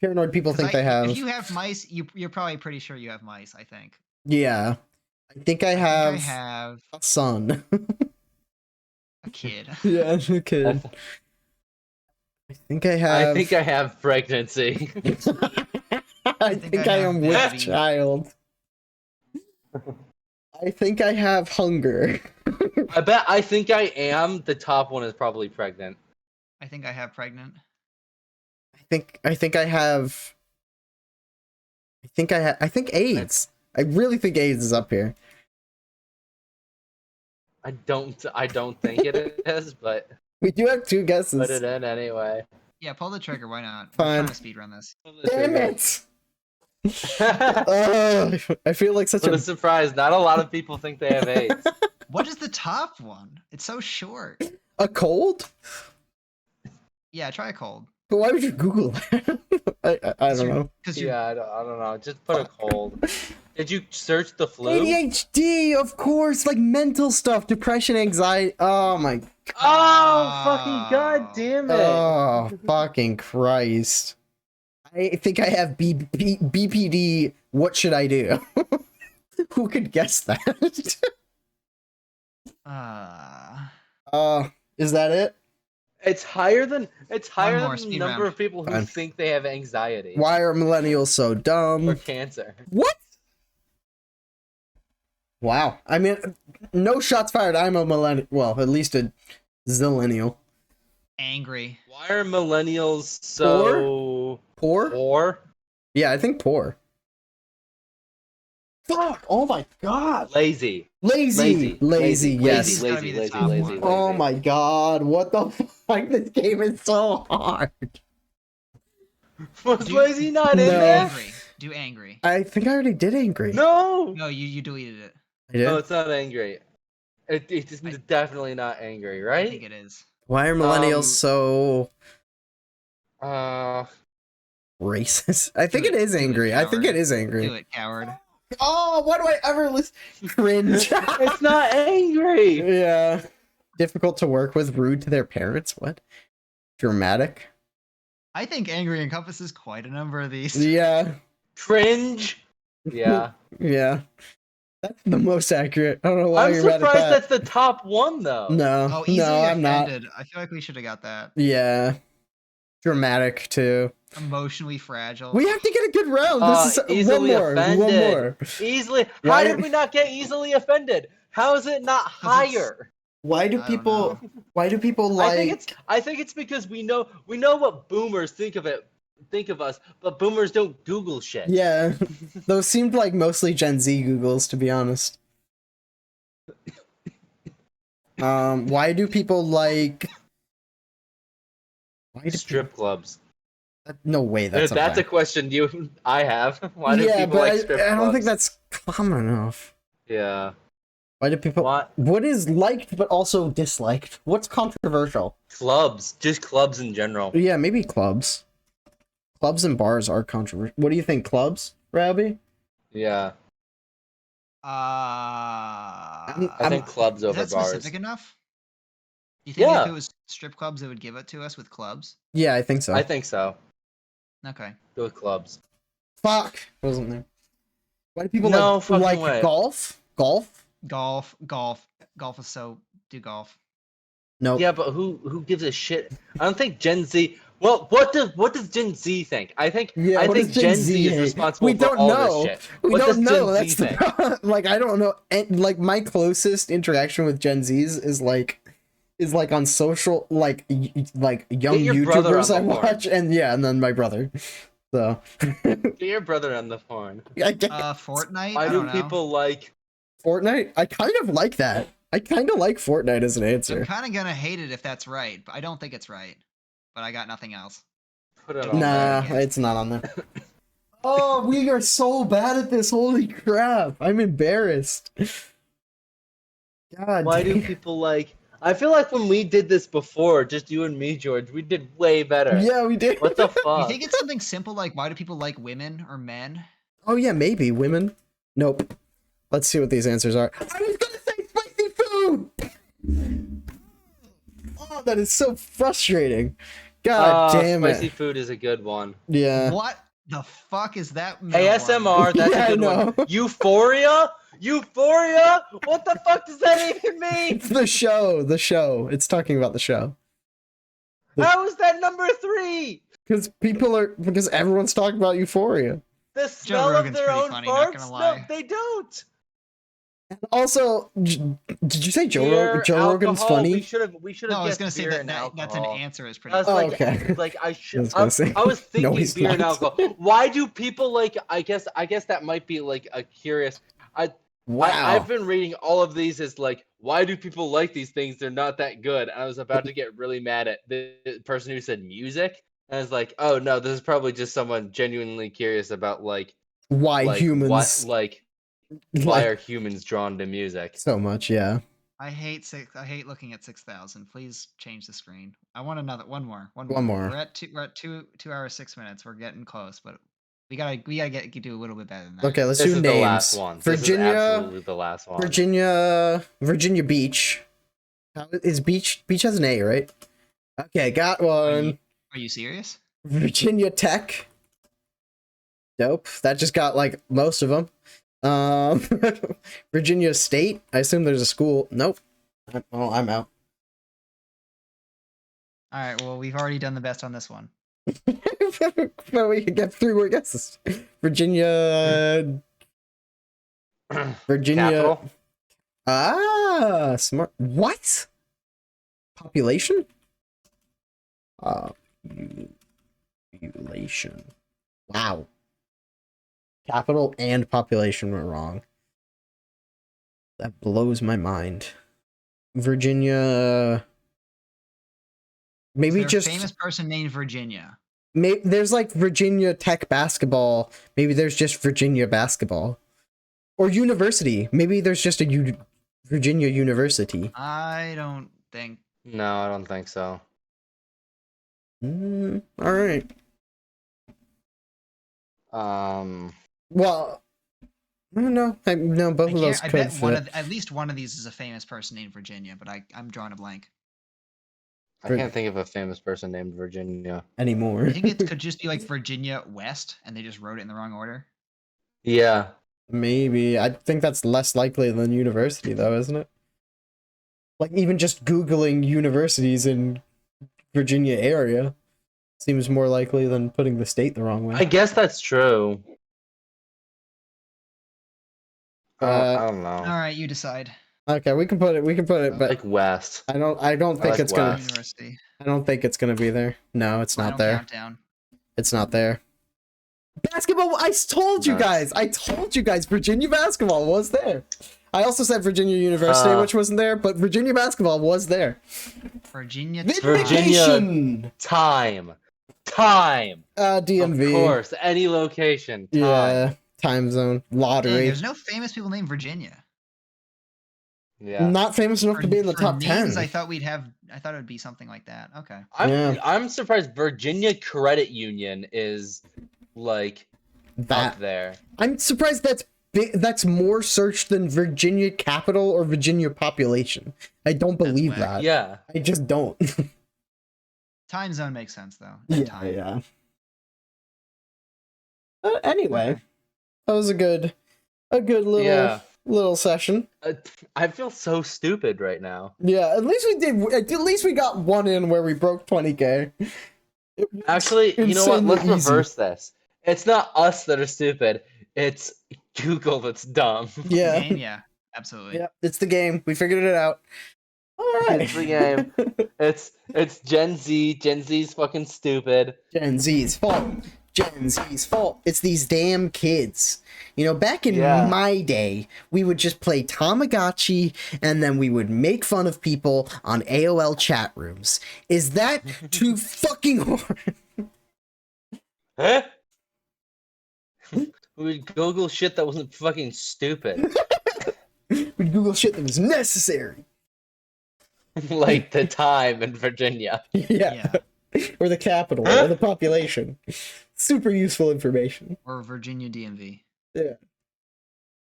Paranoid people think they have. If you have mice, you're probably pretty sure you have mice. I think. Yeah, I think I have a son. A kid. Yeah, a kid. I think I have pregnancy. I think I am with child. I think I have hunger. I think I am. The top one is probably pregnant. I think I have pregnant. I think AIDS. I really think AIDS is up here. I don't think it is, but we do have 2 guesses. Put it in anyway. Yeah, pull the trigger. Why not? Fine. We're trying to speedrun this. Damn it! I feel like such a surprise. Not a lot of people think they have AIDS. What is the top one? It's so short. A cold? Yeah, try a cold. But why would you Google that? I don't know. Yeah, I don't know. Just put a cold. Did you search the flu? ADHD, of course, like mental stuff, depression, anxiety. Oh my god. Oh, fucking god damn it. Oh, fucking Christ. I think I have BPD. What should I do? Who could guess that? Is that it? It's higher than the number of people who think they have anxiety. Why are millennials so dumb? Or cancer. What? Wow. I mean, no shots fired. I'm a millennial. Well, at least a zillennial. Angry. Why are millennials so poor? Yeah, I think poor. Fuck! Oh my god! Lazy. Yes. Lazy. Oh my god! What the fuck? This game is so hard. Was lazy not in there? Do angry. I think I already did angry. No, you deleted it. I did? No, it's not angry. It's definitely not angry, right? I think it is. Why are millennials so racist? I think it is angry. I think it is angry. Do it, coward. Oh, why do I ever listen? Cringe. It's not angry. Yeah. Difficult to work with, rude to their parents. What? Dramatic. I think angry encompasses quite a number of these. Yeah. Cringe. Yeah. Yeah. That's the most accurate. I don't know why I'm you're mad at that. surprised that's the top one though. No. I'm not. I feel like we should have got that. Yeah. Dramatic too. Emotionally fragile. We have to get a good round. This is easily one more. Easily. How did we not get easily offended? How is it not higher? Why do people like? I think it's because we know what boomers think of us, but boomers don't Google shit. Yeah, those seemed like mostly Gen Z Googles, to be honest. Why do people like? Strip clubs? No way. That's a question I have. Why do people like strip clubs? I don't think that's common enough. Yeah. Why do people? What is liked but also disliked? What's controversial? Clubs, just clubs in general. Yeah, maybe clubs. Clubs and bars are controversial. What do you think, clubs, Robbie? Yeah. I think clubs over bars. Is that specific enough? Do you think if it was strip clubs, it would give it to us with clubs? Yeah, I think so. I think so. Okay. Go with clubs. Fuck. Wasn't there? Why do people like way. golf? Golf? Golf. Golf is so. Do golf. Nope. Yeah, but who gives a shit? I don't think Gen Z. Well, what does Gen Z think? I think Gen Z is responsible we for don't all know. this shit. We What don't does know. Gen That's Z the think? problem. Like I don't know. And like my closest interaction with Gen Zs is like on social like young Get your brother YouTubers I on the horn. watch, and then my brother. So Get your brother on the horn. I get Fortnite. Why I do don't know. people like Fortnite. I kind of like that. I kind of like Fortnite as an answer. I'm kind of gonna hate it if that's right, but I don't think it's right. But I got nothing else. put it on? Nah, there? it's not on there. Oh, we are so bad at this. Holy crap. I'm embarrassed. God. Why do people like? I feel like when we did this before, just you and me, George, we did way better. Yeah, we did. What the You fuck? think it's something simple like why do people like women or men? Oh, yeah, maybe. Women? Nope. Let's see what these answers are. I was gonna say spicy food! Oh, that is so frustrating. God damn it. Spicy food is a good one. Yeah. What the fuck is that? middle ASMR, one? that's Yeah, a good I one. know. Euphoria? Euphoria? What the fuck does that even mean? It's the show. The show. It's talking about the show. How is that number 3? Because everyone's talking about Euphoria. The smell of Rogan's their pretty own funny, not farts? gonna No, lie. they don't. Also, did you say Joe Beer, Rogan's alcohol, funny? We should have No, I was guessed gonna say beer that, and that's an alcohol. answer is I pretty was Oh, funny. okay. like I I should. was gonna say, I was thinking he's beer and not. alcohol. Why do people like? I guess that might be like a curious. Wow. I've been reading all of these as like, why do people like these things? They're not that good. And I was about to get really mad at the person who said music. And I was like, oh no, this is probably just someone genuinely curious about like Why humans why like are humans drawn to music? so much, yeah. I hate looking at 6,000. Please change the screen. I want one more. One more. We're at 2 hours 6 minutes. We're getting close, but we gotta do a little bit better than that. Okay, let's This do is names. the last one. Virginia, This is absolutely the last one. Virginia Beach. How is Beach? Beach has an A, right? Okay, got one. Are you serious? Virginia Tech. Dope. That just got like most of them. Virginia State. I assume there's a school. Nope. Well, I'm out. All right. Well, we've already done the best on this one. But we can get 3 more guesses. Virginia. Capital? Ah, smart. What? Population? Population. Wow. Capital and population were wrong. That blows my mind. Virginia. Maybe Is there just a famous person named Virginia. Maybe there's like Virginia Tech basketball. Maybe there's just Virginia basketball. Or university. Maybe there's just a Virginia University. I don't think. No, I don't think so. All right. Well, I don't know. No, both of those I could bet fit. at least one of these is a famous person named Virginia, but I'm drawing a blank. I can't think of a famous person named Virginia anymore. I think it could just be like Virginia West, and they just wrote it in the wrong order. Yeah. Maybe. I think that's less likely than university, though, isn't it? Like, even just Googling universities in Virginia area seems more likely than putting the state the wrong way. I guess that's true. I don't know. All right, you decide. Okay, we can put it, but like West. I don't think like it's gonna. University. I don't think it's gonna be there. No, it's not there. Countdown. It's not there. Basketball. I told you guys. I told you guys. Virginia basketball was there. I also said Virginia University, which wasn't there, but Virginia basketball was there. Virginia. Vindication. Time. DMV. Of course, any location. Time. Yeah. Time zone. Lottery. Dang, there's no famous people named Virginia. Yeah. Not famous enough to be in the top 10. I thought it would be something like that. Okay. I'm surprised Virginia Credit Union is like up there. I'm surprised that's more searched than Virginia Capital or Virginia Population. I don't believe that. Yeah. I just don't. Time zone makes sense though. Yeah. Anyway, that was a good little little session. I feel so stupid right now. Yeah, at least we did. At least we got one in where we broke 20K. Actually, you know what? Let's Insanely reverse this. It's not us that are stupid. It's Google that's dumb. Yeah. Game, yeah, absolutely. Yeah, it's the game. We figured it out. All right. It's the game. It's Gen Z. Gen Z's fucking stupid. Gen Z's fault. Gen Z's fault. It's these damn kids. You know, back in my day, we would just play Tamagotchi, and then we would make fun of people on AOL chat rooms. Is that too fucking hard? Huh? We would Google shit that wasn't fucking stupid. We'd Google shit that was necessary. Like the time in Virginia. Yeah. Or the capital, or the population. Super useful information. Or Virginia DMV. Yeah.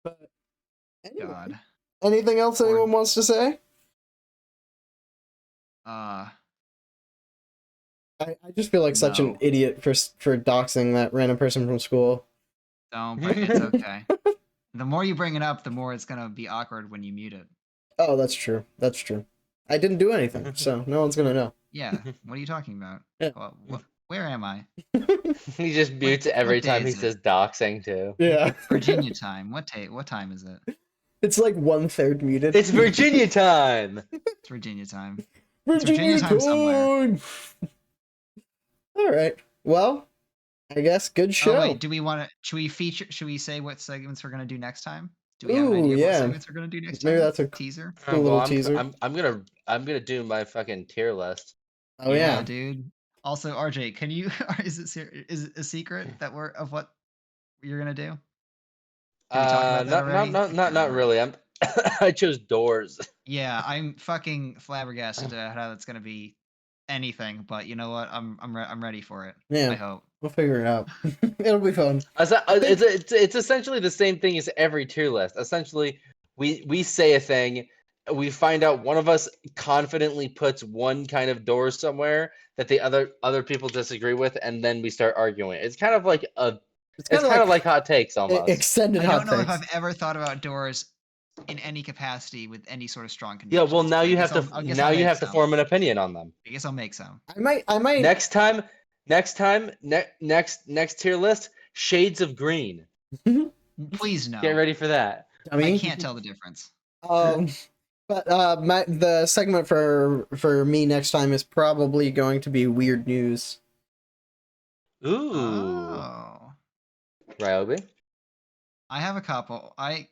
But anyway, God. anything else anyone wants to say? I just feel like such an idiot for doxing that random person from school. Don't bring it. It's okay. The more you bring it up, the more it's gonna be awkward when you mute it. Oh, that's true. That's true. I didn't do anything, so no one's gonna know. Yeah. What are you talking about? Yeah. Well, where am I? He just mutes every time he says doxing too. Yeah. Virginia time. What time is it? It's like 1/3 muted. It's Virginia time. It's Virginia time. Virginia time somewhere. All right. Well, I guess good show. Oh wait, do we want to? Should we say what segments we're gonna do next time? Do we have an idea of what segments we're gonna do next time? Maybe that's a teaser. Cool little teaser. I'm gonna do my fucking tier list. Oh yeah, dude. Also, RJ, can you? Is it a secret that of what you're gonna do? Not really. I chose doors. Yeah, I'm fucking flabbergasted at how that's gonna be anything, but you know what? I'm ready for it. Yeah, I hope we'll figure it out. It'll be fun. It's essentially the same thing as every tier list. Essentially, we say a thing, we find out one of us confidently puts one kind of door somewhere that the other people disagree with, and then we start arguing. It's kind of like like hot takes almost. Extended hot takes. I don't know if I've ever thought about doors in any capacity with any sort of strong conviction. Yeah, well now you have to form an opinion on them. I guess I'll make some. I might next tier list, shades of green. Please no. Get ready for that. I can't tell the difference. But the segment for me next time is probably going to be weird news. Ooh. Oh. Ryobi? I have a couple. I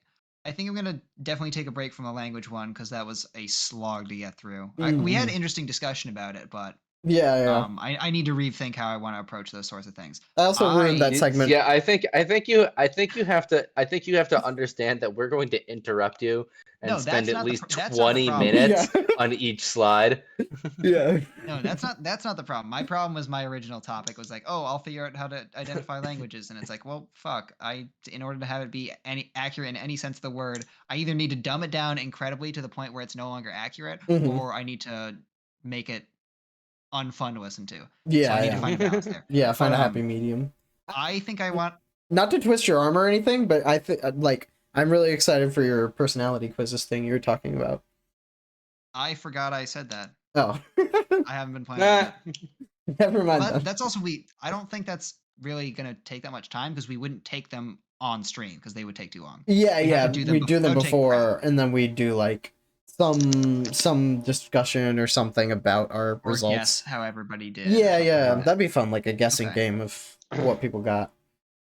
think I'm gonna definitely take a break from the language one because that was a slog to get through. We had an interesting discussion about it, but yeah. I need to rethink how I want to approach those sorts of things. I also ruined that segment. Yeah, I think you have to understand that we're going to interrupt you and spend at least 20 minutes on each slide. Yeah. No, that's not the problem. My problem was my original topic was like, oh, I'll figure out how to identify languages, and it's like, well, fuck. In order to have it be accurate in any sense of the word, I either need to dumb it down incredibly to the point where it's no longer accurate, or I need to make it unfun to listen to. Yeah, so I need to find a balance there. Yeah, find a happy medium. I think I want not to twist your arm or anything, but I think I'm really excited for your personality quizzes thing you were talking about. I forgot I said that. Oh. I haven't been playing that. Never mind. That's also I don't think that's really gonna take that much time because we wouldn't take them on stream because they would take too long. Yeah, we do them before, and then we do like some discussion or something about our results. Guess how everybody did. Yeah, that'd be fun, like a guessing game of what people got.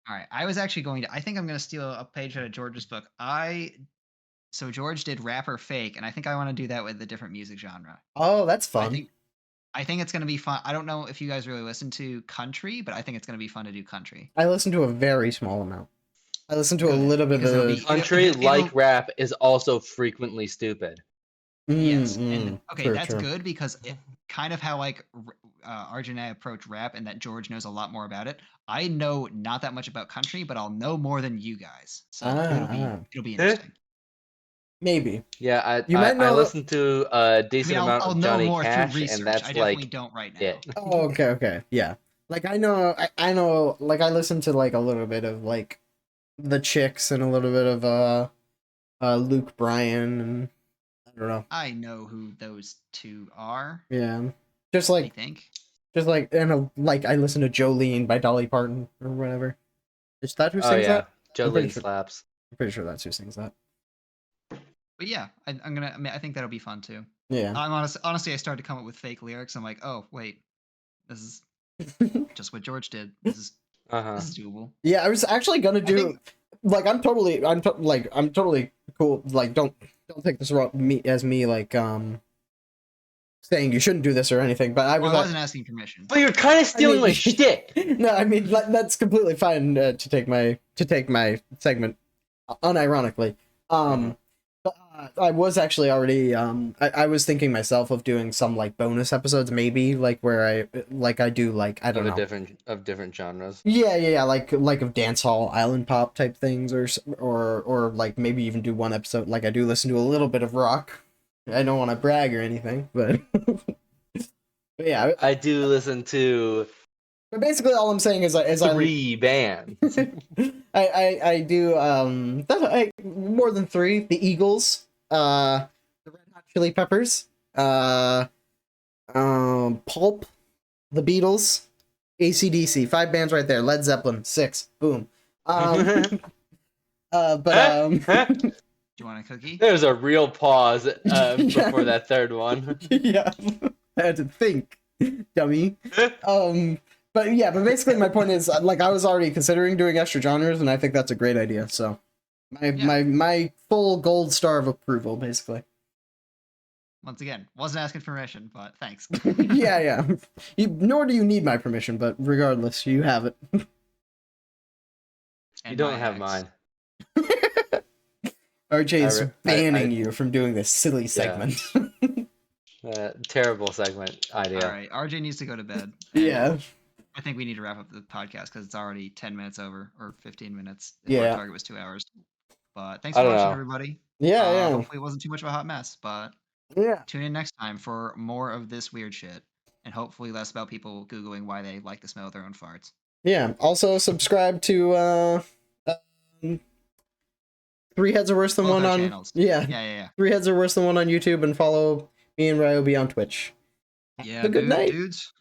All right, I was actually I think I'm gonna steal a page out of George's book. So George did rap or fake, and I think I want to do that with a different music genre. Oh, that's fun. I think it's gonna be fun. I don't know if you guys really listen to country, but I think it's gonna be fun to do country. I listen to a very small amount. I listen to a little bit of country, like rap, is also frequently stupid. Yes, and that's good because it kind of how like RJ and I approach rap, and that George knows a lot more about it. I know not that much about country, but I'll know more than you guys, so it'll be interesting. Maybe. Yeah, I listen to a decent amount of Johnny Cash, and that's I definitely don't right now. Oh, okay, yeah. Like I know, like I listen to like a little bit of like the Chicks and a little bit of Luke Bryan, and I don't know. I know who those two are. Yeah, just like and like I listen to Jolene by Dolly Parton or whatever. Is that who sings that? Jolene slaps. I'm pretty sure that's who sings that. But yeah, I think that'll be fun too. Yeah. I'm honestly, I started to come up with fake lyrics. I'm like, oh wait, this is just what George did. This is doable. Yeah, I was actually gonna do I'm totally cool. Like, don't take this as me like saying you shouldn't do this or anything. But I wasn't asking permission. But you're kind of stealing my shtick. No, I mean that's completely fine to take my segment unironically. But I was actually already I was thinking myself of doing some like bonus episodes, maybe like where I do like I don't know different genres. Yeah, like of dance hall, island pop type things, or like maybe even do one episode. Like I do listen to a little bit of rock. I don't want to brag or anything, but, but yeah, I do listen to. But basically, all I'm saying is three bands. I do more than three. The Eagles, the Red Hot Chili Peppers, Pulp, the Beatles, AC/DC. 5 bands right there. Led Zeppelin 6. Boom. Do you want a cookie? There's a real pause before that third one. Yeah, I had to think, dummy. But basically my point is, like, I was already considering doing extra genres, and I think that's a great idea. So, my full gold star of approval, basically. Once again, wasn't asking permission, but thanks. yeah. Nor do you need my permission, but regardless, you have it. You don't have mine. RJ's banning you from doing this silly segment. Terrible segment idea. All right, RJ needs to go to bed. Yeah. I think we need to wrap up the podcast because it's already 10 minutes over, or 15 minutes. Yeah. Our target was 2 hours. But thanks for watching, everybody. Yeah. Hopefully it wasn't too much of a hot mess, but tune in next time for more of this weird shit. And hopefully less about people Googling why they like the smell of their own farts. Yeah. Also subscribe to 3 Heads Are Worse Than One on channels. Yeah. 3 Heads Are Worse Than One on YouTube, and follow me and Ryobi on Twitch. Yeah, Have a good night, dudes.